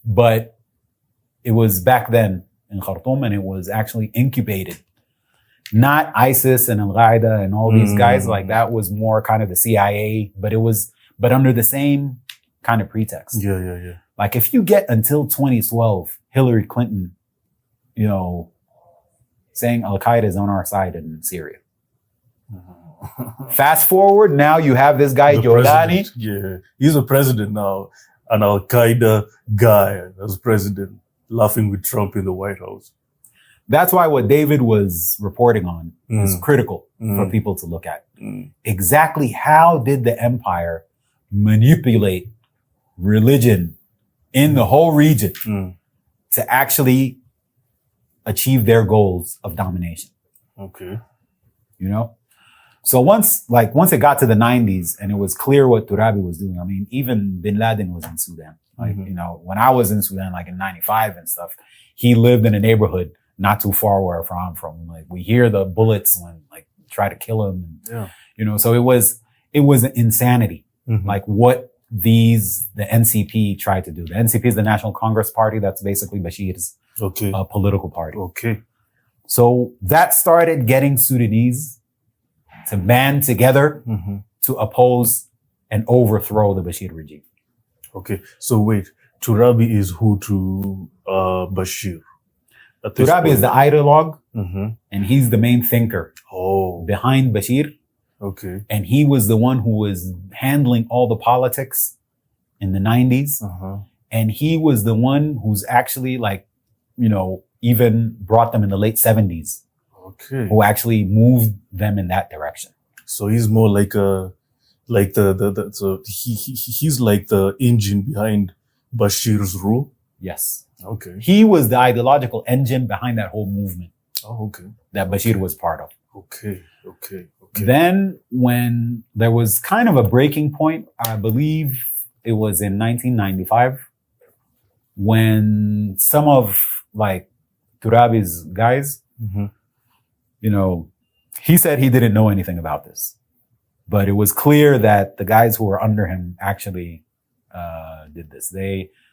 But it was back then in Khartoum, and it was actually incubated. Not ISIS and Al-Qaeda and all these guys, like that was more kind of the CIA, but under the same kind of pretext. Yeah. Like if you get until 2012, Hillary Clinton, saying Al-Qaeda is on our side in Syria. Fast forward, now you have this guy, Jordani. Yeah, he's a president now, an Al-Qaeda guy as president, laughing with Trump in the White House. That's why what David was reporting on is critical for people to look at. Exactly how did the empire manipulate religion in the whole region to actually achieve their goals of domination? Okay. So once it got to the 90s and it was clear what Turabi was doing, I mean, even Bin Laden was in Sudan. Like, when I was in Sudan, like in 95 and stuff, he lived in a neighborhood not too far where I'm from. Like we hear the bullets when like try to kill him. So it was insanity. Like what the NCP tried to do. The NCP is the National Congress Party. That's basically Bashir's political party. Okay. So that started getting Sudanese to band together to oppose and overthrow the Bashir regime. Okay. So wait, Turabi is who to Bashir? Turabi is the ideologue, and he's the main thinker behind Bashir. Okay. And he was the one who was handling all the politics in the 90s. And he was the one who's actually even brought them in the late 70s. Okay. Who actually moved them in that direction. So he's more like he's like the engine behind Bashir's rule? Yes. Okay. He was the ideological engine behind that whole movement. Oh, okay. That Bashir was part of. Okay. Then when there was kind of a breaking point, I believe it was in 1995, when some of Turabi's guys, he said he didn't know anything about this, but it was clear that the guys who were under him actually did this.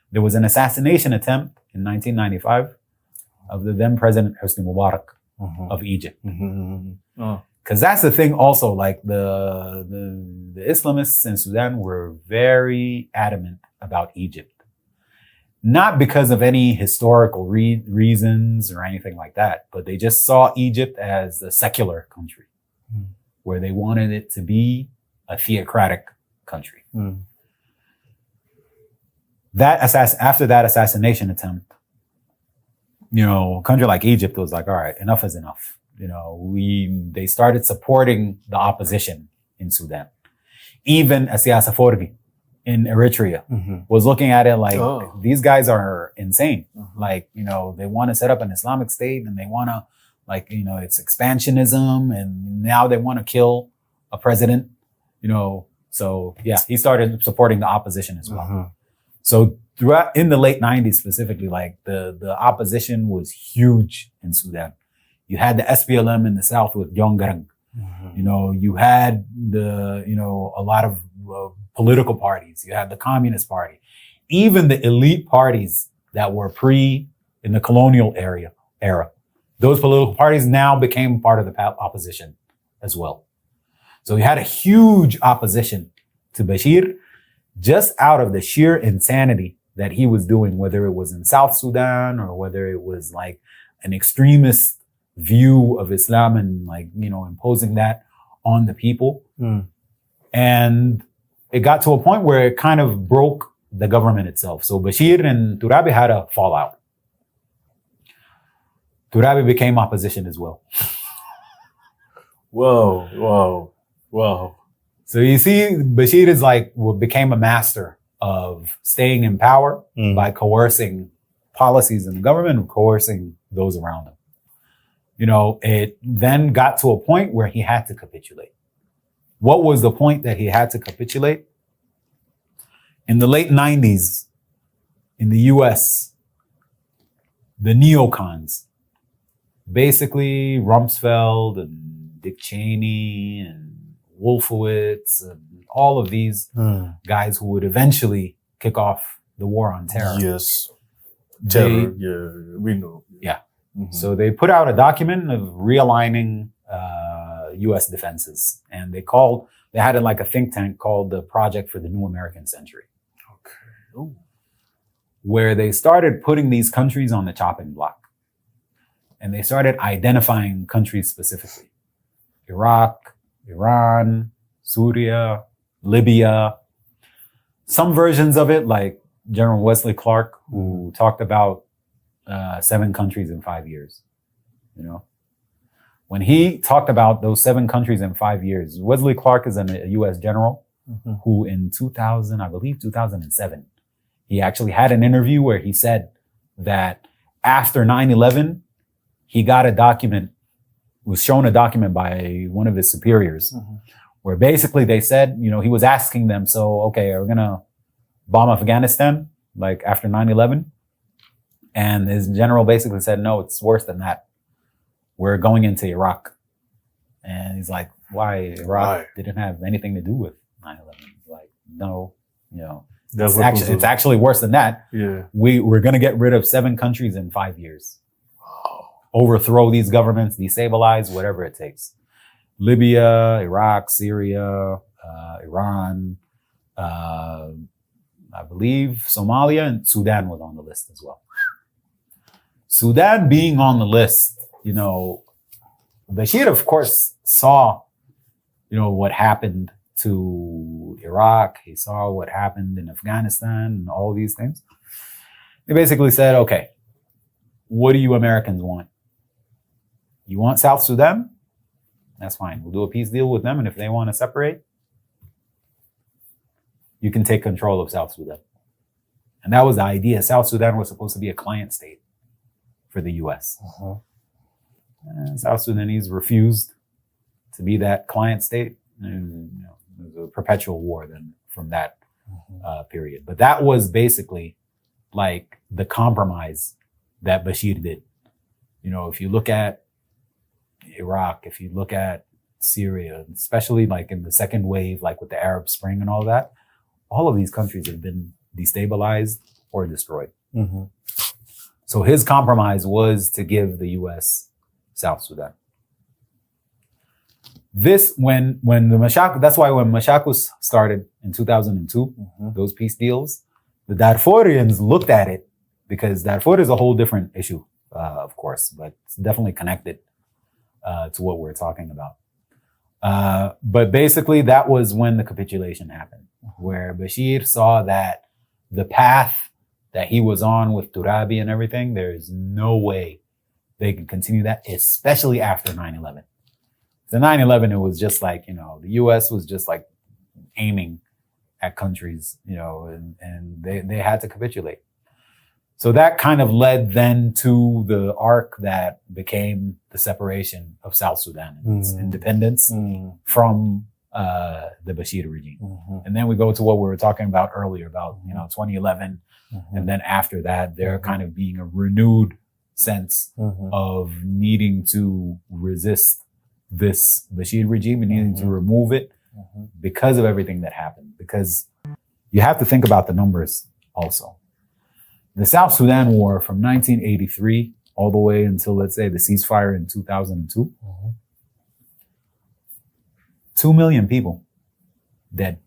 There was an assassination attempt in 1995 of the then President Hosni Mubarak of Egypt. Because that's the thing also, like the Islamists in Sudan were very adamant about Egypt. Not because of any historical reasons or anything like that, but they just saw Egypt as a secular country where they wanted it to be a theocratic country. After that assassination attempt, a country like Egypt was like, all right, enough is enough. They started supporting the opposition in Sudan. Even Asias Afwerki in Eritrea was looking at it like, these guys are insane. They want to set up an Islamic State and they want to it's expansionism, and now they want to kill a president, So yeah, he started supporting the opposition as well. So in the late 90s specifically, the opposition was huge in Sudan. You had the SPLM in the south with John Garang. You had a lot of political parties. You had the Communist Party. Even the elite parties that were in the colonial era. Those political parties now became part of the opposition as well. So you had a huge opposition to Bashir just out of the sheer insanity that he was doing, whether it was in South Sudan or whether it was an extremist view of Islam and imposing that on the people. And it got to a point where it kind of broke the government itself. So Bashir and Turabi had a fallout. Turabi became opposition as well. Wow. So you see, Bashir is became a master of staying in power by coercing policies in the government and coercing those around him. It then got to a point where he had to capitulate. What was the point that he had to capitulate? In the late 90s, in the US, the neocons, basically Rumsfeld and Dick Cheney and Wolfowitz and all of these guys who would eventually kick off the war on terror. Yes. Terror, we know. Yeah. So they put out a document of realigning US defenses. And they had it like a think tank called the Project for the New American Century. Okay. Ooh. Where they started putting these countries on the chopping block. And they started identifying countries specifically. Iraq, Iran, Syria, Libya. Some versions of it, like General Wesley Clark, who talked about 7 countries in 5 years. You know, when he talked about those 7 countries in 5 years, Wesley Clark is a U.S. general who in 2007, he actually had an interview where he said that after 9/11, he got a document, was shown a document by one of his superiors, where basically they said, you know, he was asking them, so, okay, are we going to bomb Afghanistan, like after 9/11? And his general basically said, no, it's worse than that. We're going into Iraq. And he's like, why? Iraq didn't have anything to do with 9/11. Like, no, you know, it's actually worse than that. Yeah. We're going to get rid of 7 countries in 5 years. Wow. Overthrow these governments, destabilize, whatever it takes. Libya, Iraq, Syria, Iran, I believe Somalia and Sudan was on the list as well. Sudan being on the list, you know, Bashir, of course, saw, you know, what happened to Iraq. He saw what happened in Afghanistan and all these things. He basically said, okay, what do you Americans want? You want South Sudan? That's fine. We'll do a peace deal with them. And if they want to separate, you can take control of South Sudan. And that was the idea. South Sudan was supposed to be a client state for the U.S. And South Sudanese refused to be that client state. And, you know, it was a perpetual war then from that period. But that was basically like the compromise that Bashir did. You know, if you look at Iraq, if you look at Syria, especially like in the second wave, like with the Arab Spring and all that, all of these countries have been destabilized or destroyed. So his compromise was to give the U.S. South Sudan. This, when the Mashak, that's why when Mashakus started in 2002, those peace deals, the Darfurians looked at it because Darfur is a whole different issue, of course, but it's definitely connected to what we're talking about. But basically that was when the capitulation happened, where Bashir saw that the path that he was on with Turabi and everything, there's no way they can continue that, especially after 9/11. The 9/11, it was just like, you know, the U.S. was just like aiming at countries, you know, and they had to capitulate. So that kind of led then to the arc that became the separation of South Sudan and its independence from the Bashir regime. And then we go to what we were talking about earlier about, you know, 2011. And then after that, there kind of being a renewed sense of needing to resist this Bashir regime and needing to remove it because of everything that happened. Because you have to think about the numbers also. The South Sudan War from 1983 all the way until, let's say, the ceasefire in 2002, 2 million people dead.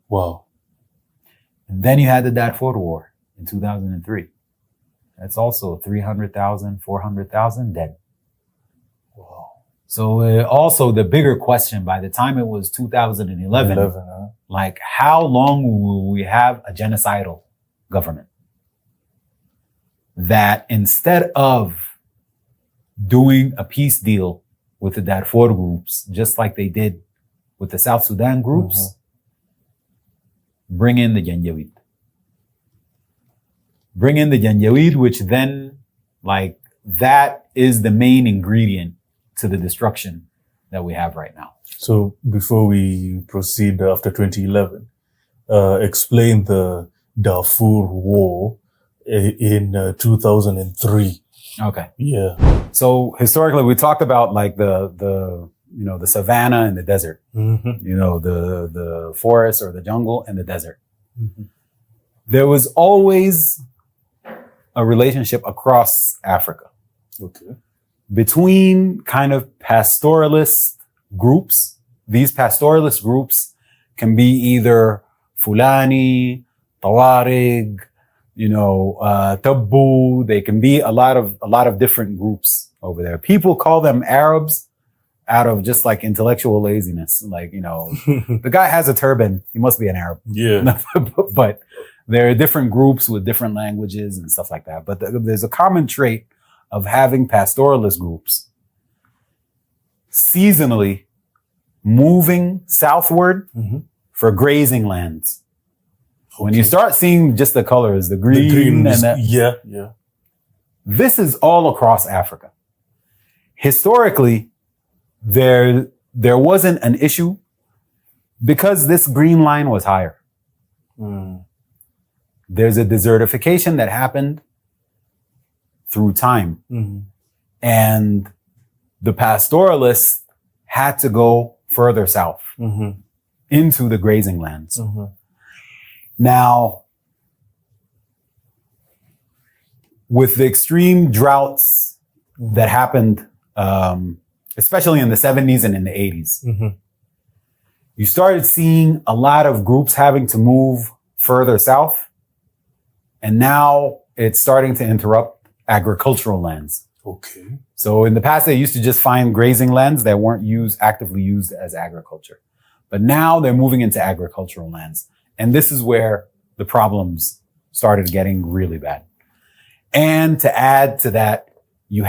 Wow. And then you had the Darfur War in 2003. That's also 300,000, 400,000 dead. Wow. So also the bigger question, by the time it was 2011, like how long will we have a genocidal government? That instead of doing a peace deal with the Darfur groups, just like they did with the South Sudan groups, bring in the Janjaweed. Bring in the Janjaweed, which then, like, that is the main ingredient to the destruction that we have right now. So before we proceed after 2011, explain the Darfur War in 2003. Okay. Yeah. So historically, we talked about like the savannah and the desert, the forest or the jungle and the desert. Mm-hmm. There was always a relationship across Africa. Okay. Between kind of pastoralist groups. These pastoralist groups can be either Fulani, Tawarig, Tabbu. They can be a lot of different groups over there. People call them Arabs out of just like intellectual laziness. Like, the guy has a turban. He must be an Arab. Yeah. But there are different groups with different languages and stuff like that. But there's a common trait of having pastoralist groups seasonally moving southward for grazing lands. Okay. When you start seeing just the colors, the green and that. Yeah. This is all across Africa. Historically, there wasn't an issue because this green line was higher. Mm. There's a desertification that happened through time. Mm-hmm. And the pastoralists had to go further south into the grazing lands. Mm-hmm. Now, with the extreme droughts that happened, especially in the 70s and in the 80s, you started seeing a lot of groups having to move further south. And now it's starting to interrupt agricultural lands. Okay. So in the past, they used to just find grazing lands that weren't actively used as agriculture. But now they're moving into agricultural lands. And this is where the problems started getting really bad. And to add to that, you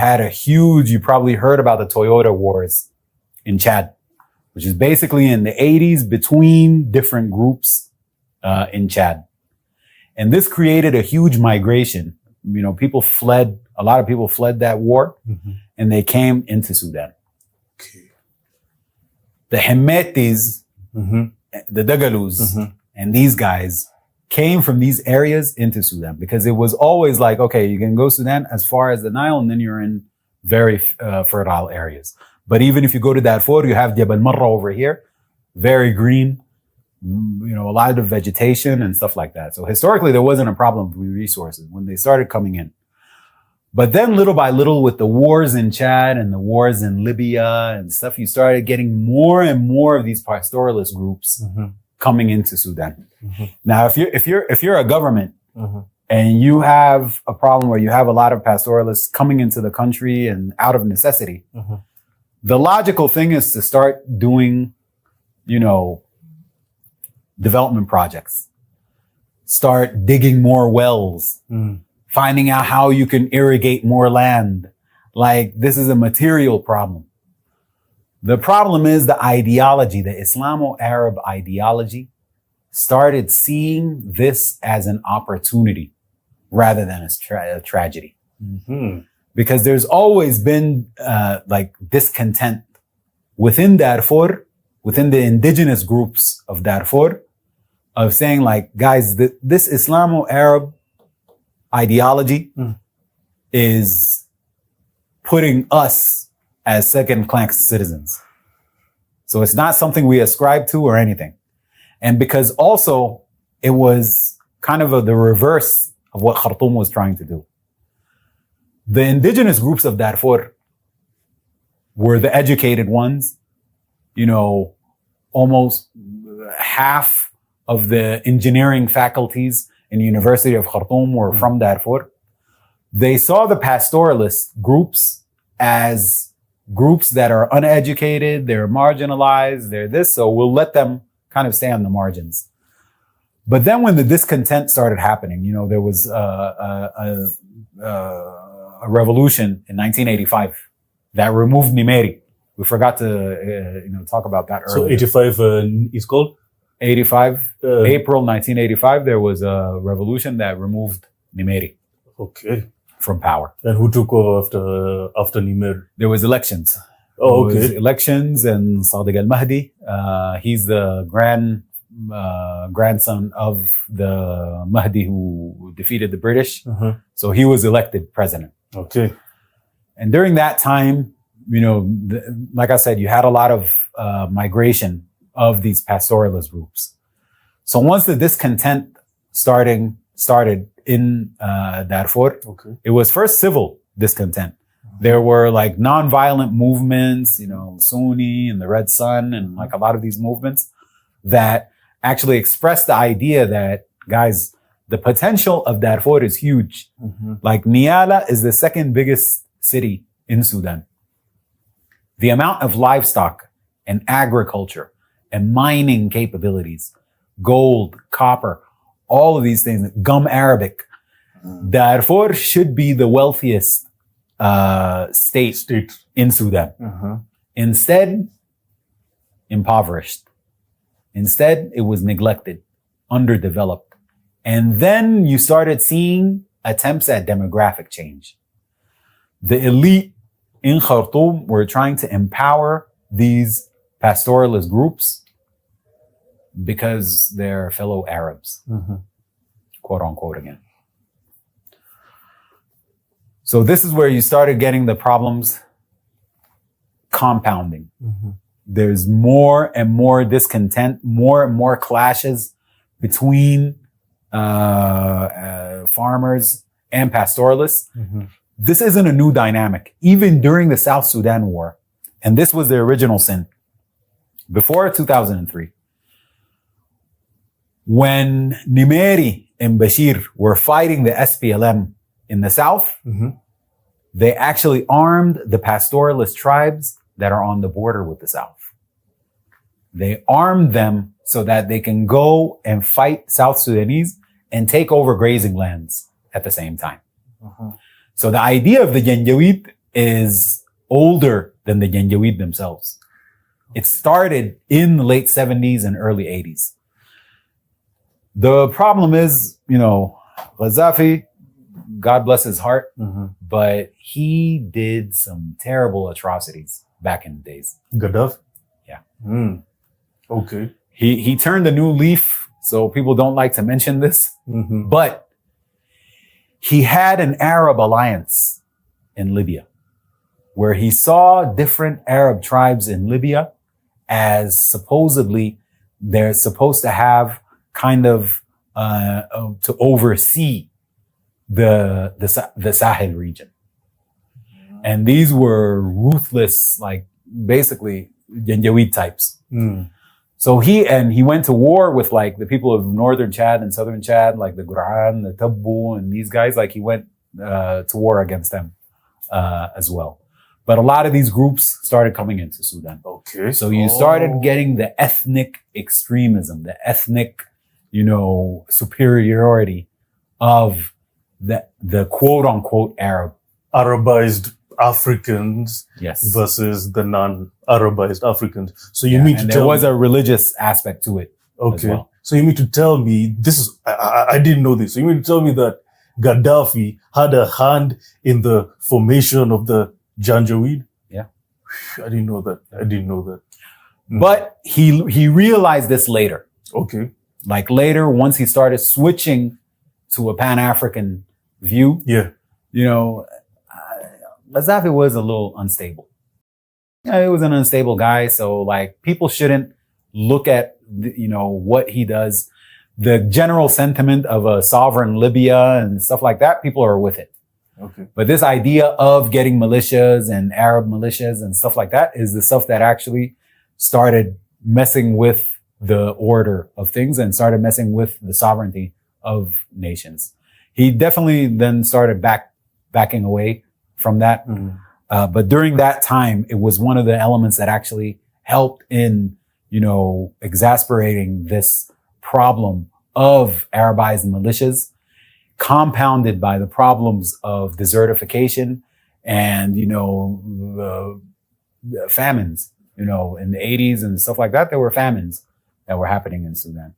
probably heard about the Toyota Wars in Chad, which is basically in the 80s between different groups in Chad. And this created a huge migration. A lot of people fled that war and they came into Sudan. Okay. The Hemedtis, the Dagalus, and these guys came from these areas into Sudan because it was always like, okay, you can go Sudan as far as the Nile and then you're in very fertile areas. But even if you go to Darfur, you have Jabal Marra over here, very green, a lot of vegetation and stuff like that. So historically, there wasn't a problem with resources when they started coming in. But then little by little with the wars in Chad and the wars in Libya and stuff, you started getting more and more of these pastoralist groups coming into Sudan. Now, if you're a government and you have a problem where you have a lot of pastoralists coming into the country and out of necessity, the logical thing is to start doing, development projects, start digging more wells, finding out how you can irrigate more land. Like, this is a material problem. The problem is the ideology, the Islamo-Arab ideology started seeing this as an opportunity rather than as a tragedy. Because there's always been discontent within Darfur, within the indigenous groups of Darfur, of saying like, guys, this Islamo-Arab ideology is putting us as second-class citizens. So it's not something we ascribe to or anything. And because also it was kind of the reverse of what Khartoum was trying to do. The indigenous groups of Darfur were the educated ones. Almost half of the engineering faculties in the University of Khartoum were from Darfur. They saw the pastoralist groups as groups that are uneducated, they're marginalized, they're this, so we'll let them kind of stay on the margins. But then when the discontent started happening, there was a revolution in 1985 that removed Nimeiry. We forgot to talk about that earlier. So 85 is called? 85, April 1985, there was a revolution that removed Nimeiry. Okay. From power. And who took over after Nimeiry? There was elections. Oh, It was okay. elections, and Sadiq al-Mahdi, he's the grandson of the Mahdi who defeated the British. Uh-huh. So he was elected president. Okay. And during that time, like I said, you had a lot of migration of these pastoralist groups. So once the discontent started in Darfur, Okay. it was first civil discontent. There were like non-violent movements, Sunni and the Red Sun and like a lot of these movements that actually expressed the idea that, guys, the potential of Darfur is huge. Mm-hmm. Like Niala is the second biggest city in Sudan. The amount of livestock and agriculture and mining capabilities, gold, copper, all of these things, gum Arabic. Darfur should be the wealthiest state in Sudan. Uh-huh. Instead, impoverished. Instead, it was neglected, underdeveloped. And then you started seeing attempts at demographic change. The elite in Khartoum were trying to empower these pastoralist groups because they're fellow Arabs, quote unquote again. So this is where you started getting the problems compounding. Mm-hmm. There's more and more discontent, more and more clashes between farmers and pastoralists. Mm-hmm. This isn't a new dynamic. Even during the South Sudan War, and this was the original sin, before 2003, when Nimeiry and Bashir were fighting the SPLM in the South, they actually armed the pastoralist tribes that are on the border with the South. They armed them so that they can go and fight South Sudanese and take over grazing lands at the same time. So the idea of the Janjaweed is older than the Janjaweed themselves. It started in the late 70s and early 80s. The problem is, Gaddafi, God bless his heart, but he did some terrible atrocities back in the days. Gaddafi? Yeah. Okay. He turned a new leaf, so people don't like to mention this, but he had an Arab alliance in Libya where he saw different Arab tribes in Libya as supposedly they're supposed to have kind of to oversee the Sahel region. And these were ruthless, like basically Janjaweed types. So he went to war with like the people of northern Chad and southern Chad, like the Burhan, the Tabbu, and these guys. Like he went to war against them as well. But a lot of these groups started coming into Sudan. Okay. So you started getting the ethnic extremism, the ethnic, superiority of the quote unquote Arabized Africans versus the non-Arabized Africans. So you mean to tell me... there was a religious aspect to it as well. So you mean to tell me, I didn't know this. So you mean to tell me that Gaddafi had a hand in the formation of the Janjaweed? Yeah. I didn't know that. But he realized this later. Okay. Like later, once he started switching to a Pan-African view. Yeah. Gaddafi was a little unstable. He was an unstable guy. So like people shouldn't look at, what he does. The general sentiment of a sovereign Libya and stuff like that, people are with it. Okay. But this idea of getting militias and Arab militias and stuff like that is the stuff that actually started messing with the order of things and started messing with the sovereignty of nations. He definitely then started backing away from that. But during that time, it was one of the elements that actually helped in, exasperating this problem of Arabized militias, compounded by the problems of desertification and, the famines, in the 80s and stuff like that. There were famines that were happening in Sudan.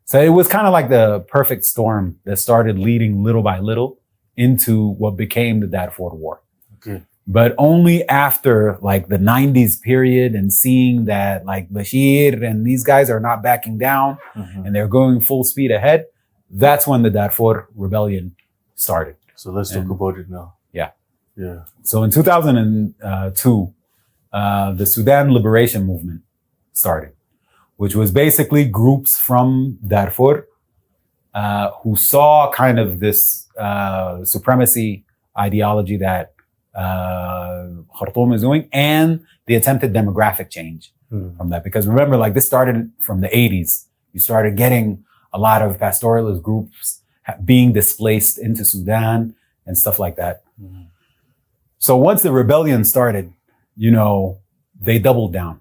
So it was kind of like the perfect storm that started leading little by little into what became the Darfur War. Okay. But only after like the 90s period and seeing that like Bashir and these guys are not backing down and they're going full speed ahead, that's when the Darfur rebellion started. So let's talk about it now. Yeah. Yeah. So in 2002, the Sudan Liberation Movement started, which was basically groups from Darfur who saw kind of this supremacy ideology that Khartoum is doing and the attempted demographic change from that. Because remember, like this started from the 80s. You started getting a lot of pastoralist groups being displaced into Sudan and stuff like that. So once the rebellion started, you know, they doubled down.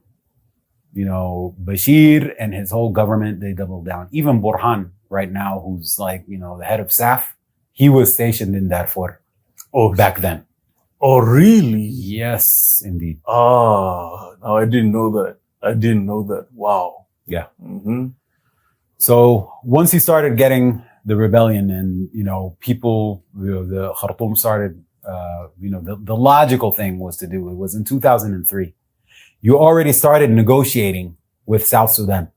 You know, Bashir and his whole government, they doubled down. Even Burhan right now, who's like, you know, the head of SAF, he was stationed in Darfur back then. Oh, really? Yes, indeed. No, I didn't know that. I didn't know that. Wow. Yeah. So once he started getting the rebellion and, you know, people, you know, the Khartoum started, you know, the logical thing was to do, it was in 2003. You already started negotiating with South Sudan.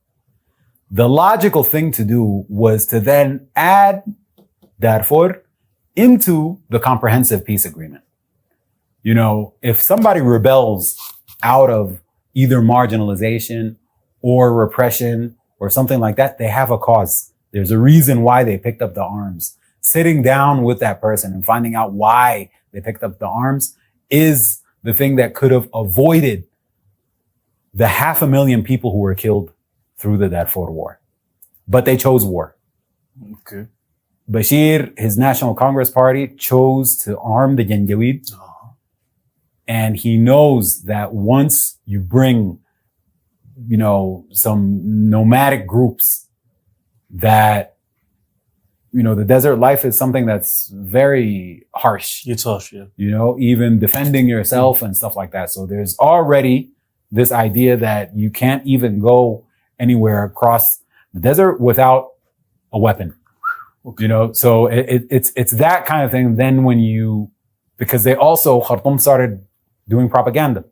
The logical thing to do was to then add Darfur into the comprehensive peace agreement. You know, if somebody rebels out of either marginalization or repression or something like that, they have a cause. There's a reason why they picked up the arms. Sitting down with that person and finding out why they picked up the arms is the thing that could have avoided the 500,000 people who were killed through the Darfur War. But they chose war. Okay. Bashir, his National Congress Party, chose to arm the Janjaweed. And he knows that once you bring, you know, some nomadic groups that, you know, the desert life is something that's very harsh. It's harsh, yeah. You know, even defending yourself and stuff like that. So there's already this idea that you can't even go anywhere across the desert without a weapon. Okay. You know, so it's that kind of thing. Then when you, because they also, Khartoum started doing propaganda,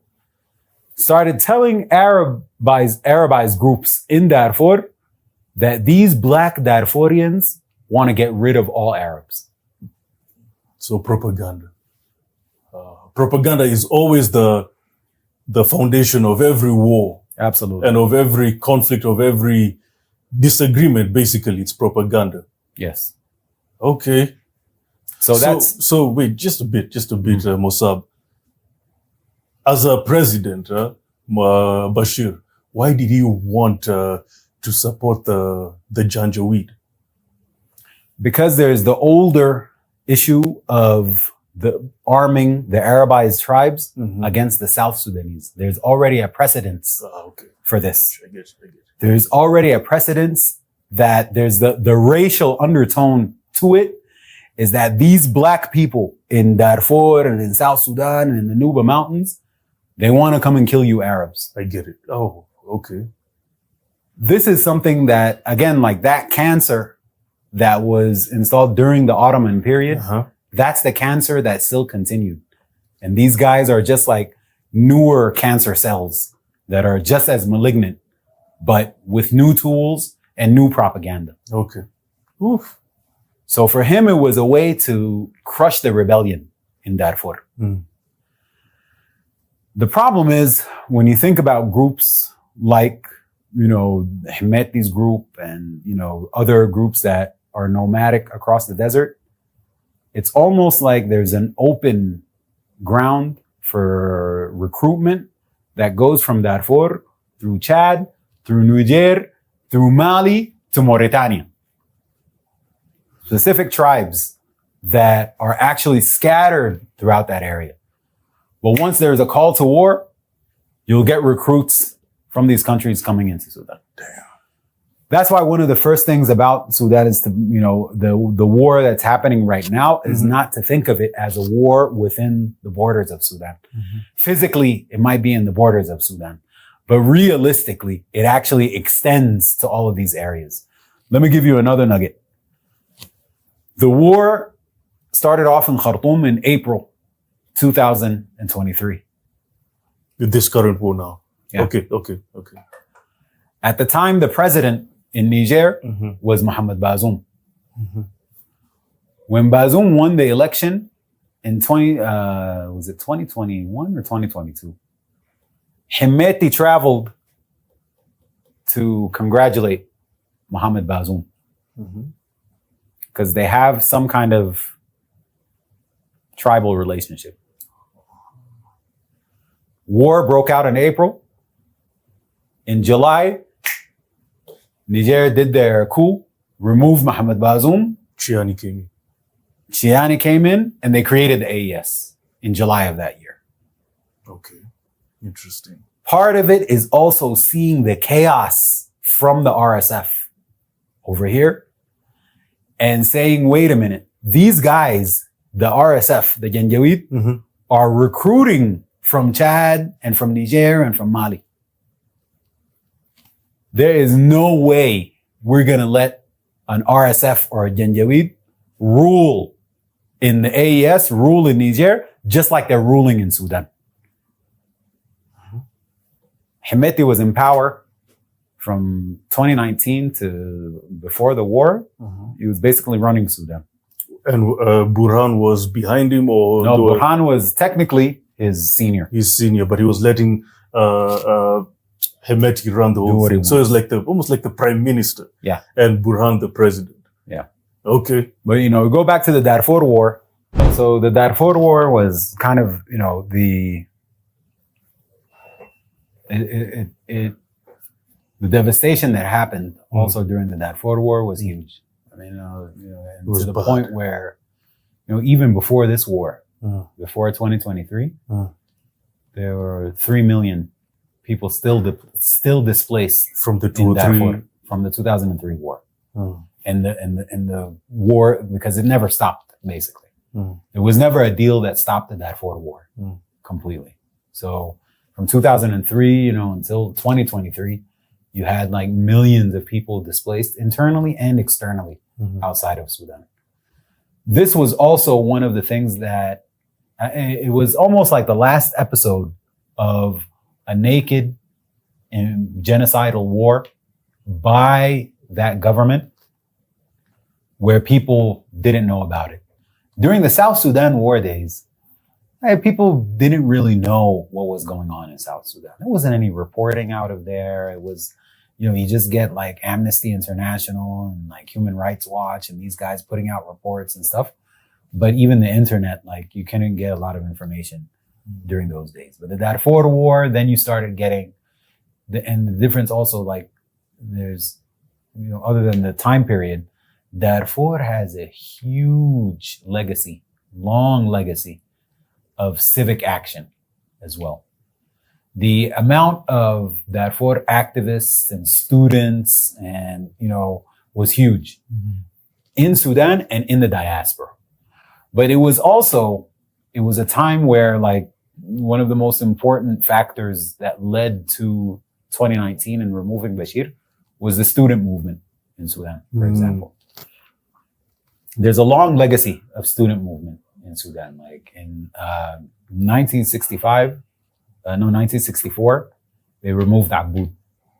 started telling Arabized groups in Darfur that these black Darfurians want to get rid of all Arabs. So propaganda. Propaganda is always the foundation of every war. Absolutely. And of every conflict, of every disagreement, basically, it's propaganda. Yes. Okay. So wait, just a bit, Mosaab. As a president, Bashir, why did he want to support the Janjaweed? Because there's the older issue of the arming the Arabized tribes against the South Sudanese. There's already a precedence for this. I get you. There's already a precedence that there's the racial undertone to it, is that these black people in Darfur and in South Sudan and in the Nuba Mountains, they want to come and kill you Arabs. I get it. Oh, okay. This is something that, again, like that cancer that was installed during the Ottoman period, that's the cancer that still continued. And these guys are just like newer cancer cells that are just as malignant, but with new tools and new propaganda. Okay. Oof. So for him, it was a way to crush the rebellion in Darfur. The problem is when you think about groups like, you know, Hemedti's group and, you know, other groups that are nomadic across the desert, it's almost like there's an open ground for recruitment that goes from Darfur through Chad, through Niger, through Mali to Mauritania. Specific tribes that are actually scattered throughout that area. But once there's a call to war, you'll get recruits from these countries coming into Sudan. Damn. That's why one of the first things about Sudan is to, you know, the war that's happening right now is not to think of it as a war within the borders of Sudan. Physically, it might be in the borders of Sudan, but realistically, it actually extends to all of these areas. Let me give you another nugget. The war started off in Khartoum in April 2023. This current war now. Yeah. Okay. At the time, the president in Niger was Mohamed Bazoum. When Bazoum won the election in 2021 or 2022, Hemedti traveled to congratulate Mohamed Bazoum because they have some kind of tribal relationship. War broke out in April. In July, Niger did their coup, removed Mohamed Bazoum. Chiani came in, and they created the AES in July of that year. Okay. Interesting. Part of it is also seeing the chaos from the RSF over here and saying, wait a minute, these guys, the RSF, the Janjaweed, are recruiting from Chad and from Niger and from Mali. There is no way we're going to let an RSF or a Janjaweed rule in the AES, rule in Niger, just like they're ruling in Sudan. Hemedti was in power from 2019 to before the war. He was basically running Sudan. And Burhan was behind him, or no? Burhan was technically his senior. He's senior, but he was letting Hemedti run the whole thing. So it's like almost like the prime minister. Yeah. And Burhan the president. Yeah. Okay. But go back to the Darfur War. So the Darfur War was kind of the devastation that happened also during the Darfur War was huge. I mean, and to the point where, even before this war, before 2023, there were 3 million people still displaced from the from the 2003 war, and the war, because it never stopped. Basically, there was never a deal that stopped the Darfur War completely. So from 2003, until 2023, you had like millions of people displaced internally and externally outside of Sudan. This was also one of the things that it was almost like the last episode of a naked and genocidal war by that government where people didn't know about it. During the South Sudan war days, people didn't really know what was going on in South Sudan. There wasn't any reporting out of there. It was, you just get like Amnesty International and like Human Rights Watch and these guys putting out reports and stuff. But even the internet, like you couldn't get a lot of information during those days. But the Darfur War, then you started getting and the difference also, like there's, other than the time period, Darfur has a huge legacy, long legacy of civic action as well. The amount of Darfur activists and students and, was huge in Sudan and in the diaspora. But it was a time where like one of the most important factors that led to 2019 and removing Bashir was the student movement in Sudan, for example. There's a long legacy of student movement in Sudan. Like in 1964, they removed Aboud.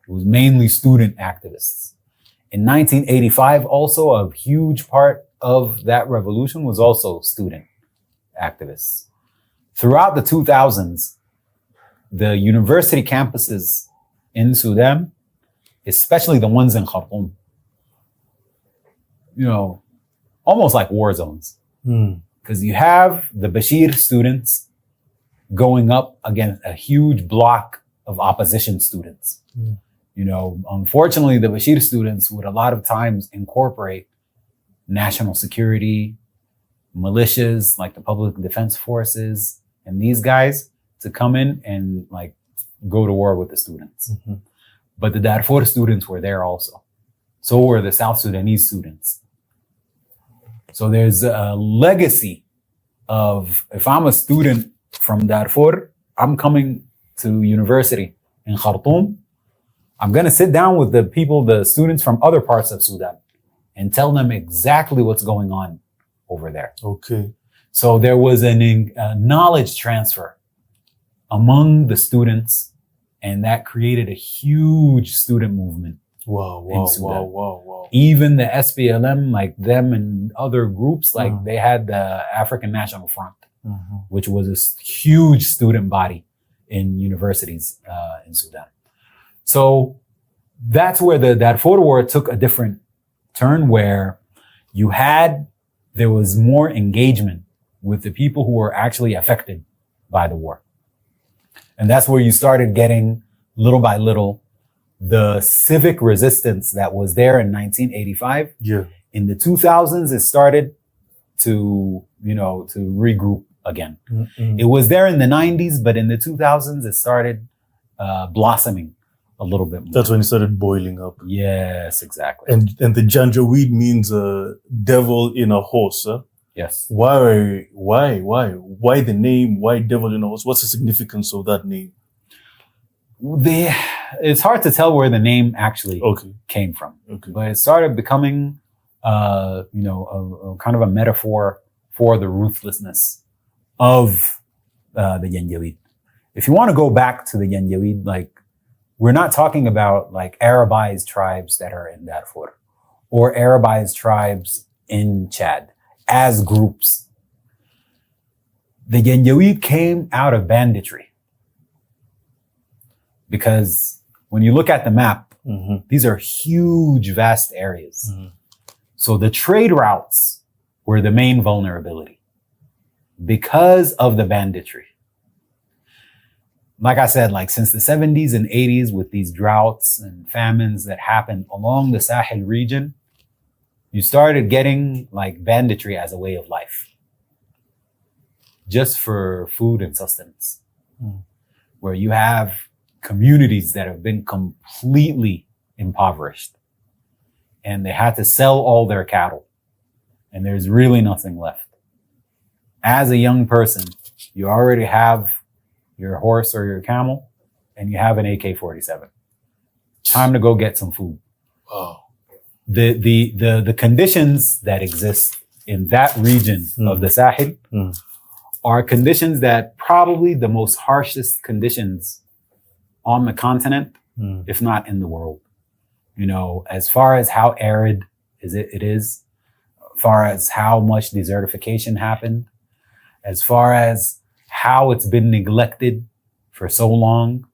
It was mainly student activists. In 1985, also a huge part of that revolution was also student activists. Throughout the 2000s, the university campuses in Sudan, especially the ones in Khartoum, almost like war zones. Because you have the Bashir students going up against a huge block of opposition students. Unfortunately, the Bashir students would a lot of times incorporate national security, militias, like the public defense forces, and these guys to come in and like go to war with the students. But the Darfur students were there also. So were the South Sudanese students. So there's a legacy of, if I'm a student from Darfur, I'm coming to university in Khartoum, I'm going to sit down with the students from other parts of Sudan and tell them exactly what's going on over there. Okay. So there was a knowledge transfer among the students, and that created a huge student movement. Wow. Even the SPLM, like them and other groups, like they had the African National Front, which was a huge student body in universities in Sudan. So that's where the Darfur War took a different turn, where there was more engagement with the people who were actually affected by the war. And that's where you started getting, little by little, the civic resistance that was there in 1985. Yeah. In the 2000s, it started to regroup again. It was there in the 90s, but in the 2000s, it started blossoming a little bit more. That's when it started boiling up. Yes, exactly. And the Janjaweed means devil in a horse, huh? Yes. Why the name? Why devil in a horse? What's the significance of that name? It's hard to tell where the name actually came from. But it started becoming, a kind of a metaphor for the ruthlessness of the Janjaweed. If you want to go back to the Janjaweed, like, we're not talking about like Arabized tribes that are in Darfur or Arabized tribes in Chad as groups. The Janjaweed came out of banditry. Because when you look at the map, these are huge, vast areas. So the trade routes were the main vulnerability because of the banditry. Like I said, like since the 70s and 80s, with these droughts and famines that happened along the Sahel region, you started getting like banditry as a way of life, just for food and sustenance, where you have communities that have been completely impoverished and they had to sell all their cattle and there's really nothing left. As a young person, you already have your horse or your camel and you have an AK-47. Time to go get some food. Wow. The conditions that exist in that region of the Sahel are conditions that probably the most harshest conditions on the continent, if not in the world. You know, as far as how arid it is, as far as how much desertification happened, as far as how it's been neglected for so long,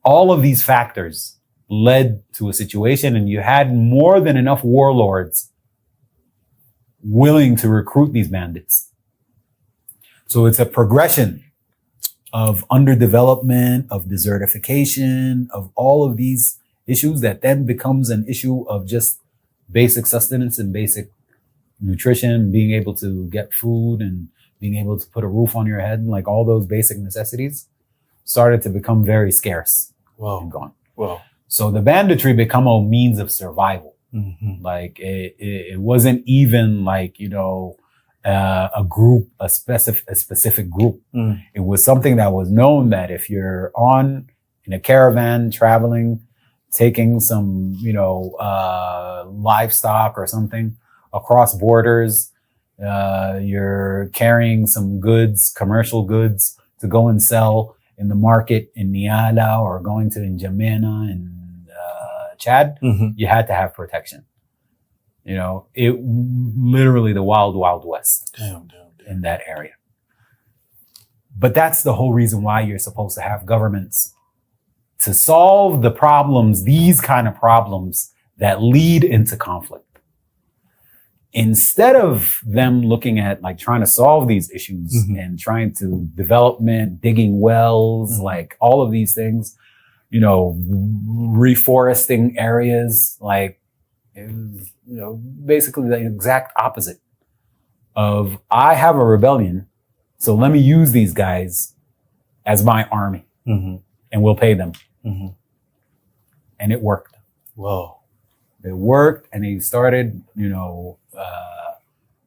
all of these factors led to a situation, and you had more than enough warlords willing to recruit these bandits. So it's a progression of underdevelopment, of desertification, of all of these issues that then becomes an issue of just basic sustenance and basic nutrition, being able to get food and being able to put a roof on your head, like all those basic necessities started to become very scarce and gone. Wow. So the banditry become a means of survival. Like it wasn't even like, a group, a specific group. It was something that was known that if you're in a caravan traveling, taking some, livestock or something across borders, you're carrying some goods, commercial goods, to go and sell in the market in Niala or going to N'Djamena in Chad, you had to have protection. It literally the wild, wild west in that area. But that's the whole reason why you're supposed to have governments to solve the problems, these kind of problems that lead into conflict. Instead of them looking at like trying to solve these issues and trying to development, digging wells, like all of these things, reforesting areas, like, basically the exact opposite of, I have a rebellion, so let me use these guys as my army and we'll pay them. And it worked. Wow. It worked, and he started,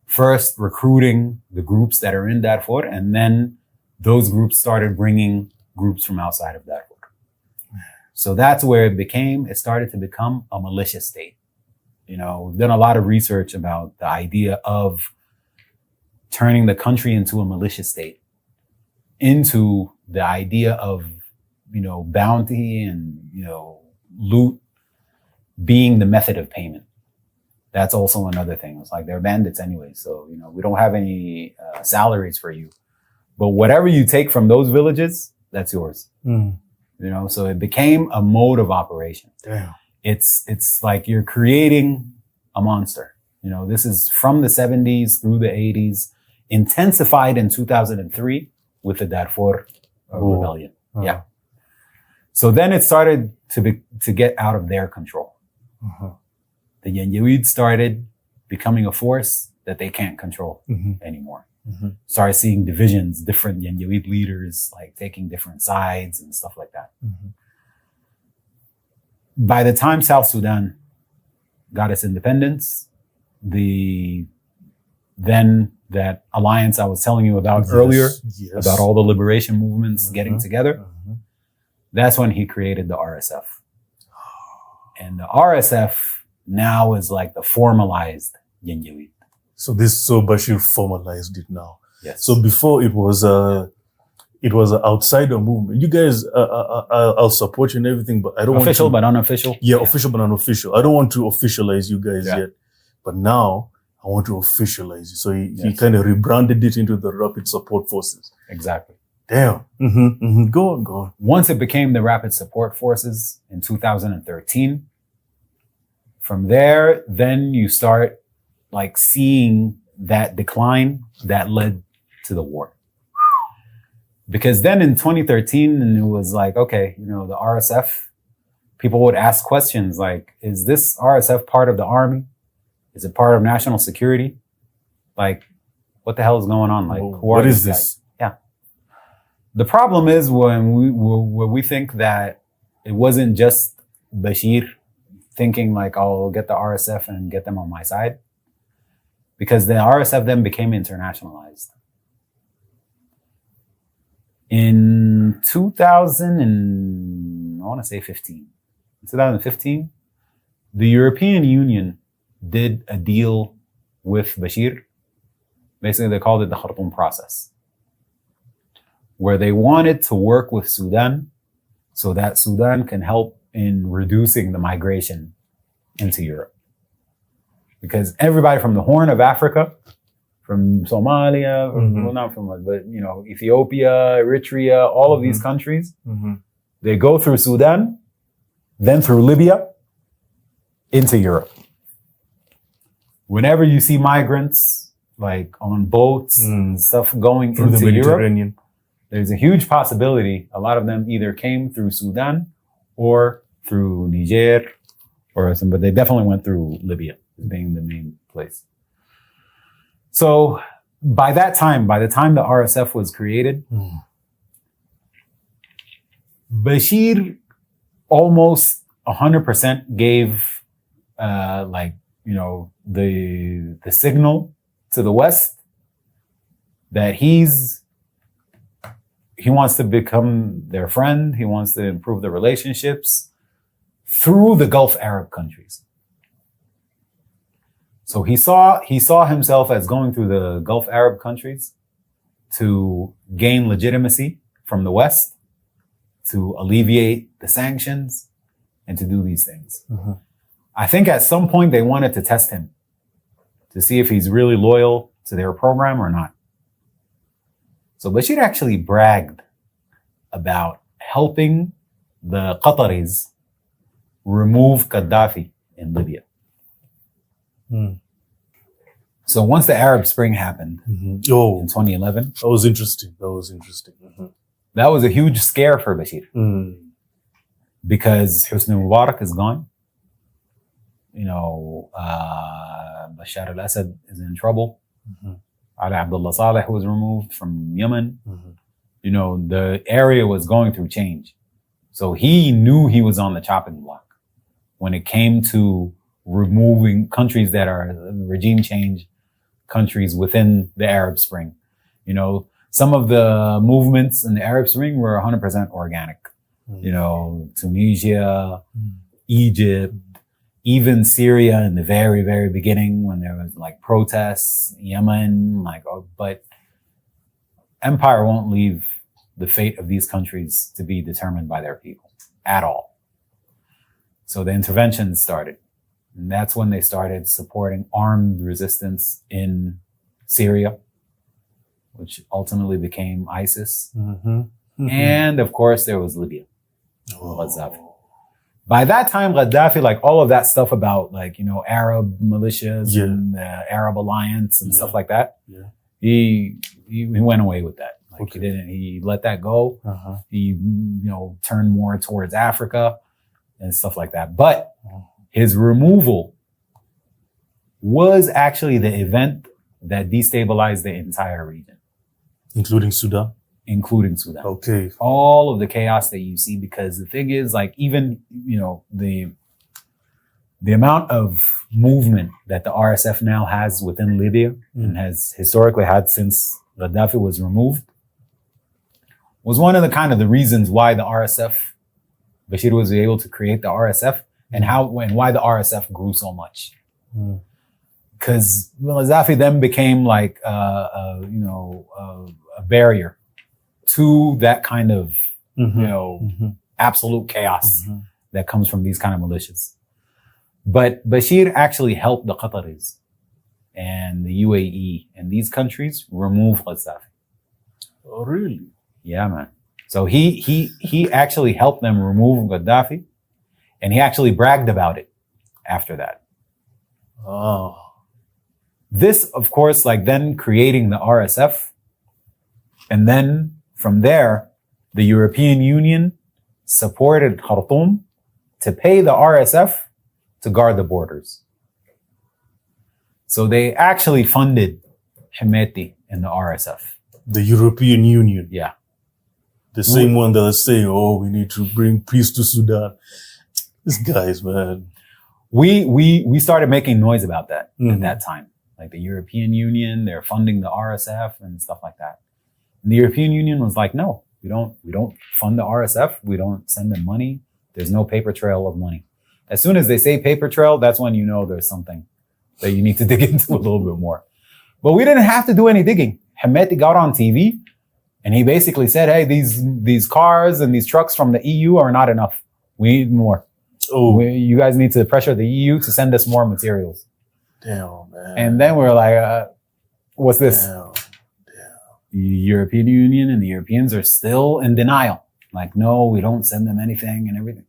first recruiting the groups that are in Darfur, and then those groups started bringing groups from outside of Darfur. So that's where it started to become a militia state. We've done a lot of research about the idea of turning the country into a militia state, into the idea of, bounty and, loot being the method of payment. That's also another thing. It's like they're bandits anyway. So, we don't have any salaries for you. But whatever you take from those villages, that's yours. So it became a mode of operation. Damn. It's like you're creating a monster. This is from the 70s through the 80s, intensified in 2003 with the Darfur rebellion. Yeah. So then it started to get out of their control. The Janjaweed started becoming a force that they can't control anymore. Started seeing divisions, different Janjaweed leaders, like taking different sides and stuff like that. By the time South Sudan got its independence, then that alliance I was telling you about earlier, about all the liberation movements getting together, that's when he created the RSF. And the RSF now is like the formalized Janjaweed. So Bashir formalized it now. Yes. So before it was an outsider movement. You guys, I'll support you and everything, but I don't official want to, but unofficial. Yeah, official but unofficial. I don't want to officialize you guys yet, but now I want to officialize you. So he kind of rebranded it into the Rapid Support Forces. Exactly. Damn. Go on. Once it became the Rapid Support Forces in 2013, from there, then you start like seeing that decline that led to the war. Because then in 2013, and it was like, okay, the RSF, people would ask questions like, is this RSF part of the army? Is it part of national security? Like, what the hell is going on? Like, what is this? Yeah. The problem is when we think that it wasn't just Bashir thinking like, I'll get the RSF and get them on my side. Because the RSF then became internationalized. In 2015, the European Union did a deal with Bashir. Basically, they called it the Khartoum process, where they wanted to work with Sudan so that Sudan can help in reducing the migration into Europe. Because everybody from the Horn of Africa, from Somalia, well, not from, but, Ethiopia, Eritrea, all of these countries, they go through Sudan, then through Libya, into Europe. Whenever you see migrants, like on boats and stuff going through into the Mediterranean, Europe, there's a huge possibility a lot of them either came through Sudan or through Niger or but they definitely went through Libya as being the main place. So by the time the RSF was created, Bashir almost 100% gave the signal to the West that he wants to become their friend. He wants to improve the relationships through the Gulf Arab countries. So he saw himself as going through the Gulf Arab countries to gain legitimacy from the West, to alleviate the sanctions, and to do these things. I think at some point they wanted to test him to see if he's really loyal to their program or not. So Bashir actually bragged about helping the Qataris remove Gaddafi in Libya. So once the Arab Spring happened in 2011, that was interesting. That was a huge scare for Bashir because Hosni Mubarak is gone. Bashar al-Assad is in trouble. Ali Abdullah Saleh was removed from Yemen. The area was going through change. So he knew he was on the chopping block when it came to removing countries that are regime change countries within the Arab Spring. Some of the movements in the Arab Spring were 100% organic. Tunisia, Egypt, even Syria in the very, very beginning when there was like protests, Yemen, but empire won't leave the fate of these countries to be determined by their people at all. So the intervention started. And that's when they started supporting armed resistance in Syria, which ultimately became ISIS. And of course, there was Libya, Gaddafi. By that time, Gaddafi, like all of that stuff about Arab militias and the Arab alliance and stuff like that, he went away with that. He let that go. He, turned more towards Africa and stuff like that. But his removal was actually the event that destabilized the entire region. Including Sudan? Including Sudan. Okay. All of the chaos that you see, because the thing is, even, the amount of movement that the RSF now has within Libya and has historically had since Gaddafi was removed was one of the reasons why the RSF, Bashir was able to create the RSF and why the RSF grew so much. Because Gaddafi then became like, a barrier to that kind of, absolute chaos that comes from these kind of militias. But Bashir actually helped the Qataris and the UAE and these countries remove Gaddafi. Oh, really? Yeah, man. So he actually helped them remove Gaddafi, and he actually bragged about it after that. Oh. This, of course, then creating the RSF, and then from there, the European Union supported Khartoum to pay the RSF to guard the borders. So they actually funded Hemedti in the RSF. The European Union. Yeah. The same one that is saying, we need to bring peace to Sudan. These guys, man. We started making noise about that at that time. Like the European Union, they're funding the RSF and stuff like that. And the European Union was like, no, we don't fund the RSF. We don't send them money. There's no paper trail of money. As soon as they say paper trail, that's when you know there's something that you need to dig into a little bit more. But we didn't have to do any digging. Hemedti got on TV and he basically said, hey, these cars and these trucks from the EU are not enough. We need more. You guys need to pressure the EU to send us more materials. Damn, man. And then we're like, what's this? Damn. The European Union and the Europeans are still in denial. Like, no, we don't send them anything and everything.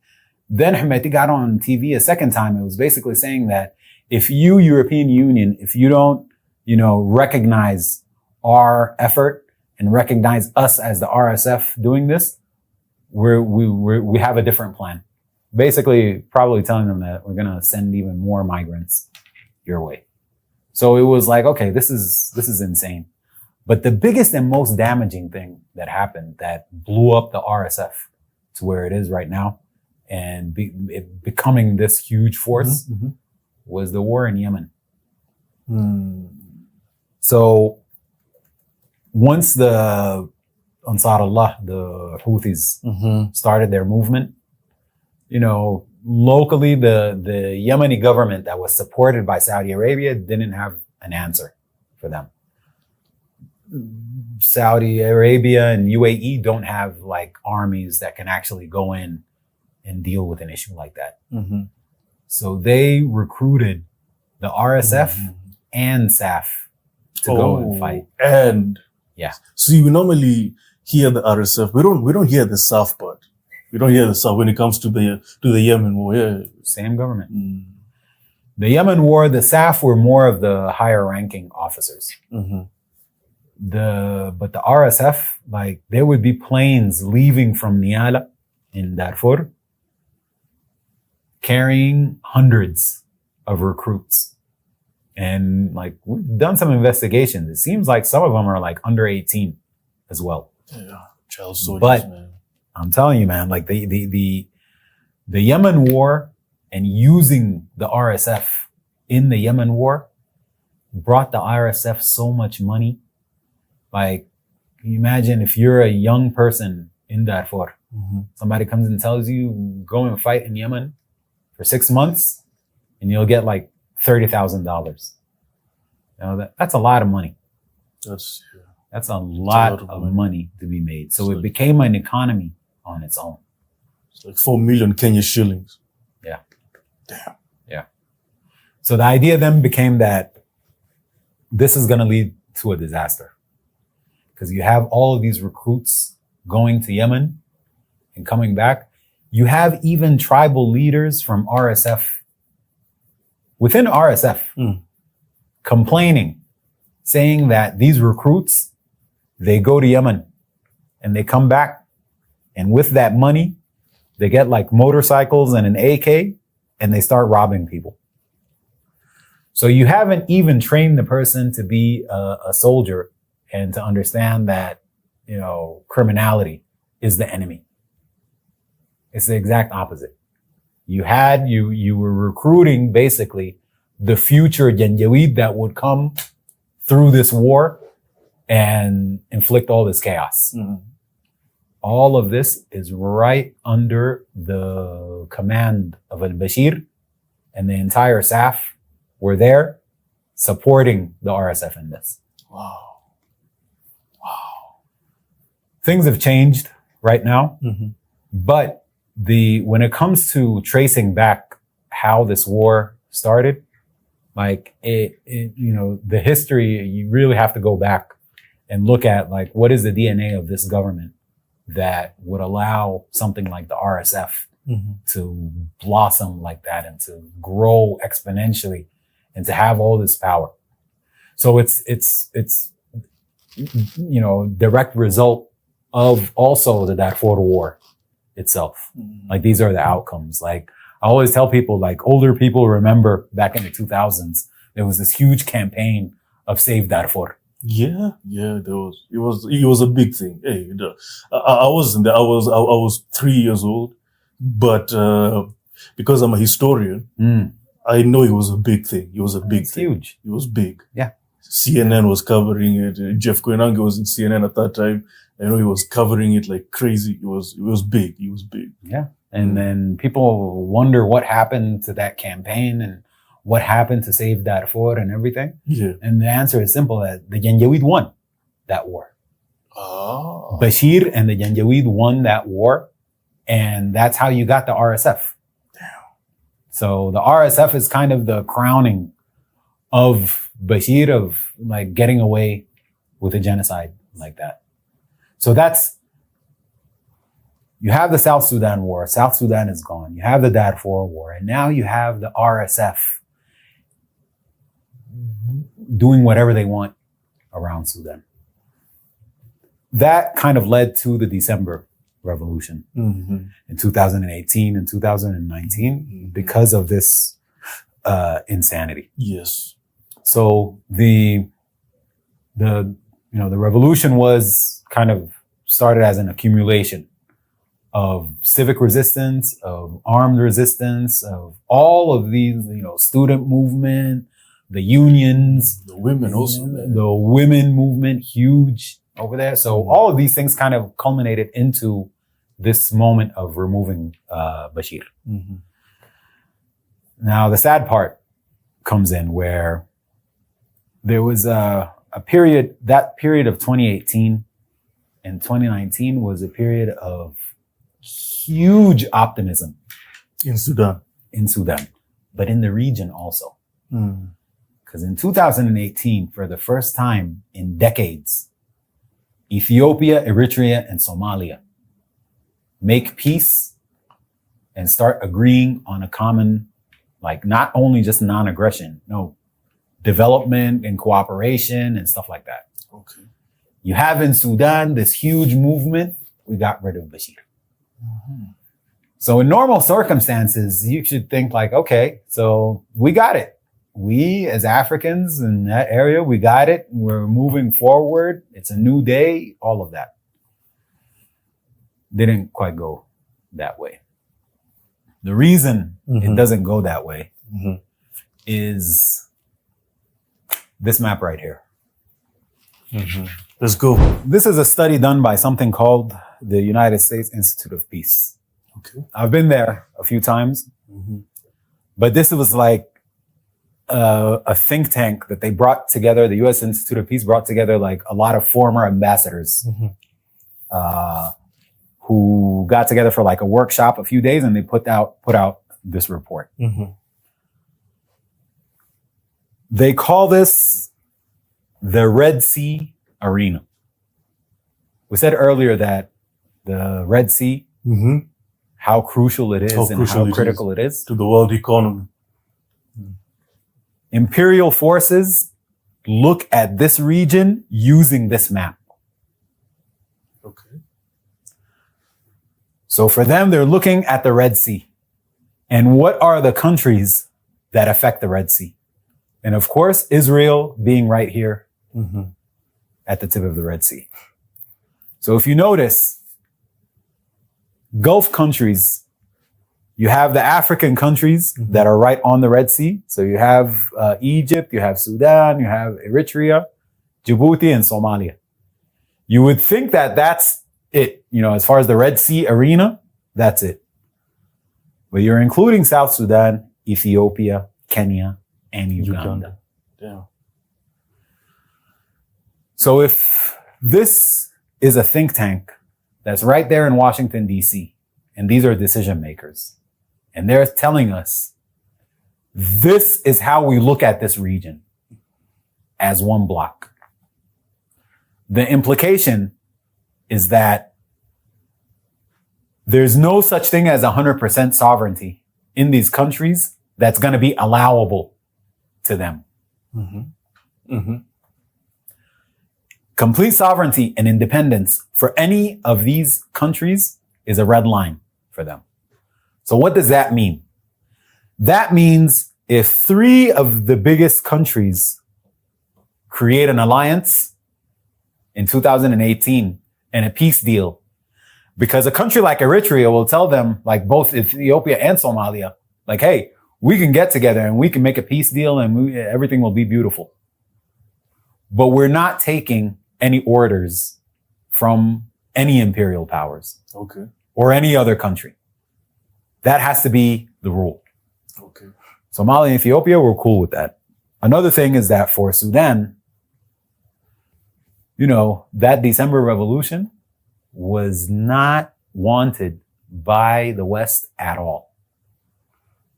Then Hemedti got on TV a second time. It was basically saying that if you, European Union, if you don't, recognize our effort and recognize us as the RSF doing this, we have a different plan. Basically, probably telling them that we're going to send even more migrants your way. So it was like, okay, this is insane. But the biggest and most damaging thing that happened that blew up the RSF to where it is right now and it becoming this huge force was the war in Yemen. So once the Ansar Allah, the Houthis, started their movement, locally the Yemeni government that was supported by Saudi Arabia didn't have an answer for them. Saudi Arabia and UAE don't have armies that can actually go in and deal with an issue like that. So they recruited the RSF and SAF to go and fight. And yeah. So you normally hear the RSF. We don't hear the SAF part. We don't hear the SAF when it comes to the Yemen war. Yeah. Same government. The Yemen war, the SAF were more of the higher ranking officers. But the RSF, there would be planes leaving from Niala in Darfur carrying hundreds of recruits. And we've done some investigations. It seems like some of them are under 18 as well. Yeah, child soldiers, but man. I'm telling you, man, the Yemen war and using the RSF in the Yemen war brought the RSF so much money. Can you imagine if you're a young person in Darfur, somebody comes and tells you, go and fight in Yemen for 6 months, and you'll get like $30,000. You know, that's a lot of money. That's a lot of money to be made. So it became an economy on its own. It's like 4 million Kenya shillings. Yeah. Damn. Yeah. So the idea then became that this is going to lead to a disaster. Because you have all of these recruits going to Yemen and coming back. You have even tribal leaders from RSF, within RSF, complaining, saying that these recruits, they go to Yemen and they come back, and with that money, they get like motorcycles and an AK, and they start robbing people. So you haven't even trained the person to be a soldier and to understand that, you know, criminality is the enemy. It's the exact opposite. You were recruiting basically the future Janjaweed that would come through this war and inflict all this chaos. All of this is right under the command of Al-Bashir, and the entire SAF were there supporting the RSF in this. Wow. Things have changed right now, but when it comes to tracing back how this war started, like the history, you really have to go back and look at like, what is the DNA of this government that would allow something like the RSF to blossom like that and to grow exponentially and to have all this power. So it's direct result of also the Darfur War itself. Like, these are the outcomes. Like, I always tell people, like, older people remember back in the 2000s, there was this huge campaign of Save Darfur. Yeah, there was. It was a big thing. Hey, I wasn't there. I was 3 years old, but because I'm a historian, I know it was a big thing. It was a big thing. Huge. It was big. Yeah. CNN was covering it. Jeff Koinange was in CNN at that time. I know he was covering it like crazy. It was big. It was big. Yeah. And then people wonder what happened to that campaign and what happened to Save Darfur and everything. Yeah. And the answer is simple, that the Janjaweed won that war. Oh. Bashir and the Janjaweed won that war. And that's how you got the RSF. Damn. So the RSF is kind of the crowning of Bashir, of like getting away with a genocide like that. So you have the South Sudan war. South Sudan is gone. You have the Darfur war. And now you have the RSF doing whatever they want around Sudan. That kind of led to the December Revolution in 2018 and 2019 because of this insanity. Yes. So the revolution was kind of started as an accumulation of civic resistance, of armed resistance, of all of these, student movement, the unions, the women also, the women movement, huge over there. So all of these things kind of culminated into this moment of removing Bashir. Now, the sad part comes in where there was a period, that period of 2018 and 2019 was a period of huge optimism in Sudan, but in the region also. Because in 2018, for the first time in decades, Ethiopia, Eritrea, and Somalia make peace and start agreeing on a common, like, not only just non-aggression, no, development and cooperation and stuff like that. Okay. You have in Sudan this huge movement. We got rid of Bashir. So in normal circumstances, you should think like, okay, so we got it. We as Africans in that area, we got it. We're moving forward. It's a new day, all of that. Didn't quite go that way. The reason it doesn't go that way is this map right here. Let's go. This is a study done by something called the United States Institute of Peace. Okay. I've been there a few times, but this was like a think tank that they brought together. The U.S. Institute of Peace brought together like a lot of former ambassadors who got together for like a workshop a few days, and they put out this report. They call this the Red Sea Arena. We said earlier that the Red Sea, how crucial it is and how critical it is to the world economy. Imperial forces look at this region using this map. Okay. So for them, they're looking at the Red Sea. And what are the countries that affect the Red Sea? And of course, Israel being right here at the tip of the Red Sea. So if you notice, Gulf countries, you have the African countries that are right on the Red Sea. So you have Egypt, you have Sudan, you have Eritrea, Djibouti, and Somalia. You would think that that's it. You know, as far as the Red Sea arena, that's it. But you're including South Sudan, Ethiopia, Kenya, and Uganda. Yeah. So if this is a think tank that's right there in Washington, D.C., and these are decision makers, and they're telling us this is how we look at this region as one block. The implication is that there's no such thing as 100% sovereignty in these countries that's going to be allowable to them. Complete sovereignty and independence for any of these countries is a red line for them. So what does that mean? That means if 3 of the biggest countries create an alliance in 2018 and a peace deal, because a country like Eritrea will tell them, like both Ethiopia and Somalia, like, hey, we can get together and we can make a peace deal and everything will be beautiful. But we're not taking any orders from any imperial powers. Okay. Or any other country. That has to be the rule. Okay. Somalia and Ethiopia, we're cool with that. Another thing is that for Sudan, you know, that December revolution was not wanted by the West at all.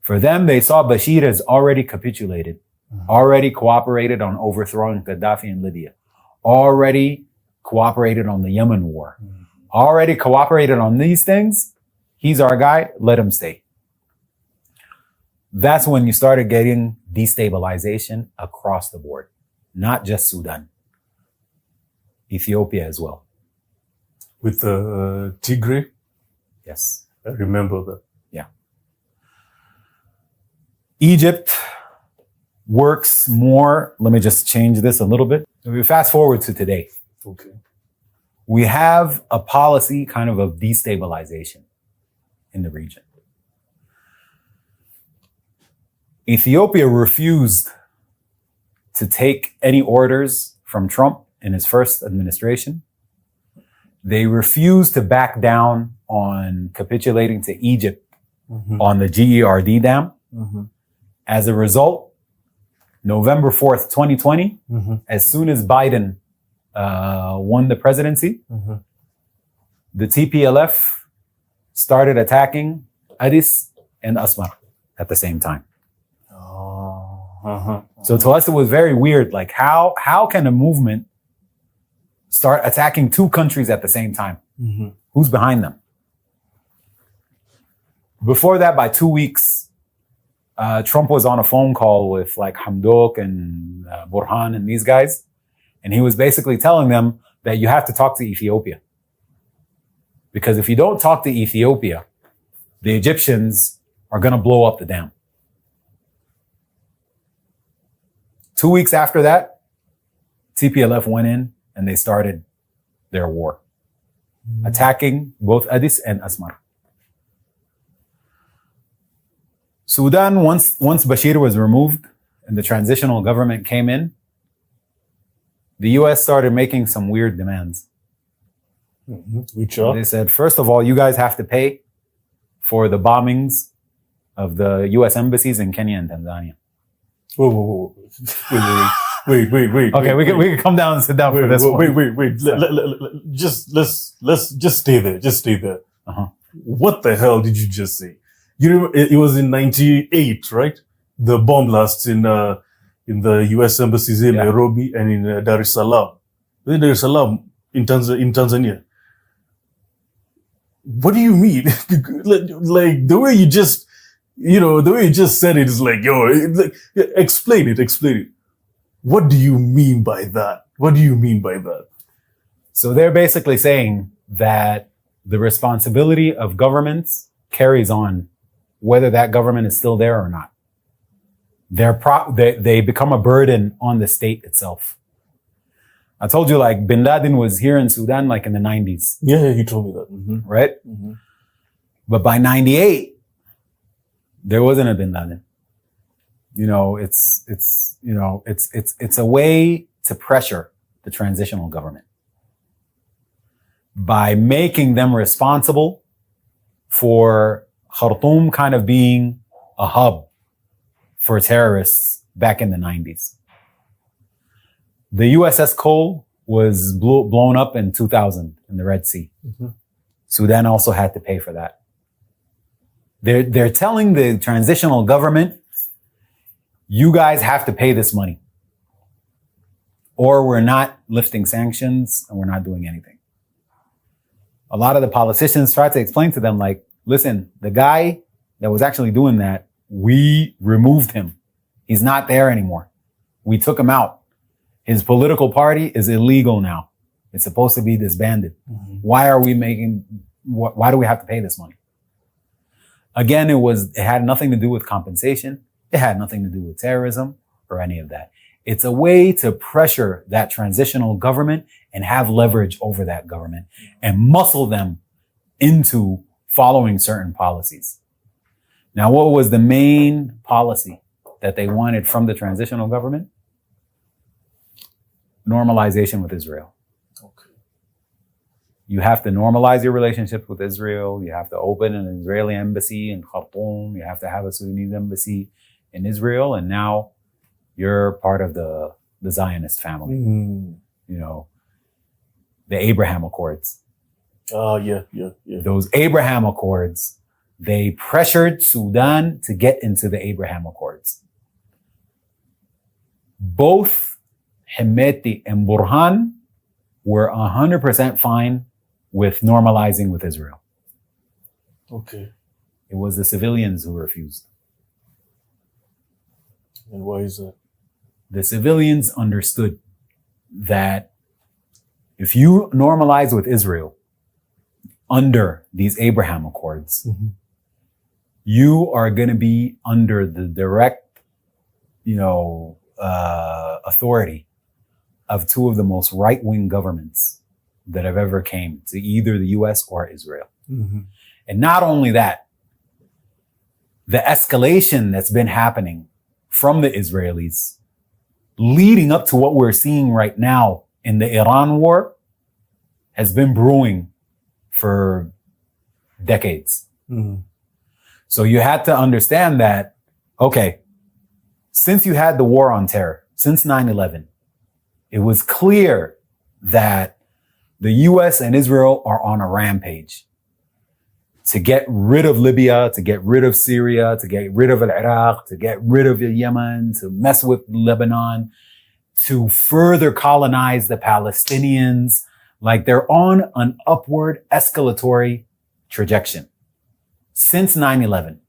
For them, they saw Bashir as already capitulated, already cooperated on overthrowing Gaddafi in Libya, already cooperated on the Yemen war, already cooperated on these things. He's our guy. Let him stay. That's when you started getting destabilization across the board, not just Sudan, Ethiopia as well. With Tigray? Yes. I remember that. Yeah. Egypt works more. Let me just change this a little bit. If we fast forward to today. Okay. We have a policy kind of destabilization in the region. Ethiopia refused to take any orders from Trump in his first administration. They refused to back down on capitulating to Egypt on the GERD dam. As a result, November 4th, 2020, as soon as Biden won the presidency, the TPLF started attacking Addis and Asmara at the same time. So to us, it was very weird. Like, how can a movement start attacking 2 countries at the same time? Who's behind them? Before that, by 2 weeks, Trump was on a phone call with like Hamdok and Burhan and these guys. And he was basically telling them that you have to talk to Ethiopia. Because if you don't talk to Ethiopia, the Egyptians are going to blow up the dam. 2 weeks after that, TPLF went in and they started their war, attacking both Addis and Asmara. Sudan, once Bashir was removed and the transitional government came in, the US started making some weird demands. Which are? They said, first of all, you guys have to pay for the bombings of the US embassies in Kenya and Tanzania. Whoa. Wait. Okay, we can come down and sit down for this one. Wait. Let's stay there. Just stay there. Uh-huh. What the hell did you just say? You remember, it was in 98, right? The bomb blasts in the U.S. embassies in Nairobi and in Dar es Salaam. In Dar es Salaam, in Tanzania. What do you mean? Like the way you just, the way you just said it is like, explain it. What do you mean by that? So they're basically saying that the responsibility of governments carries on whether that government is still there or not. They become a burden on the state itself. I told you, like, Bin Laden was here in Sudan, like in the 90s. Yeah, he told me that. Mm-hmm. Right? Mm-hmm. But by 98, there wasn't a Bin Laden. It's a way to pressure the transitional government by making them responsible for Khartoum kind of being a hub for terrorists back in the 90s. The USS Cole was blown up in 2000 in the Red Sea. Mm-hmm. Sudan also had to pay for that. They're telling the transitional government, you guys have to pay this money, or we're not lifting sanctions and we're not doing anything. A lot of the politicians try to explain to them, like, listen, the guy that was actually doing that, we removed him. He's not there anymore. We took him out. His political party is illegal now. It's supposed to be disbanded. Mm-hmm. Why do we have to pay this money? Again, it had nothing to do with compensation. It had nothing to do with terrorism or any of that. It's a way to pressure that transitional government and have leverage over that government and muscle them into following certain policies. Now, what was the main policy that they wanted from the transitional government? Normalization with Israel. Okay. You have to normalize your relationship with Israel. You have to open an Israeli embassy in Khartoum. You have to have a Sudanese embassy in Israel. And now you're part of the Zionist family. Mm. The Abraham Accords. Yeah. Those Abraham Accords, they pressured Sudan to get into the Abraham Accords. Both Hemedti and Burhan were 100% fine with normalizing with Israel. Okay. It was the civilians who refused. And why is that? The civilians understood that if you normalize with Israel under these Abraham Accords, mm-hmm. you are going to be under the direct, authority of two of the most right-wing governments that have ever came to either the US or Israel. Mm-hmm. And not only that, the escalation that's been happening from the Israelis leading up to what we're seeing right now in the Iran war has been brewing for decades. Mm-hmm. So you had to understand that, okay, since you had the war on terror, since 9/11, it was clear that the US and Israel are on a rampage to get rid of Libya, to get rid of Syria, to get rid of Iraq, to get rid of Yemen, to mess with Lebanon, to further colonize the Palestinians. Like, they're on an upward escalatory trajectory since 9/11.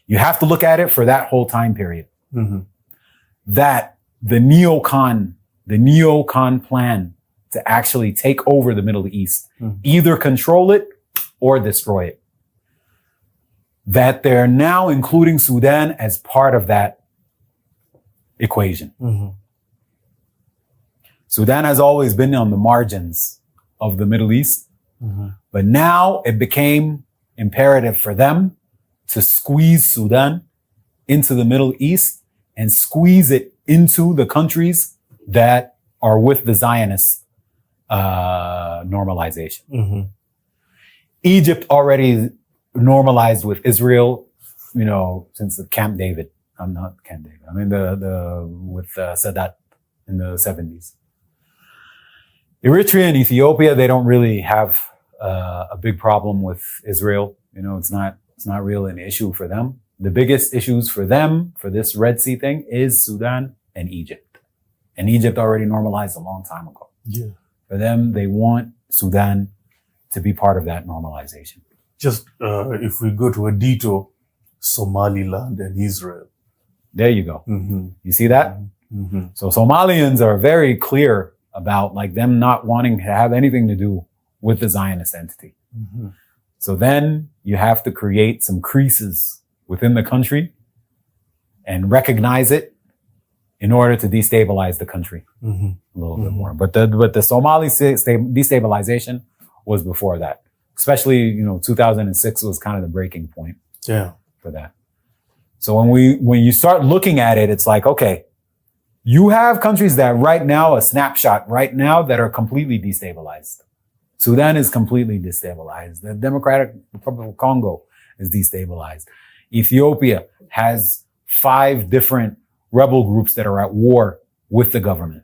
You have to look at it for that whole time period. Mm-hmm. That the neocon plan to actually take over the Middle East, either control it or destroy it. That they're now including Sudan as part of that equation. Mm-hmm. Sudan has always been on the margins of the Middle East, mm-hmm. but now it became imperative for them to squeeze Sudan into the Middle East and squeeze it into the countries that are with the Zionist normalization. Mm-hmm. Egypt already normalized with Israel, since the Camp David I'm not Camp David. I mean the with Sadat in the 70s. Eritrea and Ethiopia, they don't really have a big problem with Israel. You know, it's not really an issue for them. The biggest issues for them, for this Red Sea thing, is Sudan and Egypt. And Egypt already normalized a long time ago. Yeah. For them, they want Sudan to be part of that normalization. Just if we go to a detour, Somaliland and Israel. There you go. Mm-hmm. You see that? Mm-hmm. So Somalians are very clear about like them not wanting to have anything to do with the Zionist entity. Mm-hmm. So then you have to create some creases within the country and recognize it in order to destabilize the country a little bit more. But the Somali destabilization was before that. Especially, 2006 was kind of the breaking point for that. So when you start looking at it, it's like, okay, you have countries that right now, a snapshot right now, that are completely destabilized. Sudan is completely destabilized. The Democratic Republic of Congo is destabilized. Ethiopia has 5 different rebel groups that are at war with the government.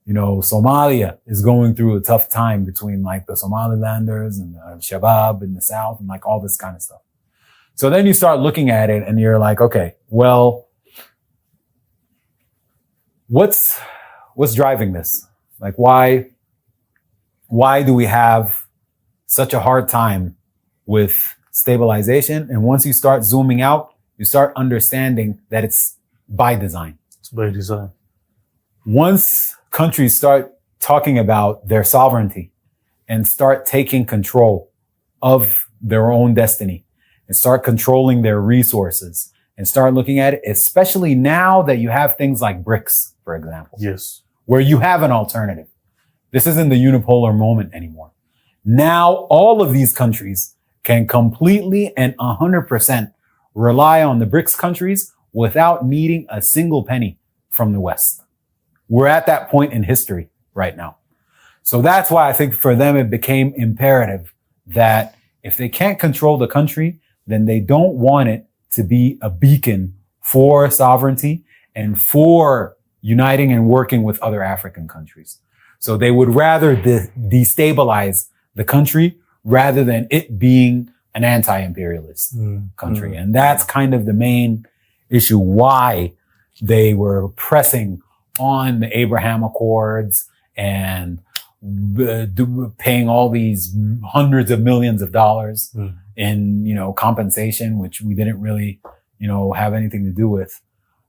Somalia is going through a tough time between like the Somalilanders and the Shabab in the south and like all this kind of stuff. So then you start looking at it and you're like, okay, well, what's driving this? Like, why do we have such a hard time with stabilization? And once you start zooming out, you start understanding that it's by design. It's by design. Once countries start talking about their sovereignty and start taking control of their own destiny and start controlling their resources and start looking at it, especially now that you have things like BRICS, for example. Yes. Where you have an alternative. This isn't the unipolar moment anymore. Now all of these countries can completely and 100% rely on the BRICS countries without needing a single penny from the West. We're at that point in history right now. So that's why I think for them it became imperative that if they can't control the country, then they don't want it to be a beacon for sovereignty and for uniting and working with other African countries. So they would rather destabilize the country rather than it being an anti-imperialist country. And that's kind of the main issue why they were pressing on the Abraham Accords and paying all these hundreds of millions of dollars in, compensation, which we didn't really, have anything to do with.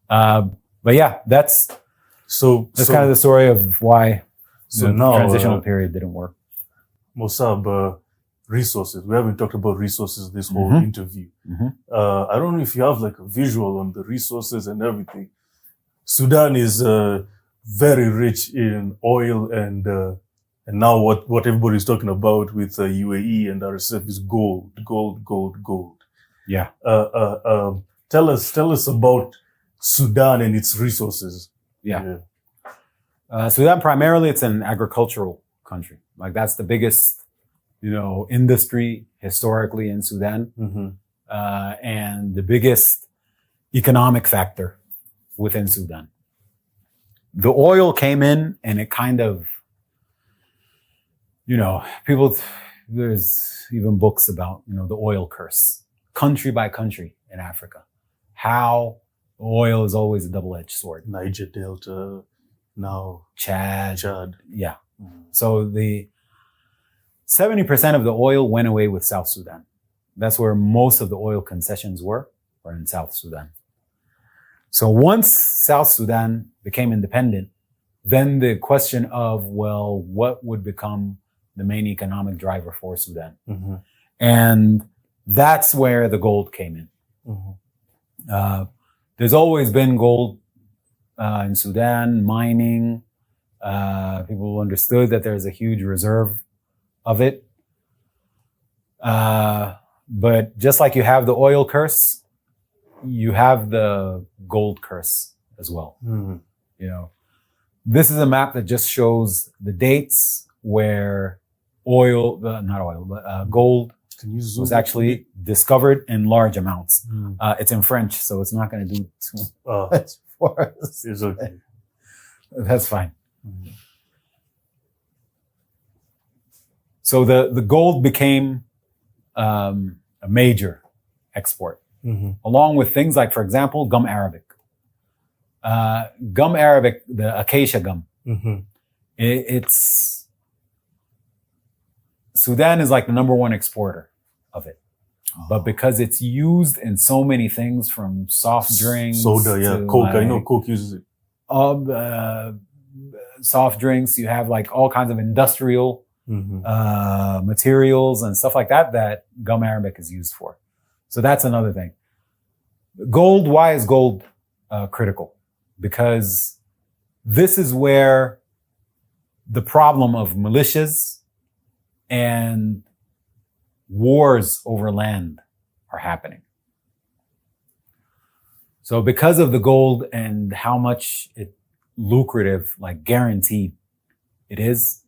But yeah, that's kind of the story of why the transitional period didn't work. Mosaab, resources. We haven't talked about resources this whole interview. I don't know if you have like a visual on the resources and everything. Sudan is very rich in oil and now what everybody's talking about with UAE and RSF is gold. Yeah. Tell us about Sudan and its resources. Yeah. Sudan, primarily, it's an agricultural country. Like that's the biggest, industry historically in Sudan. And the biggest economic factor within Sudan. The oil came in and it kind of, there's even books about, the oil curse, country by country in Africa, how oil is always a double-edged sword. Niger Delta, now Chad. Yeah. Mm. So the 70% of the oil went away with South Sudan. That's where most of the oil concessions were in South Sudan. So once South Sudan became independent, then the question of, well, what would become the main economic driver for Sudan? And that's where the gold came in. There's always been gold in Sudan, mining. People understood that there's a huge reserve of it. But just like you have the oil curse, you have the gold curse as well. This is a map that just shows the dates where gold was actually discovered in large amounts. It's in French, so it's not going to do too much for us. It's okay. That's fine. So the gold became a major export, along with things like, for example, gum arabic. Gum arabic, the acacia gum. It's Sudan is like the #1 exporter of it, but because it's used in so many things, from soft drinks, soda, to Coke. like, I know Coke uses it. Soft drinks. You have like all kinds of industrial materials and stuff like that gum arabic is used for. So that's another thing. Gold. Why is gold critical? Because this is where the problem of militias and wars over land are happening. So because of the gold and how much lucrative, like guaranteed it is,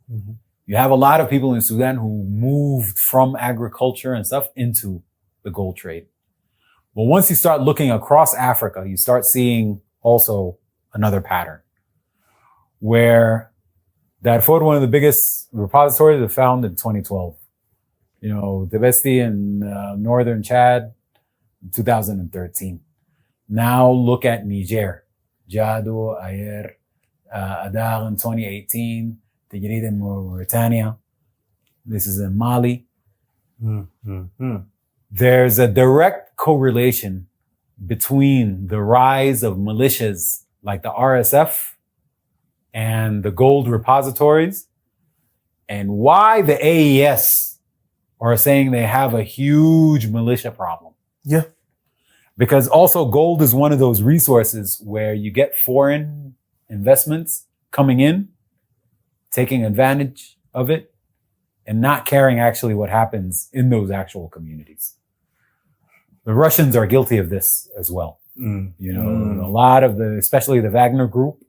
you have a lot of people in Sudan who moved from agriculture and stuff into the gold trade. But once you start looking across Africa, you start seeing also another pattern where Darfur, one of the biggest repositories, was found in 2012. Tibesti in northern Chad, 2013. Now look at Niger. Jado, Ayer, Adar in 2018. Tigrid in Mauritania. This is in Mali. There's a direct correlation between the rise of militias like the RSF and the gold repositories, and why the AES are saying they have a huge militia problem. Yeah. Because also gold is one of those resources where you get foreign investments coming in, taking advantage of it, and not caring actually what happens in those actual communities. The Russians are guilty of this as well. A lot of especially the Wagner group,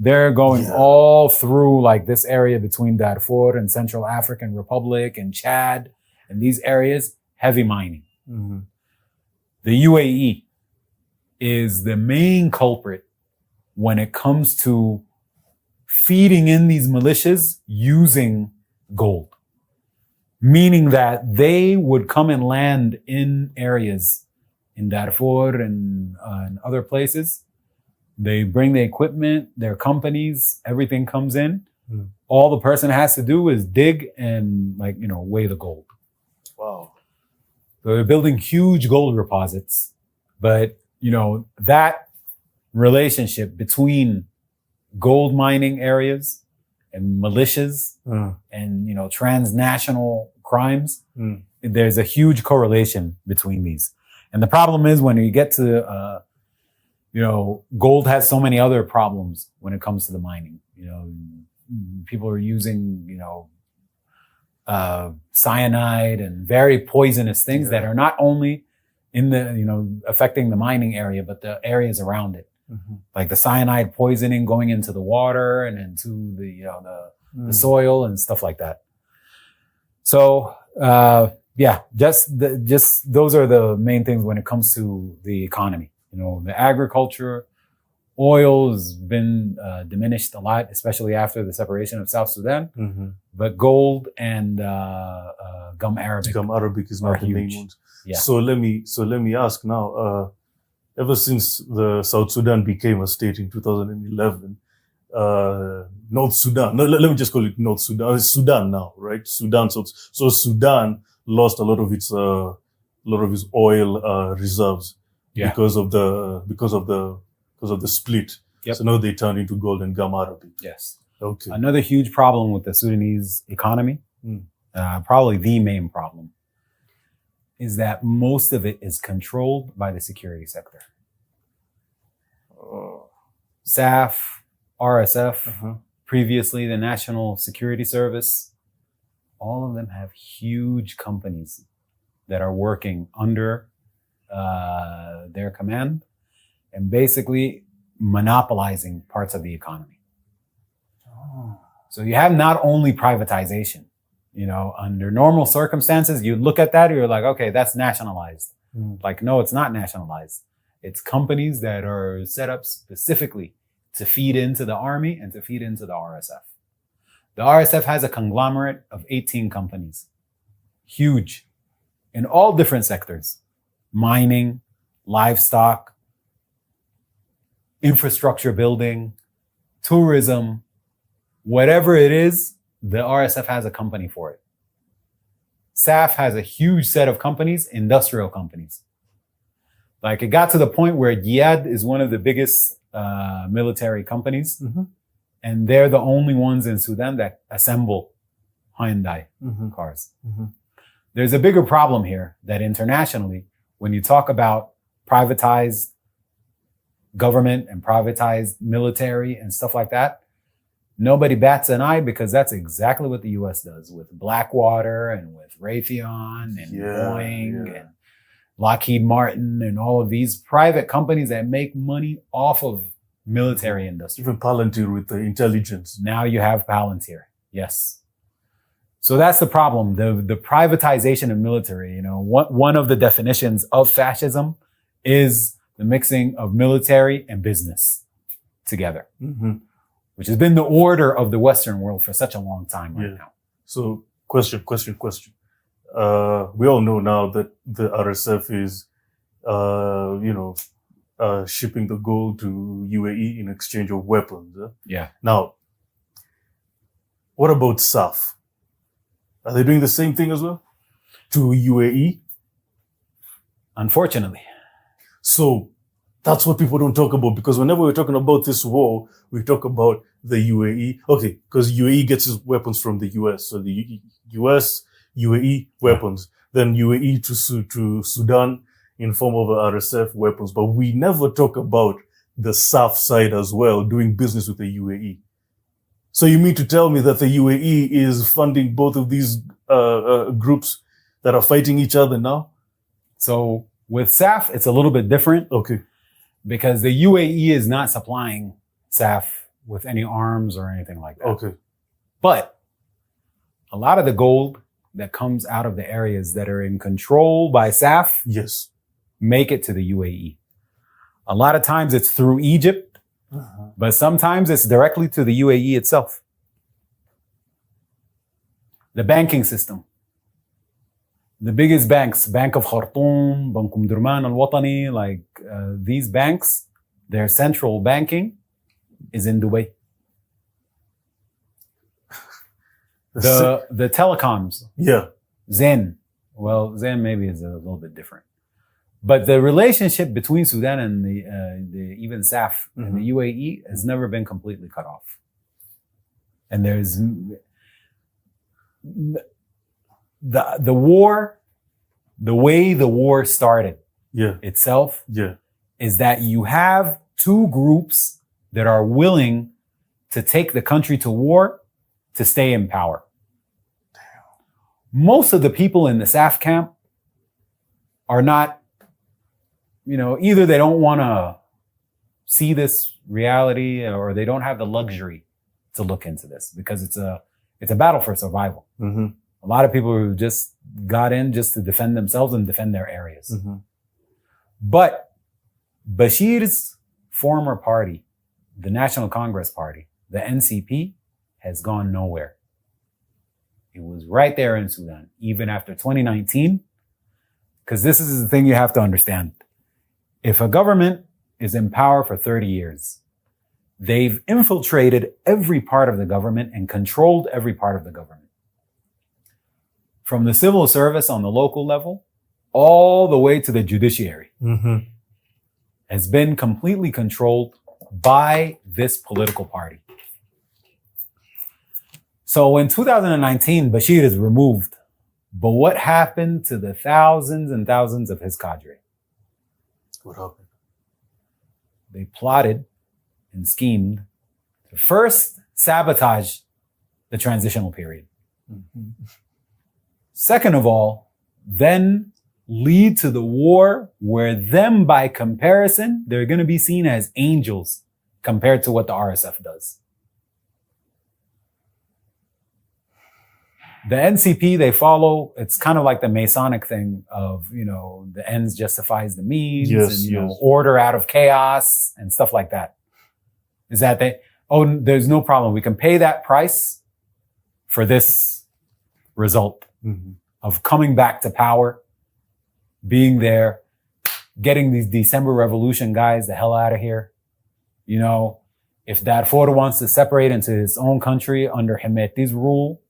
they're going all through like this area between Darfur and Central African Republic and Chad and these areas, heavy mining. The UAE is the main culprit when it comes to feeding in these militias using gold, meaning that they would come and land in areas in Darfur and other places. They bring the equipment, their companies, everything comes in. All the person has to do is dig and weigh the gold. Wow. So they're building huge gold deposits, but that relationship between gold mining areas and militias and transnational crimes, there's a huge correlation between these. And the problem is when you get to gold has so many other problems when it comes to the mining. People are using cyanide and very poisonous things that are not only in the affecting the mining area, but the areas around it. Like the cyanide poisoning going into the water and into the soil and stuff like that. So just those are the main things when it comes to the economy. The agriculture, oil has been diminished a lot, especially after the separation of South Sudan. But gold and gum arabic. Gum arabic is not the main ones. Yeah. So let me ask now. Ever since the South Sudan became a state in 2011, North Sudan. No, let me just call it North Sudan. It's Sudan now, right? Sudan. So Sudan lost a lot of its oil reserves because of the split. Yep. So now they turned into gold and gum arabic. Yes. Okay. Another huge problem with the Sudanese economy, probably the main problem, is that most of it is controlled by the security sector. SAF, RSF, previously the National Security Service, all of them have huge companies that are working under their command and basically monopolizing parts of the economy. So you have not only privatization, Under normal circumstances, you look at that, you're like, okay, that's nationalized. Like, no, it's not nationalized. It's companies that are set up specifically to feed into the army and to feed into the RSF. The RSF has a conglomerate of 18 companies. Huge. In all different sectors. Mining, livestock, infrastructure building, tourism, whatever it is, the RSF has a company for it. SAF has a huge set of companies, industrial companies. Like, it got to the point where Giad is one of the biggest military companies, and they're the only ones in Sudan that assemble Hyundai cars. There's a bigger problem here that internationally, when you talk about privatized government and privatized military and stuff like that, nobody bats an eye, because that's exactly what the US does with Blackwater and with Raytheon and Boeing and Lockheed Martin and all of these private companies that make money off of military industry. Even Palantir with the intelligence. Now you have Palantir. Yes. So that's the problem. The privatization of military, one of the definitions of fascism is the mixing of military and business together, which has been the order of the Western world for such a long time right now. So question. We all know now that the RSF is, shipping the gold to UAE in exchange of weapons. Yeah. Now, what about SAF? Are they doing the same thing as well to UAE? Unfortunately. So that's what people don't talk about, because whenever we're talking about this war, we talk about the UAE. Okay, because UAE gets its weapons from the US. So the US, UAE weapons, then UAE to Sudan in form of RSF weapons. But we never talk about the SAF side as well, doing business with the UAE. So you mean to tell me that the UAE is funding both of these groups that are fighting each other now? So with SAF, it's a little bit different. Okay. Because the UAE is not supplying SAF with any arms or anything like that. Okay. But a lot of the gold that comes out of the areas that are in control by SAF make it to the UAE. A lot of times it's through Egypt, but sometimes it's directly to the UAE itself. The banking system. The biggest banks, Bank of Khartoum, Bank Umdurman Al-Watani, these banks, their central banking is in Dubai. The telecoms. Zain. Well, Zain maybe is a little bit different. But the relationship between Sudan and the even SAF and the UAE has never been completely cut off. And there's the war, the way the war started itself is that you have two groups that are willing to take the country to war to stay in power. Most of the people in the SAF camp are not, either they don't want to see this reality or they don't have the luxury to look into this, because it's a battle for survival. A lot of people who just got in just to defend themselves and defend their areas. But Bashir's former party, the National Congress Party, the NCP, has gone nowhere. It was right there in Sudan, even after 2019, because this is the thing you have to understand. If a government is in power for 30 years, they've infiltrated every part of the government and controlled every part of the government. From the civil service on the local level, all the way to the judiciary, has been completely controlled by this political party. So in 2019, Bashir is removed. But what happened to the thousands and thousands of his cadre? What happened? They plotted and schemed to first sabotage the transitional period. Second of all, then lead to the war where them, by comparison, they're going to be seen as angels compared to what the RSF does. The NCP, they follow, it's kind of like the Masonic thing of, the ends justifies the means and, order out of chaos and stuff like that. Is that there's no problem. We can pay that price for this result of coming back to power, being there, getting these December Revolution guys the hell out of here. If Darfur wants to separate into his own country under Hemedti's rule,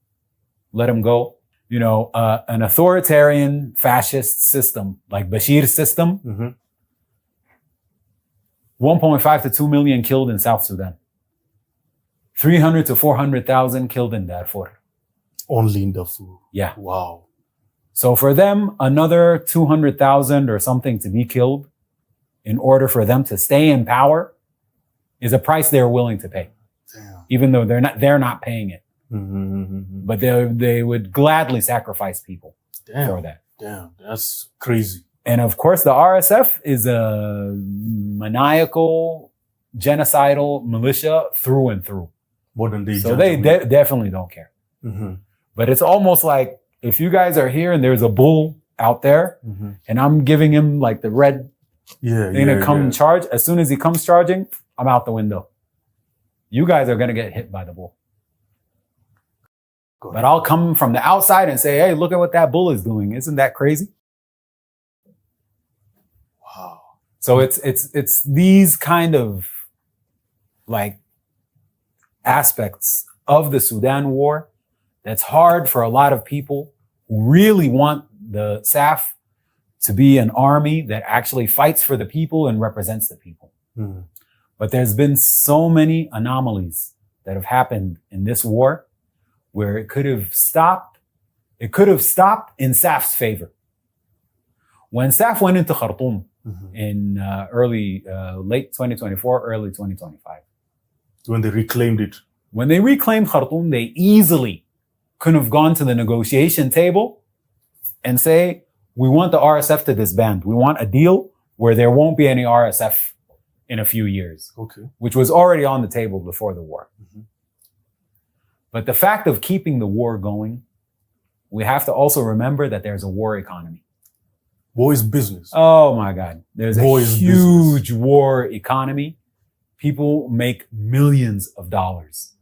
let him go. An authoritarian fascist system like Bashir's system, 1.5 to 2 million killed in South Sudan. 300 to 400,000 killed in Darfur. Only in Darfur. Yeah. Wow. So for them, another 200,000 or something to be killed in order for them to stay in power is a price they're willing to pay. Damn. Even though they're not paying it. But they would gladly sacrifice people for that. Damn, that's crazy. And of course, the RSF is a maniacal, genocidal militia through and through. Modern day. So they definitely don't care. But it's almost like if you guys are here and there's a bull out there and I'm giving him like the red thing to come charge, as soon as he comes charging, I'm out the window. You guys are going to get hit by the bull. But I'll come from the outside and say, hey, look at what that bull is doing. Isn't that crazy? Wow. So it's these kind of like aspects of the Sudan war that's hard for a lot of people who really want the SAF to be an army that actually fights for the people and represents the people. But there's been so many anomalies that have happened in this war where it could have stopped in SAF's favor. When SAF went into Khartoum in late 2024, early 2025. When they reclaimed it. When they reclaimed Khartoum, they easily could have gone to the negotiation table and say, we want the RSF to disband. We want a deal where there won't be any RSF in a few years. Okay. Which was already on the table before the war. But the fact of keeping the war going, we have to also remember that there's a war economy. War is business. Oh my God. There's a huge war economy. People make millions of dollars,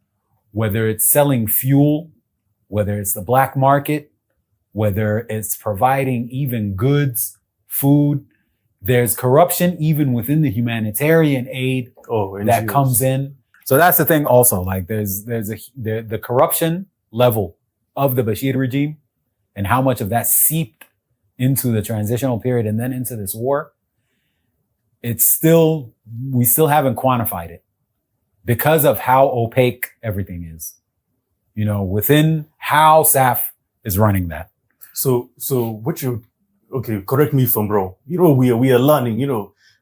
whether it's selling fuel, whether it's the black market, whether it's providing even goods, food. There's corruption even within the humanitarian aid that comes in. So that's the thing also, like there's the corruption level of the Bashir regime and how much of that seeped into the transitional period and then into this war. We still haven't quantified it because of how opaque everything is, within how SAF is running that. So okay, correct me if I'm wrong. We are learning,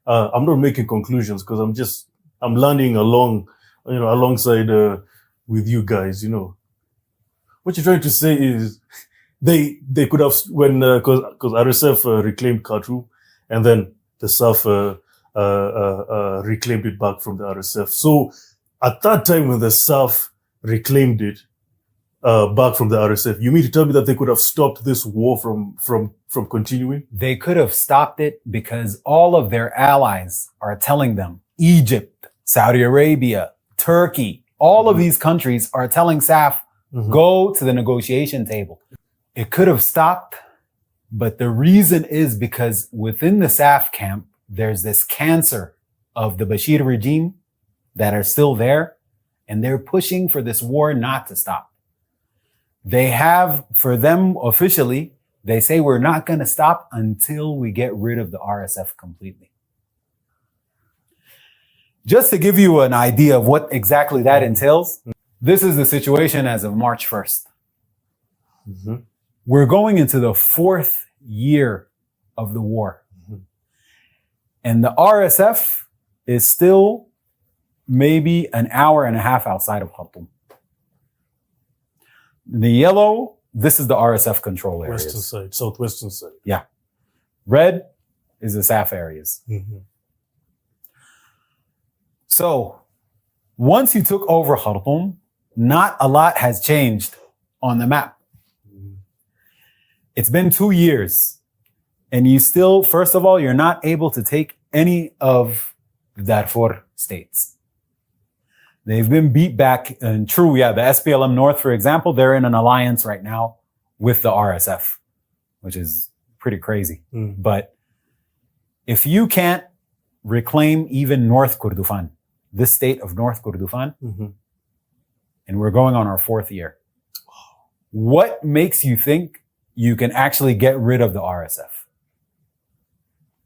I'm not making conclusions because I'm learning alongside with you guys, What you're trying to say is they could have, when, cause RSF reclaimed Khartoum and then the SAF reclaimed it back from the RSF. So at that time when the SAF reclaimed it back from the RSF, you mean to tell me that they could have stopped this war from continuing? They could have stopped it because all of their allies are telling them, Egypt, Saudi Arabia, Turkey, all of these countries are telling SAF, go to the negotiation table. It could have stopped, but the reason is because within the SAF camp, there's this cancer of the Bashir regime that are still there, and they're pushing for this war not to stop. They have, for them officially, they say we're not going to stop until we get rid of the RSF completely. Just to give you an idea of what exactly that entails, this is the situation as of March 1st. We're going into the 4th year of the war. And the RSF is still maybe an hour and a half outside of Khartoum. The yellow, this is the RSF control areas. Western side, southwestern side. Yeah. Red is the SAF areas. So once you took over Khartoum, not a lot has changed on the map. It's been 2 years and you still, first of all, you're not able to take any of the Darfur states. They've been beat back, and true, yeah, the SPLM North, for example, they're in an alliance right now with the RSF, which is pretty crazy. But if you can't reclaim even North Kordofan, this state of North Kordofan, and we're going on our 4th year, what makes you think you can actually get rid of the RSF?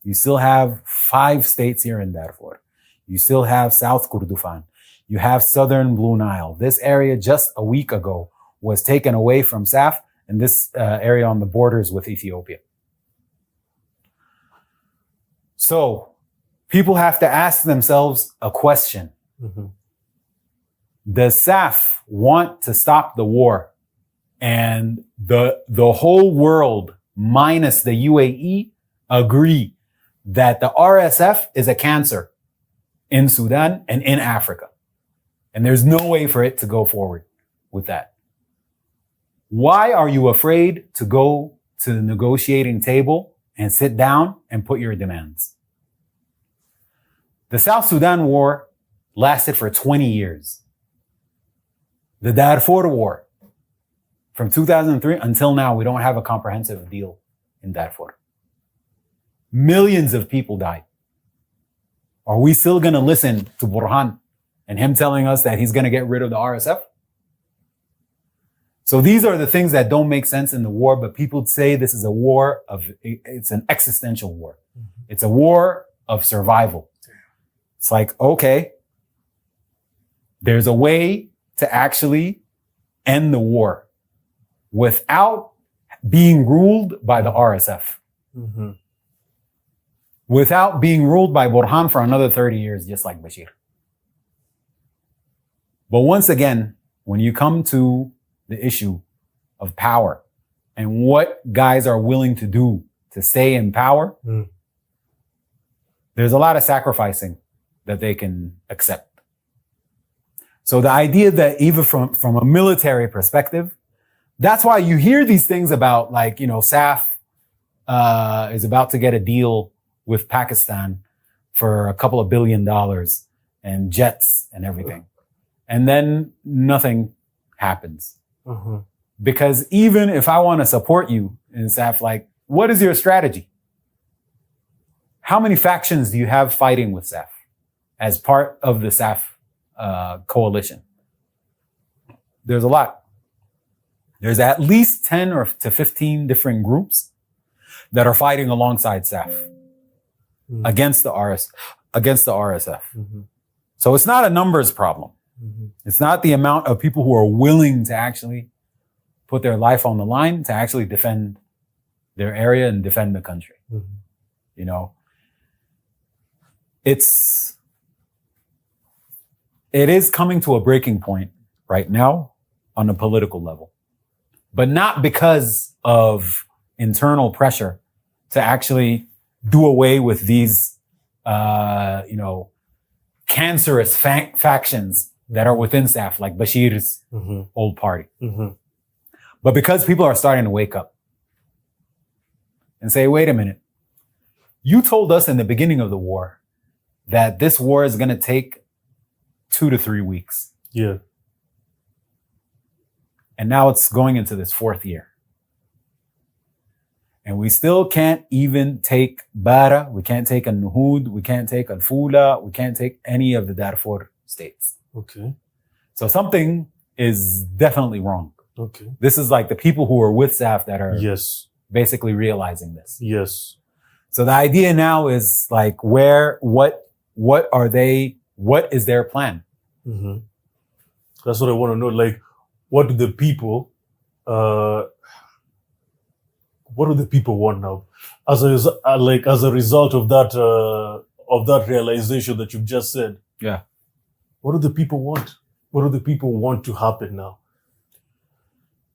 You still have 5 states here in Darfur. You still have South Kordofan. You have Southern Blue Nile. This area just a week ago was taken away from SAF, and this area on the borders with Ethiopia. So people have to ask themselves a question. Does SAF want to stop the war and the whole world minus the UAE agree that the RSF is a cancer in Sudan and in Africa? And there's no way for it to go forward with that. Why are you afraid to go to the negotiating table and sit down and put your demands? The South Sudan War lasted for 20 years. The Darfur War, from 2003 until now, we don't have a comprehensive deal in Darfur. Millions of people died. Are we still going to listen to Burhan and him telling us that he's going to get rid of the RSF? So these are the things that don't make sense in the war, but people say this is a war it's an existential war. It's a war of survival. It's like, okay, there's a way to actually end the war without being ruled by the RSF. Without being ruled by Burhan for another 30 years, just like Bashir. But once again, when you come to the issue of power and what guys are willing to do to stay in power, there's a lot of sacrificing that they can accept. So the idea that even from a military perspective, that's why you hear these things about like, SAF is about to get a deal with Pakistan for a couple of $1 billion and jets and everything. And then nothing happens. Because even if I want to support you in SAF, like, what is your strategy? How many factions do you have fighting with SAF as part of the SAF coalition? There's a lot. There's at least 10 or to 15 different groups that are fighting alongside SAF against the RSF. So it's not a numbers problem. It's not the amount of people who are willing to actually put their life on the line to actually defend their area and defend the country. It is coming to a breaking point right now on a political level, but not because of internal pressure to actually do away with these, cancerous factions that are within SAF, like Bashir's old party. But because people are starting to wake up and say, wait a minute, you told us in the beginning of the war that this war is going to take 2 to 3 weeks. Yeah. And now it's going into this 4th year. And we still can't even take Bara, we can't take Al-Nuhud, we can't take Al-Fula, we can't take any of the Darfur states. Okay. So something is definitely wrong. Okay. This is like the people who are with SAF that are basically realizing this. Yes. So the idea now is like what is their plan? That's what I want to know. Like, what do the people want now? As a result of that realization that you've just said. Yeah. What do the people want? What do the people want to happen now?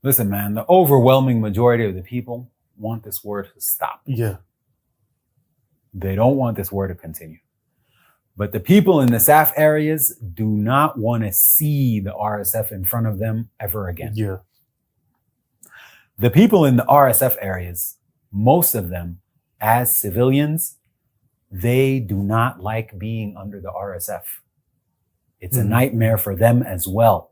Listen, man, the overwhelming majority of the people want this war to stop. Yeah. They don't want this war to continue. But the people in the SAF areas do not want to see the RSF in front of them ever again. Yeah. The people in the RSF areas, most of them, as civilians, they do not like being under the RSF. It's a nightmare for them as well.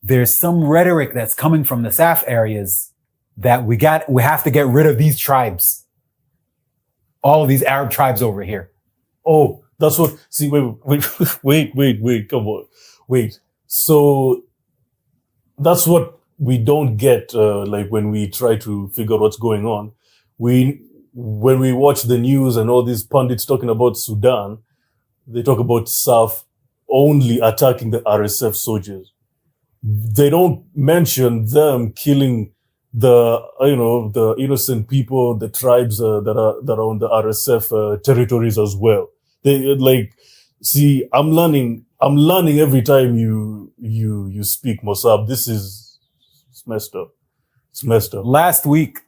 There's some rhetoric that's coming from the SAF areas that we have to get rid of these tribes. All of these Arab tribes over here. Oh, that's what, see, wait, come on. Wait. So that's what we don't get, like when we try to figure out what's going on. When we watch the news and all these pundits talking about Sudan, they talk about SAF only attacking the RSF soldiers. They don't mention them killing the innocent people, the tribes that are on the RSF territories as well. They see, I'm learning every time you speak, Mosaab. It's messed up. It's messed up. Last week,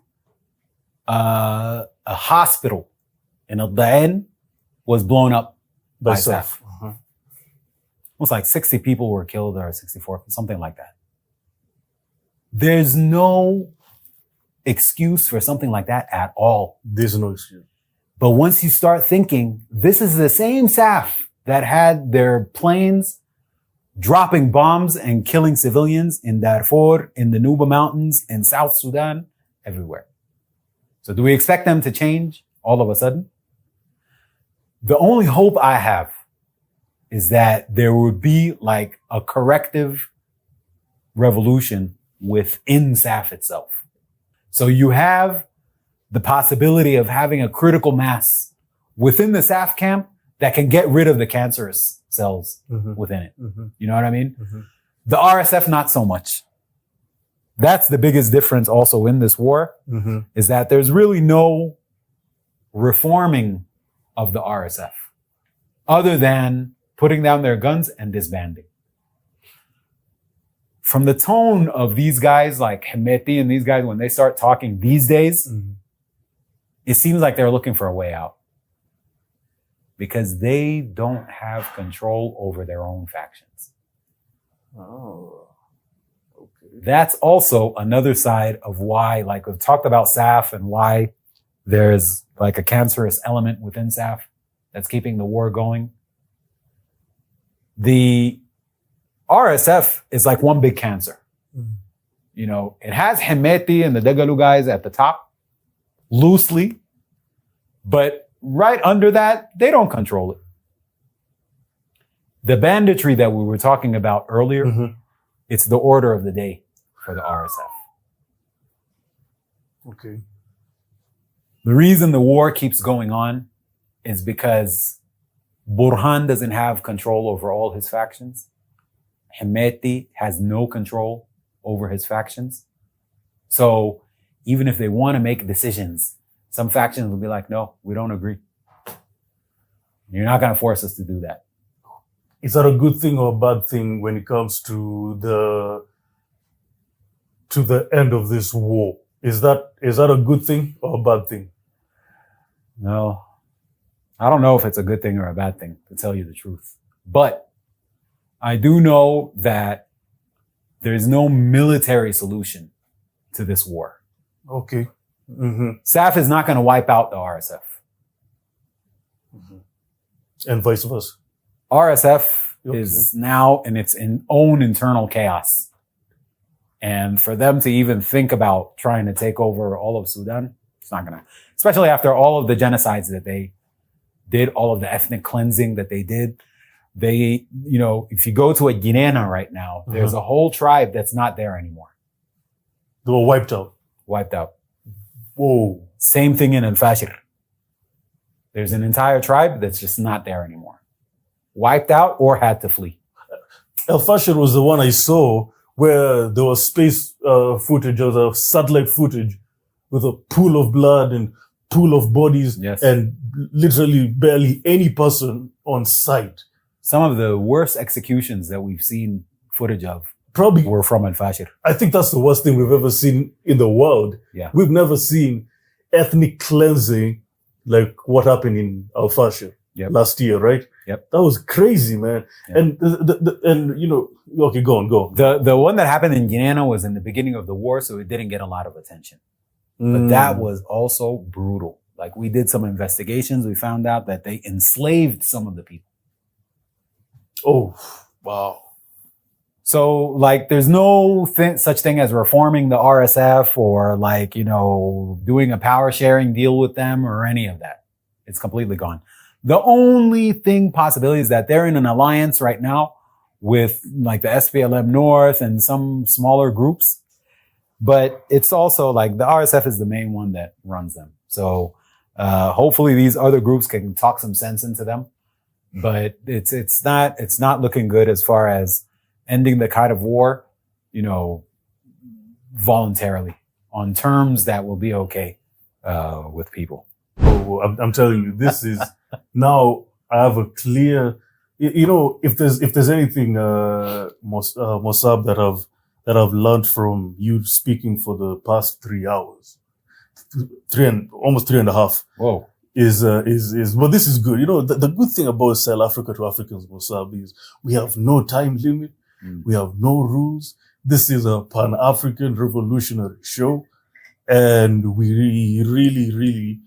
a hospital in Al-Dain was blown up by SAF. It was like 60 people were killed, or 64, something like that. There's no excuse for something like that at all. There's no excuse. But once you start thinking, this is the same SAF that had their planes dropping bombs and killing civilians in Darfur, in the Nuba Mountains, in South Sudan, everywhere. So do we expect them to change all of a sudden? The only hope I have is that there would be like a corrective revolution within SAF itself. So you have the possibility of having a critical mass within the SAF camp that can get rid of the cancerous cells within it. You know what I mean? The RSF, not so much. That's the biggest difference also in this war, is that there's really no reforming of the RSF other than putting down their guns and disbanding. From the tone of these guys like Hemedti and these guys, when they start talking these days, it seems like they're looking for a way out because they don't have control over their own factions. Oh, okay. That's also another side of why, like we've talked about SAF and why there's like a cancerous element within SAF that's keeping the war going. The RSF is like one big cancer. You know, it has Hemedti and the Dagalu guys at the top, loosely, but right under that, they don't control it. The banditry that we were talking about earlier, it's the order of the day for the RSF. Okay. The reason the war keeps going on is because Burhan doesn't have control over all his factions. Hemedti has no control over his factions. So even if they want to make decisions, some factions will be like, no, we don't agree. You're not going to force us to do that. Is that a good thing or a bad thing when it comes to the end of this war? Is that a good thing or a bad thing? No, I don't know if it's a good thing or a bad thing, to tell you the truth. But I do know that there's no military solution to this war. Okay. SAF is not going to wipe out the RSF. And vice versa. RSF is now in its own internal chaos. And for them to even think about trying to take over all of Sudan, it's not going to, especially after all of the genocides that they did, all of the ethnic cleansing that they did. They, you know, if you go to a Guinea right now, there's a whole tribe that's not there anymore. They were wiped out. Wiped out. Whoa. Same thing in Al-Fashir. There's an entire tribe that's just not there anymore. Wiped out or had to flee. Al-Fashir was the one I saw where there was space footage or the satellite footage with a pool of blood and pool of bodies and literally barely any person on site. Some of the worst executions that we've seen footage of probably were from Al-Fashir. I think that's the worst thing we've ever seen in the world. Yeah. We've never seen ethnic cleansing like what happened in Al-Fashir. last year, right? Yep. That was crazy, man. Yep. And okay, go on. The one that happened in Guinea was in the beginning of the war, so it didn't get a lot of attention. But that was also brutal. Like, we did some investigations. We found out that they enslaved some of the people. Oh, wow. So, like, there's no such thing as reforming the RSF or, like, doing a power sharing deal with them or any of that. It's completely gone. The only possibility is that they're in an alliance right now with, like, the SPLM North and some smaller groups. But it's also, like, the RSF is the main one that runs them. So, hopefully these other groups can talk some sense into them. But it's not looking good as far as ending the kind of war, voluntarily on terms that will be okay with people. Oh, I'm telling you, this is now I have a clear. If there's anything, Mosaab, that I've learned from you speaking for the past 3 hours, almost 3.5. Whoa. Is well, this is good. The good thing about Sell Africa to Africans, Mosaab, is we have no time limit. We have no rules. This is a Pan-African revolutionary show. And we really,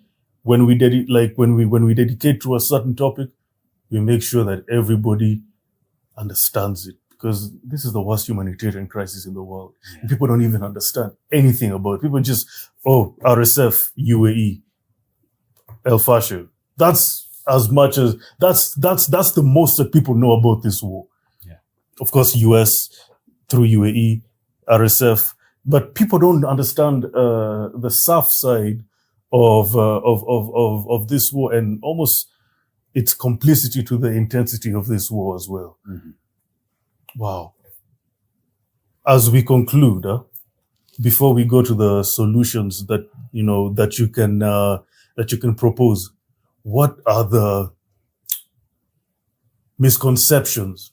when we dedicate to a certain topic, we make sure that everybody understands it. Because this is the worst humanitarian crisis in the world. And people don't even understand anything about it. People just, RSF, UAE, El Fasher. That's as much as, that's the most that people know about this war. Yeah. Of course, US through UAE, RSF, but people don't understand, the SAF side of this war and almost its complicity to the intensity of this war as well. Mm-hmm. Wow. As we conclude, before we go to the solutions that you can propose, what are the misconceptions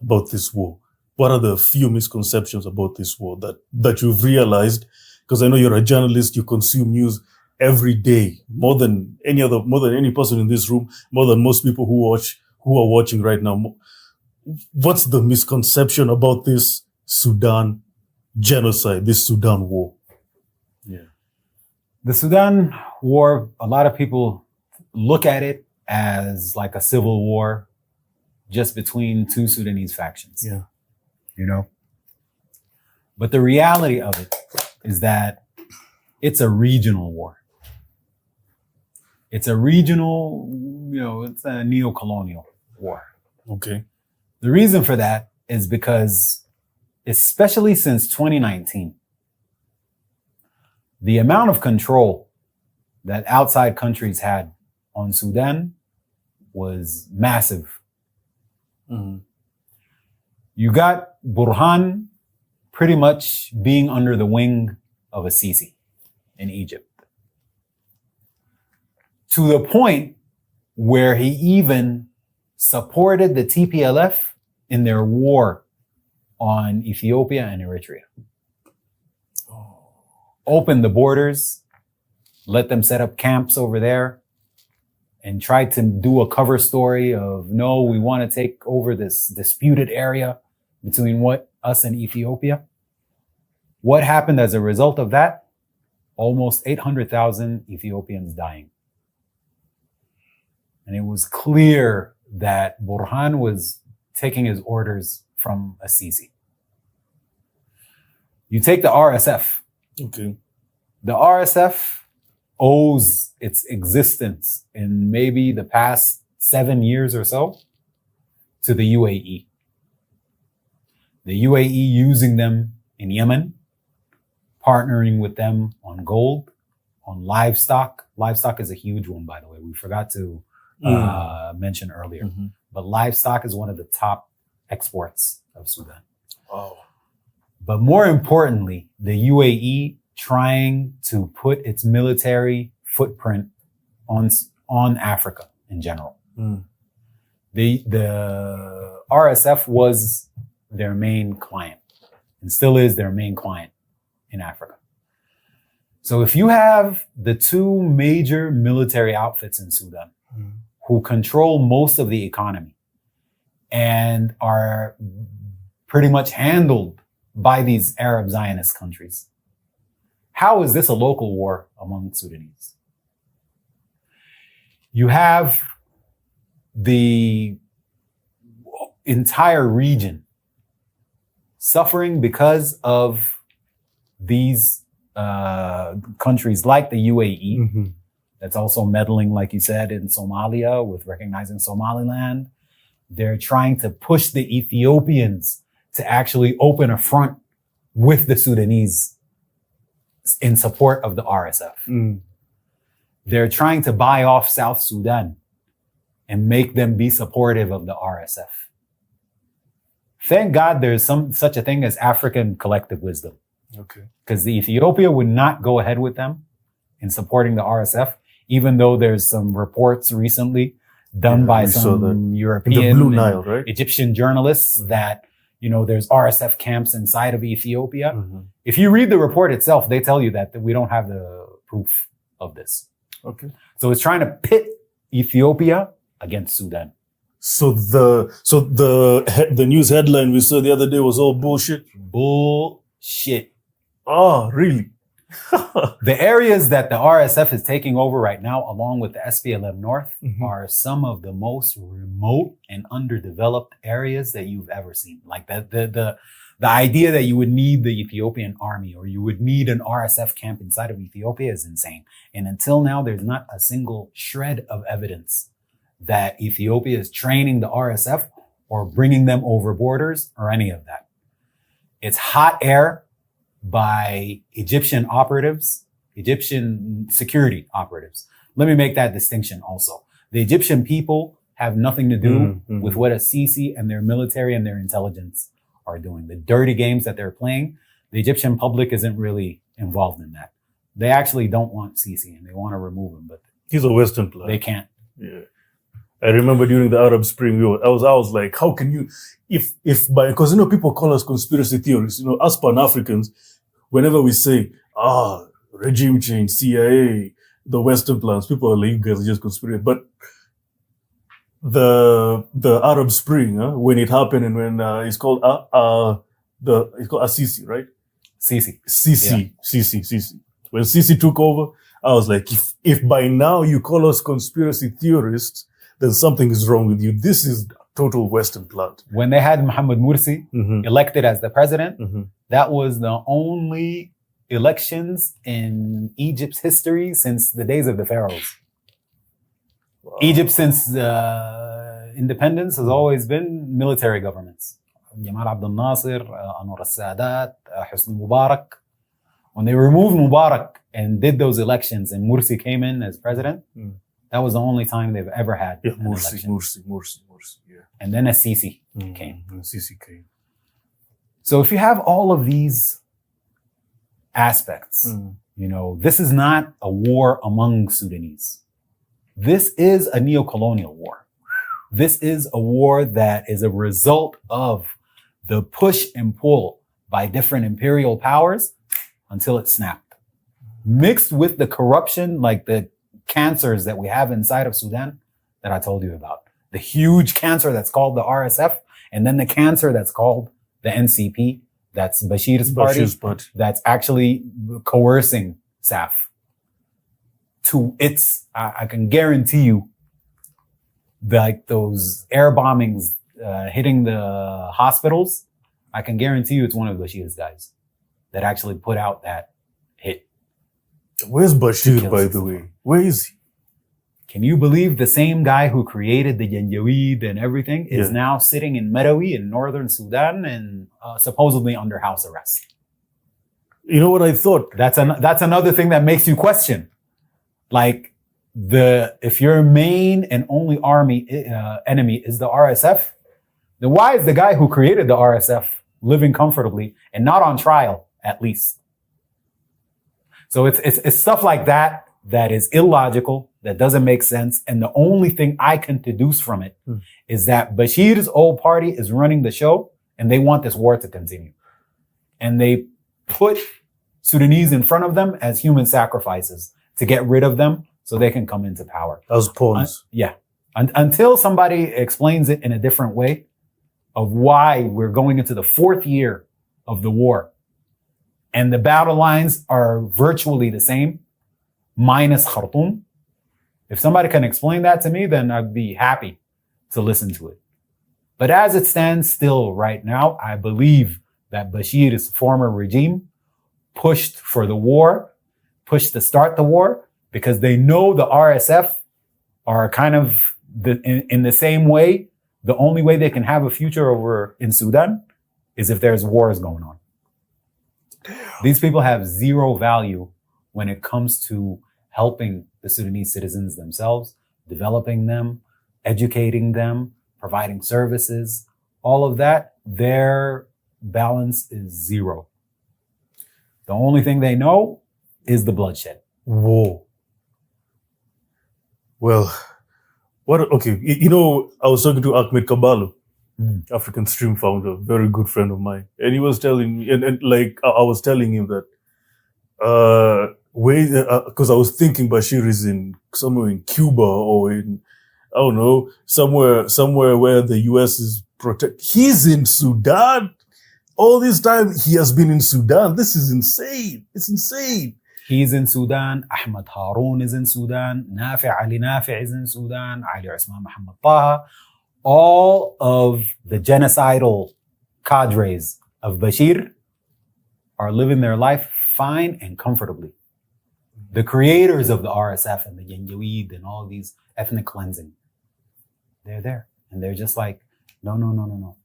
about this war? What are the few misconceptions about this war that you've realized? Because I know you're a journalist, you consume news every day, more than any person in this room, more than most people who are watching right now. What's the misconception about this Sudan genocide, this Sudan war? Yeah. The Sudan war, a lot of people look at it as like a civil war just between two Sudanese factions. Yeah. But the reality of it is that it's a regional war. It's a regional, it's a neo-colonial war. Okay. The reason for that is because, especially since 2019, the amount of control that outside countries had on Sudan was massive. Mm-hmm. You got Burhan pretty much being under the wing of a Sisi in Egypt, to the point where he even supported the TPLF in their war on Ethiopia and Eritrea. Opened the borders, let them set up camps over there, and tried to do a cover story of, no, we want to take over this disputed area between us and Ethiopia. What happened as a result of that? Almost 800,000 Ethiopians dying. And it was clear that Burhan was taking his orders from a Sisi. You take the RSF. Okay. The RSF owes its existence in maybe the past 7 years or so to the UAE. The UAE using them in Yemen, partnering with them on gold, on livestock. Livestock is a huge one, by the way. We forgot to mention earlier. Mm-hmm. But livestock is one of the top exports of Sudan. Wow. But more importantly, the UAE trying to put its military footprint on Africa in general. Mm. The RSF was their main client and still is their main client in Africa. So if you have the two major military outfits in Sudan, who control most of the economy and are pretty much handled by these Arab Zionist countries. How is this a local war among Sudanese? You have the entire region suffering because of these countries like the UAE, that's also meddling, like you said, in Somalia with recognizing Somaliland. They're trying to push the Ethiopians to actually open a front with the Sudanese in support of the RSF. They're trying to buy off South Sudan and make them be supportive of the RSF. Thank God there's such a thing as African collective wisdom. Okay. Because the Ethiopia would not go ahead with them in supporting the RSF, even though there's some reports recently done by some European in the Blue Nile, right? Egyptian journalists that, there's RSF camps inside of Ethiopia. If you read the report itself, they tell you that we don't have the proof of this. Okay. So it's trying to pit Ethiopia against Sudan. So the news headline we saw the other day was all bullshit. Bullshit. Oh, really? The areas that the RSF is taking over right now, along with the SPLM North, are some of the most remote and underdeveloped areas that you've ever seen. Like the idea that you would need the Ethiopian army or you would need an RSF camp inside of Ethiopia is insane. And until now, there's not a single shred of evidence that Ethiopia is training the RSF or bringing them over borders or any of that. It's hot air by Egyptian operatives, Egyptian security operatives. Let me make that distinction also. The Egyptian people have nothing to do with what Sisi and their military and their intelligence are doing. The dirty games that they're playing, the Egyptian public isn't really involved in that. They actually don't want Sisi and they want to remove him, but he's a Western player. They can't. Yeah. I remember during the Arab Spring, I was like, how can you, because people call us conspiracy theorists, us Pan-Africans, whenever we say, regime change, CIA, the Western plans, people are like, you guys are just conspiracy. But the Arab Spring, when it happened and when it's called Sisi, right? Sisi. When Sisi took over, I was like, if by now you call us conspiracy theorists, then something is wrong with you. This is total Western plant. When they had Mohamed Morsi elected as the president, that was the only elections in Egypt's history since the days of the pharaohs. Wow. Egypt, since independence, has always been military governments. Jamal Abdel Nasser, Anwar al-Sadat, Hosni Mubarak. When they removed Mubarak and did those elections and Morsi came in as president, that was the only time they've ever had an election. Morsi, yeah. And then Sisi came. Sisi came. So if you have all of these aspects, this is not a war among Sudanese. This is a neo-colonial war. This is a war that is a result of the push and pull by different imperial powers until it snapped. Mixed with the corruption, like the cancers that we have inside of Sudan that I told you about. The huge cancer that's called the RSF, and then the cancer that's called the NCP, that's Bashir's party, that's actually coercing SAF to its, I can guarantee you, like those air bombings hitting the hospitals, I can guarantee you it's one of Bashir's guys that actually put out that hit. Where's Bashir, by the way? Where is he? Can you believe the same guy who created the Janjaweed and everything is now sitting in Nimeiry in northern Sudan and supposedly under house arrest? You know what I thought? That's another thing that makes you question. Like, if your main and only enemy is the RSF, then why is the guy who created the RSF living comfortably and not on trial, at least? So it's stuff like that that is illogical, that doesn't make sense. And the only thing I can deduce from it is that Bashir's old party is running the show and they want this war to continue. And they put Sudanese in front of them as human sacrifices to get rid of them so they can come into power. As pawns. Until somebody explains it in a different way of why we're going into the 4th year of the war and the battle lines are virtually the same, minus Khartoum. If somebody can explain that to me, then I'd be happy to listen to it. But as it stands still right now, I believe that Bashir's former regime pushed for the war, pushed to start the war, because they know the RSF are kind of in the same way. The only way they can have a future over in Sudan is if there's wars going on. These people have zero value when it comes to helping the Sudanese citizens themselves, developing them, educating them, providing services, all of that. Their balance is zero. The only thing they know is the bloodshed. Whoa. Well, okay, I was talking to Ahmed Kabalo, African Stream founder, very good friend of mine. And he was telling me, and I was telling him that, because I was thinking Bashir is somewhere in Cuba or in, I don't know, somewhere where the US is He's in Sudan. All this time he has been in Sudan. This is insane. It's insane. He's in Sudan. Ahmed Haroun is in Sudan. Ali Nafi is in Sudan. Ali Usman Muhammad Taha. All of the genocidal cadres of Bashir are living their life fine and comfortably. The creators of the RSF and the Janjaweed and all these ethnic cleansing, they're there. And they're just like, no.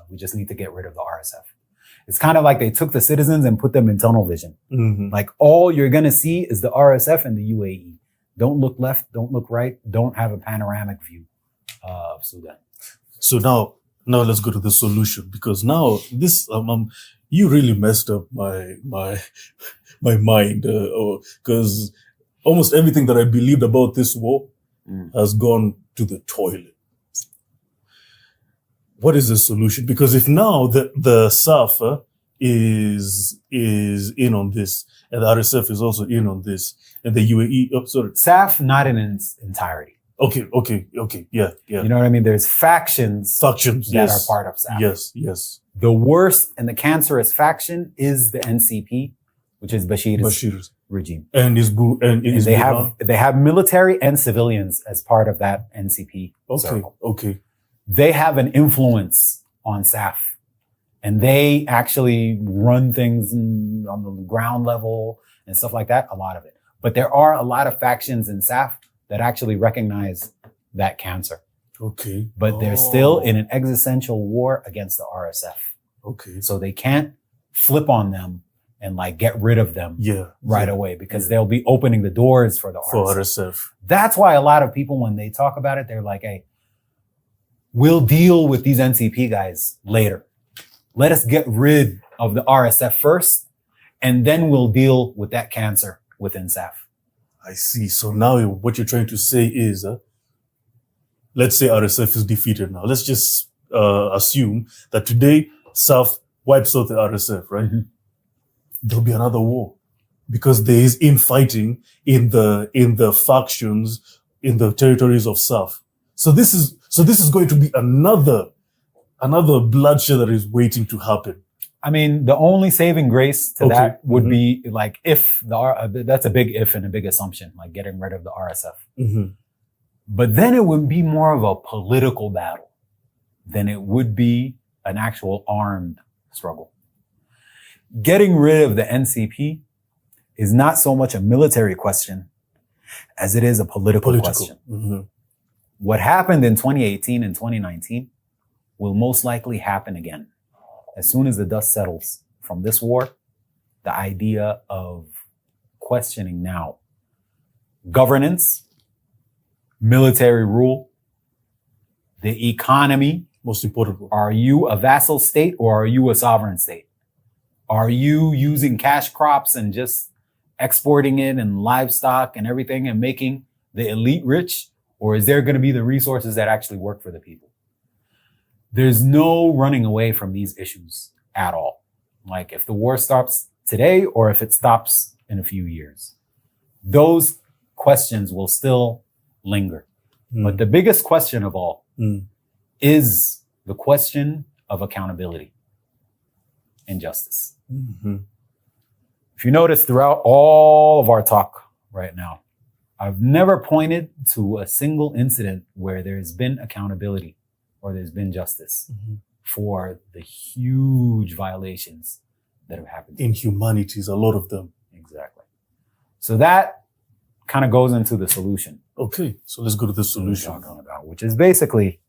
We just need to get rid of the RSF. It's kind of like they took the citizens and put them in tunnel vision. Mm-hmm. Like all you're going to see is the RSF and the UAE. Don't look left, don't look right, don't have a panoramic view of Sudan. So now let's go to the solution, because now this, you really messed up my mind, because almost everything that I believed about this war has gone to the toilet. What is the solution? Because if now the SAF is in on this, and the RSF is also in on this, and the UAE, SAF not in its entirety. Okay, yeah. You know what I mean? There's factions that are part of SAF. Yes. The worst and the cancerous faction is the NCP, which is Bashir's regime. And they have military and civilians as part of that NCP circle. Okay. They have an influence on SAF, and they actually run things on the ground level and stuff like that, a lot of it. But there are a lot of factions in SAF that actually recognize that cancer. Okay. But they're still in an existential war against the RSF. Okay. So they can't flip on them and get rid of them right away, because they'll be opening the doors for the RSF. That's why a lot of people, when they talk about it, they're like, hey, we'll deal with these NCP guys later. Let us get rid of the RSF first, and then we'll deal with that cancer within SAF. I see. So now what you're trying to say is, let's say RSF is defeated now. Let's just assume that today SAF wipes out the RSF, right? Mm-hmm. There'll be another war, because there is infighting in the factions in the territories of SAF. So this is going to be another bloodshed that is waiting to happen. I mean, the only saving grace to that would be if that's a big if and a big assumption, like getting rid of the RSF. Mm-hmm. But then it would be more of a political battle than it would be an actual armed struggle. Getting rid of the NCP is not so much a military question as it is a political question. Mm-hmm. What happened in 2018 and 2019 will most likely happen again. As soon as the dust settles from this war, the idea of questioning now governance, military rule, the economy. Most important. Are you a vassal state or are you a sovereign state? Are you using cash crops and just exporting it and livestock and everything and making the elite rich? Or is there going to be the resources that actually work for the people? There's no running away from these issues at all. Like if the war stops today or if it stops in a few years, those questions will still linger. But the biggest question of all is the question of accountability and justice. If you notice throughout all of our talk right now, I've never pointed to a single incident where there's been accountability or there's been justice for the huge violations that have happened. Inhumanities, a lot of them. Exactly. So that kind of goes into the solution. Okay, so let's go to the solution. Which is basically,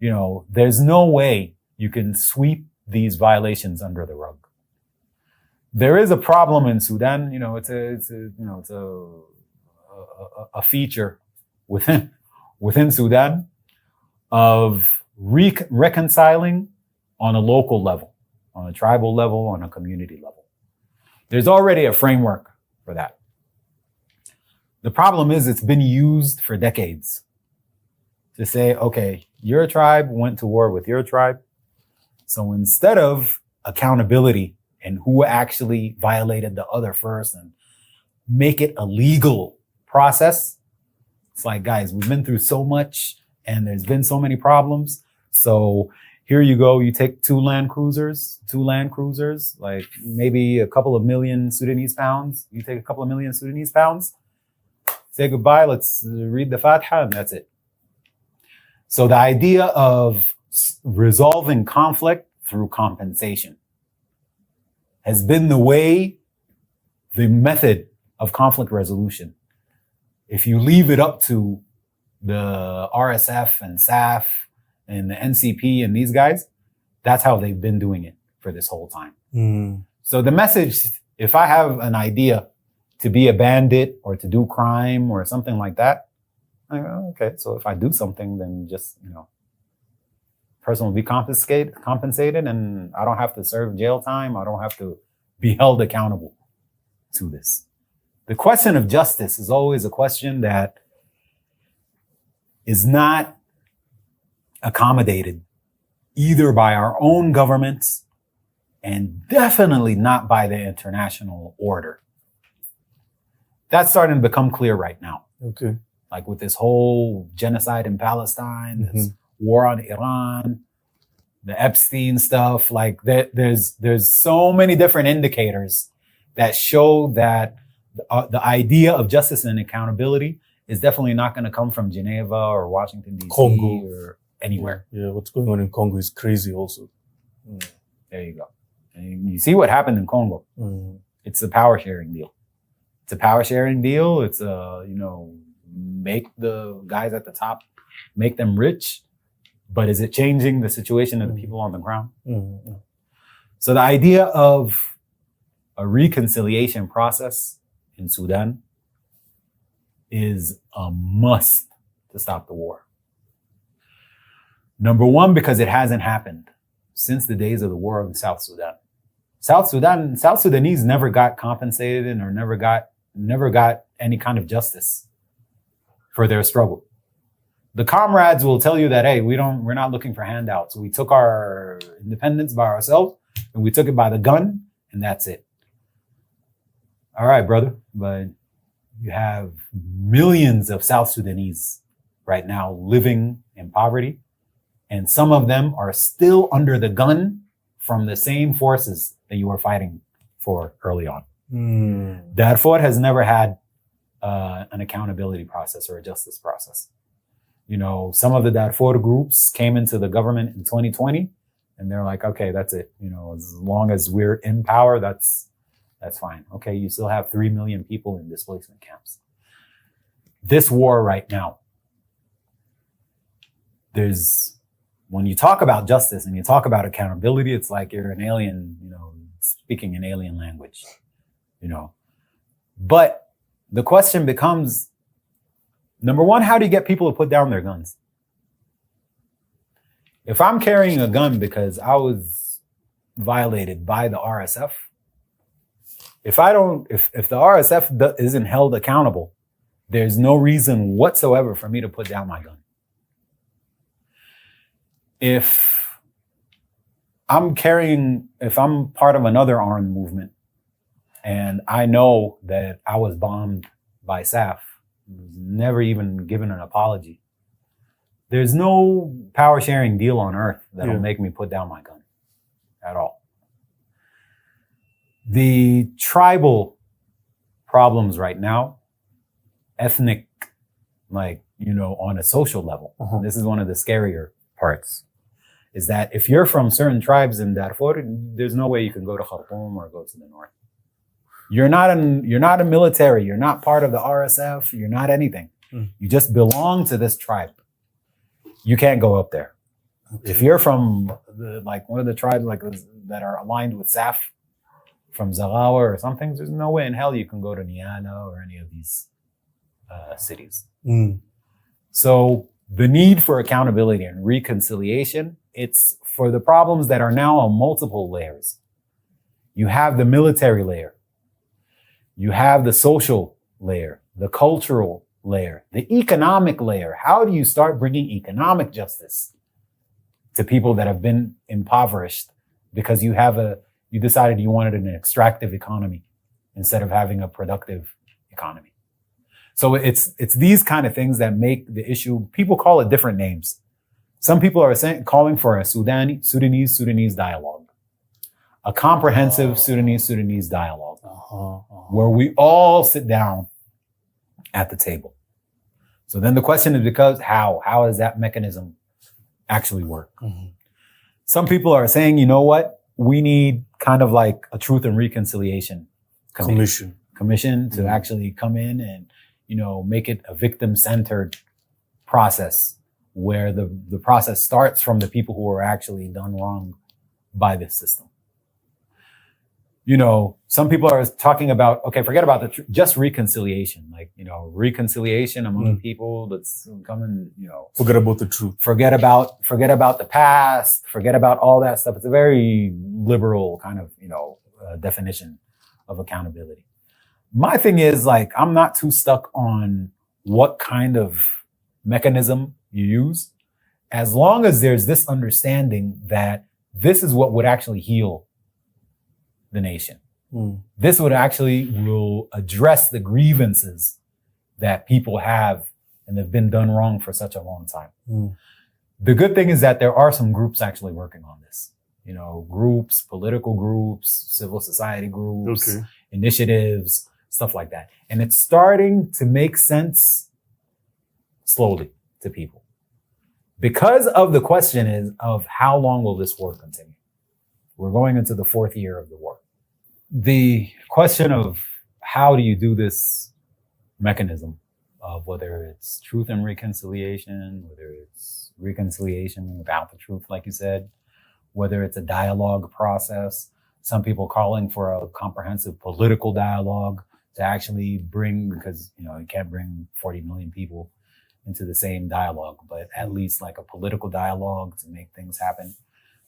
there's no way you can sweep these violations under the rug. There is a problem in Sudan. It's a feature within Sudan of reconciling on a local level, on a tribal level, on a community level. There's already a framework for that. The problem is it's been used for decades to say, okay, your tribe went to war with your tribe. So instead of accountability and who actually violated the other first and make it a legal process, it's like, guys, we've been through so much and there's been so many problems. So here you go. You take two land cruisers, like maybe a couple of million Sudanese pounds. You take a couple of million Sudanese pounds, say goodbye. Let's read the Fatiha and that's it. So the idea of resolving conflict through compensation has been the method of conflict resolution. If you leave it up to the RSF and SAF and the NCP and these guys, that's how they've been doing it for this whole time. So the message, if I have an idea to be a bandit or to do crime or something like that, I go, okay, so if I do something, then just, person will be compensated and I don't have to serve jail time. I don't have to be held accountable to this. The question of justice is always a question that is not accommodated either by our own governments and definitely not by the international order. That's starting to become clear right now. Okay. Like with this whole genocide in Palestine, this war on Iran, the Epstein stuff, like there's so many different indicators that show that the idea of justice and accountability is definitely not going to come from Geneva or Washington, D.C. Congo. Or anywhere. Yeah, what's going on in Congo is crazy also. There you go. And you see what happened in Congo. It's a power sharing deal. It's make the guys at the top, make them rich, but is it changing the situation of the people on the ground? So the idea of a reconciliation process in Sudan is a must to stop the war. Number one, because it hasn't happened since the days of the war in South Sudan. South Sudanese never got compensated or never got any kind of justice for their struggle. The comrades will tell you that, hey, we're not looking for handouts. We took our independence by ourselves and we took it by the gun and that's it. All right, brother, but you have millions of South Sudanese right now living in poverty, and some of them are still under the gun from the same forces that you were fighting for early on. Darfur has never had an accountability process or a justice process. Some of the Darfur groups came into the government in 2020 and they're like, okay, that's it. As long as we're in power, that's fine. Okay, you still have 3 million people in displacement camps. This war right now, when you talk about justice and you talk about accountability, it's like you're an alien, speaking an alien language, But the question becomes, number one, how do you get people to put down their guns? If I'm carrying a gun because I was violated by the RSF, if the RSF isn't held accountable, there's no reason whatsoever for me to put down my gun. If I'm part of another armed movement and I know that I was bombed by SAF, was never even given an apology, There's no power sharing deal on earth that'll make me put down my gun at all. The tribal problems right now, ethnic, on a social level, this is one of the scarier parts, is that if you're from certain tribes in Darfur, there's no way you can go to Khartoum or go to the north. You're not a military. You're not part of the RSF. You're not anything. You just belong to this tribe. You can't go up there. Okay. If you're from one of the tribes that are aligned with SAF, from Zagawa or something, there's no way in hell you can go to Niana or any of these cities. So the need for accountability and reconciliation, it's for the problems that are now on multiple layers. You have the military layer. You have the social layer, the cultural layer, the economic layer. How do you start bringing economic justice to people that have been impoverished because you decided you wanted an extractive economy instead of having a productive economy? So it's these kind of things that make the issue. People call it different names. Some people are calling for a Sudanese dialogue, a comprehensive Sudanese dialogue, where we all sit down at the table. So then the question is how does that mechanism actually work? Some people are saying, you know what? We need kind of like a truth and reconciliation commission to actually come in and, make it a victim-centered process where the process starts from the people who are actually done wrong by this system. Some people are talking about, okay, forget about just reconciliation, reconciliation among people that's coming, forget about the truth. Forget about the past, forget about all that stuff. It's a very liberal kind of, definition of accountability. My thing is I'm not too stuck on what kind of mechanism you use, as long as there's this understanding that this is what would actually heal the nation. This will address the grievances that people have and have been done wrong for such a long time. The good thing is that there are some groups actually working on this. Groups, political groups, civil society groups, initiatives, stuff like that. And it's starting to make sense slowly to people. Because of the question is of how long will this war continue? We're going into the 4th year of the war. The question of how do you do this mechanism of whether it's truth and reconciliation, whether it's reconciliation without the truth, like you said, whether it's a dialogue process, some people calling for a comprehensive political dialogue to actually bring, because, you can't bring 40 million people into the same dialogue, but at least like a political dialogue to make things happen.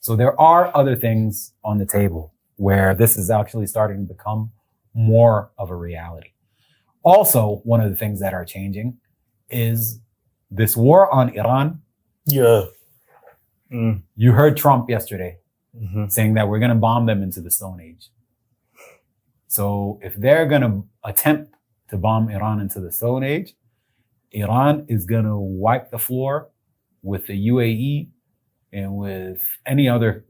So there are other things on the table where this is actually starting to become more of a reality. Also, one of the things that are changing is this war on Iran. You heard Trump yesterday saying that we're going to bomb them into the Stone Age. So if they're going to attempt to bomb Iran into the Stone Age, Iran is going to wipe the floor with the UAE and with any other,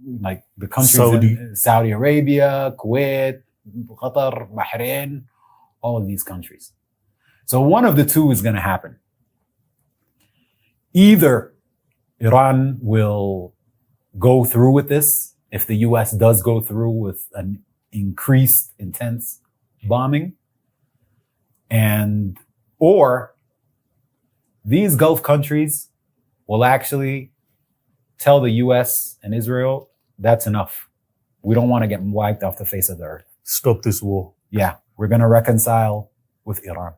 the countries in Saudi Arabia, Kuwait, Qatar, Bahrain, all of these countries. So one of the two is going to happen. Either Iran will go through with this if the US does go through with an increased intense bombing, or these Gulf countries will actually tell the US and Israel, that's enough. We don't want to get wiped off the face of the earth. Stop this war. Yeah, we're going to reconcile with Iran.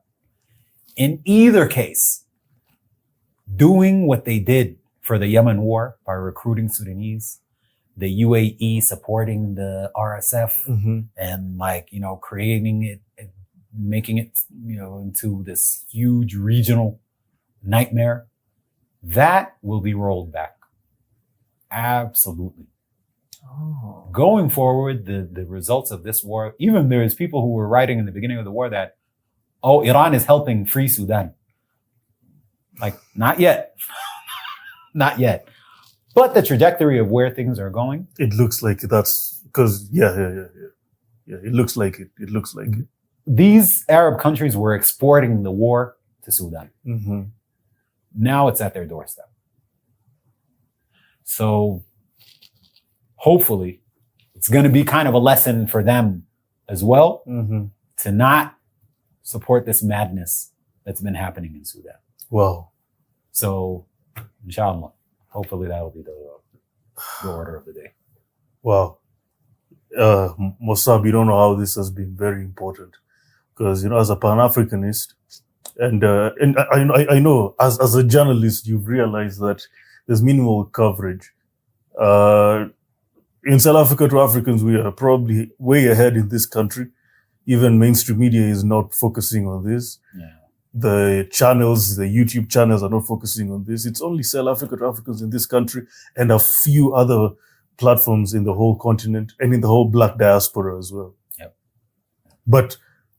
In either case, doing what they did for the Yemen war by recruiting Sudanese, the UAE supporting the RSF and creating it, making it, into this huge regional nightmare, that will be rolled back. Absolutely. Going forward, the results of this war, even there's people who were writing in the beginning of the war that, Iran is helping free Sudan. Not yet. Mm. yet. But the trajectory of where things are going, It looks like that's because yeah. It looks like it. It looks like it. these Arab countries were exporting the war to Sudan. Mm-hmm. Now it's at their doorstep. So hopefully it's going to be kind of a lesson for them as well to not support this madness that's been happening in Sudan. Wow. So, inshallah, hopefully that'll be the order of the day. Wow. Mosaab, you don't know how this has been very important because, as a Pan-Africanist and I know as a journalist, you've realized that there's minimal coverage. In South Africa, to Africans, we are probably way ahead in this country. Even mainstream media is not focusing on this. Yeah. The channels, the YouTube channels are not focusing on this. It's only South Africa to Africans in this country and a few other platforms in the whole continent and in the whole Black diaspora as well. Yep. But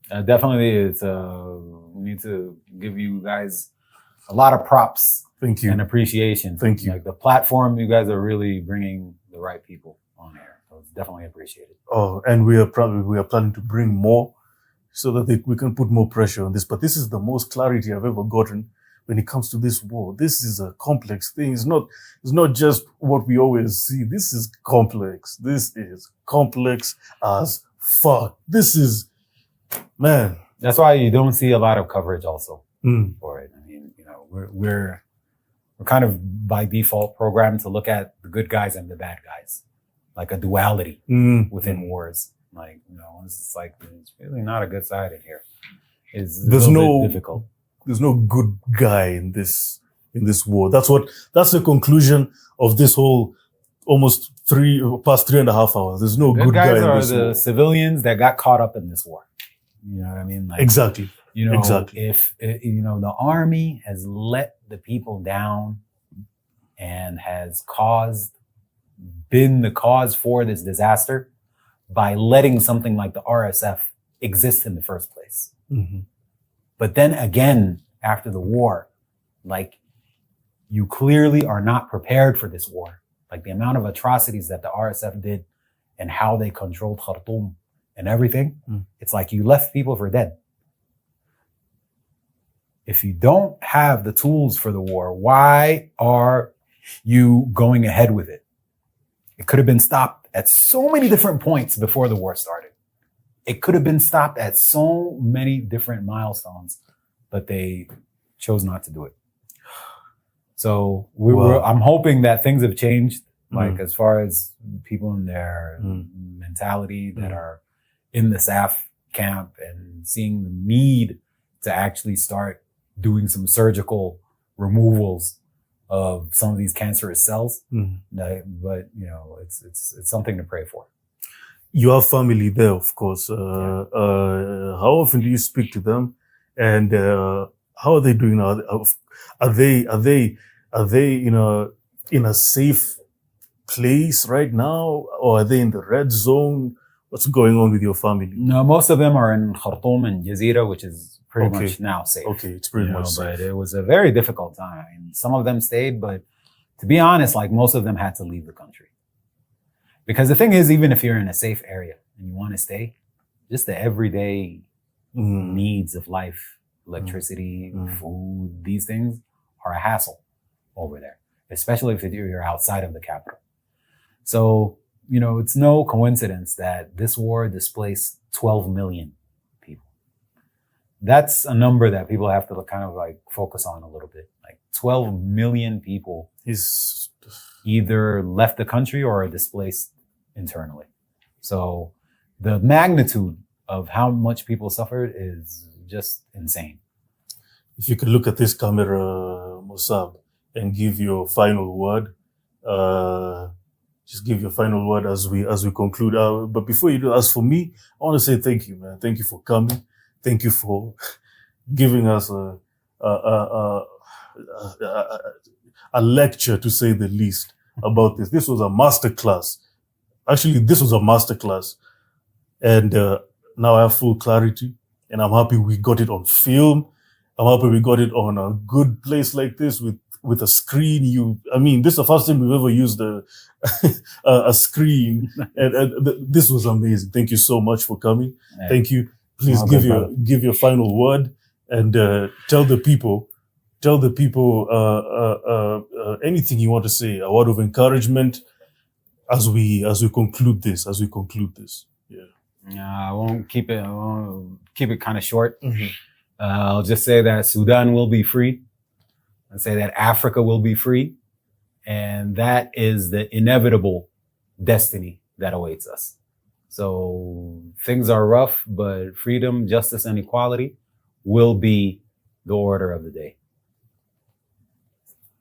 definitely, it's we need to give you guys a lot of props. Thank you. And appreciation. Thank you. Like the platform, you guys are really bringing the right people on air. So it's definitely appreciated. Oh, and we are planning to bring more so that we can put more pressure on this. But this is the most clarity I've ever gotten when it comes to this war. This is a complex thing. It's not just what we always see. This is complex. This is complex as fuck. This is, man. That's why you don't see a lot of coverage also for it. I mean, we're kind of by default programmed to look at the good guys and the bad guys, like a duality within wars. Like, it's like, it's really not a good side in here. It's difficult. There's no good guy in this war. That's the conclusion of this whole almost past 3.5 hours. There's no good guy in this war. Guys are the civilians that got caught up in this war. You know what I mean? Like, exactly. Exactly. If the army has let the people down and has been the cause for this disaster by letting something like the RSF exist in the first place. Mm-hmm. But then again, after the war, like, you clearly are not prepared for this war. Like, the amount of atrocities that the RSF did and how they controlled Khartoum and everything, it's like you left people for dead. If you don't have the tools for the war, why are you going ahead with it? It could have been stopped at so many different points before the war started. It could have been stopped at so many different milestones, but they chose not to do it. So I'm hoping that things have changed, like as far as people in their mentality that are in the SAF camp and seeing the need to actually start doing some surgical removals of some of these cancerous cells. But it's something to pray for. You have family there, of course. How often do you speak to them, and how are they doing now? Are they in a safe place right now, or are they in the red zone? What's going on with your family? No, most of them are in Khartoum and Jazeera, which is pretty much now safe. Okay, it's pretty much safe. But it was a very difficult time. I mean, some of them stayed, but to be honest, like, most of them had to leave the country. Because the thing is, even if you're in a safe area and you want to stay, just the everyday needs of life, electricity, food, these things are a hassle over there, especially if you're outside of the capital. So, it's no coincidence that this war displaced 12 million people. That's a number that people have to kind of like focus on a little bit. Like 12 million people either left the country or are displaced internally. So the magnitude of how much people suffered is just insane. If you could look at this camera, Mosaab, and give your final word, just give your final word as we conclude. But before you do, as for me, I want to say thank you, man. Thank you for coming. Thank you for giving us a lecture, to say the least, about this. This was a masterclass. Actually, this was a masterclass. And now I have full clarity, and I'm happy we got it on film. I'm happy we got it on a good place like this with with a screen. This is the first time we've ever used a screen, and this was amazing. Thank you so much for coming. Yeah. Thank you. Please give your final word and tell the people anything you want to say, a word of encouragement as we conclude this. Yeah. I won't keep it kind of short. Mm-hmm. I'll just say that Sudan will be free, and say that Africa will be free, and that is the inevitable destiny that awaits us. So things are rough, but freedom, justice, and equality will be the order of the day.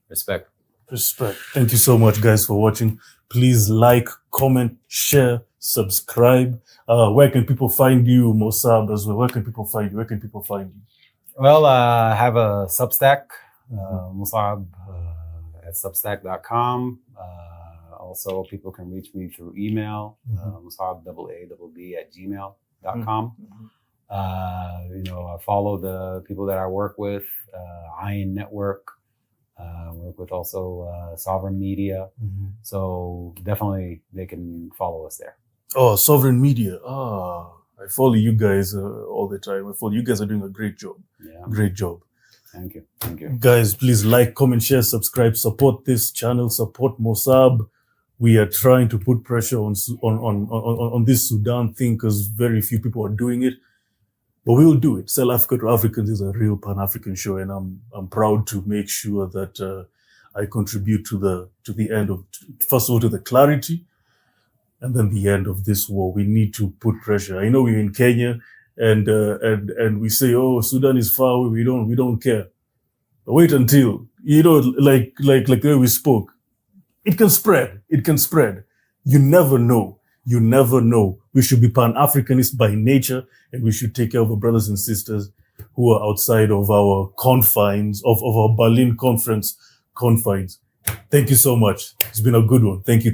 Respect. Thank you so much, guys, for watching. Please like, comment, share, subscribe. Where can people find you, Mosaab, as well? Where can people find you? Well, I have a Substack, Mosaab at substack.com. Also, people can reach me through email, mosaab@gmail.com. I follow the people that I work with, Iron Network. Work with also Sovereign Media. Mm-hmm. So definitely they can follow us there. Oh, Sovereign Media. I follow you guys all the time. You guys are doing a great job. Yeah. Great job. Thank you. Guys, please like, comment, share, subscribe, support this channel, support Mosaab. We are trying to put pressure on this Sudan thing because very few people are doing it. But we will do it. Sell Africa to Africans is a real Pan-African show, and I'm proud to make sure that I contribute to the end of, first of all, to the clarity, and then the end of this war. We need to put pressure. I know we're in Kenya, and we say, oh, Sudan is far away. We don't care. But wait until like the way we spoke. It can spread. You never know. We should be Pan-Africanist by nature, and we should take care of our brothers and sisters who are outside of our confines, of our Berlin conference confines. Thank you so much. It's been a good one. Thank you.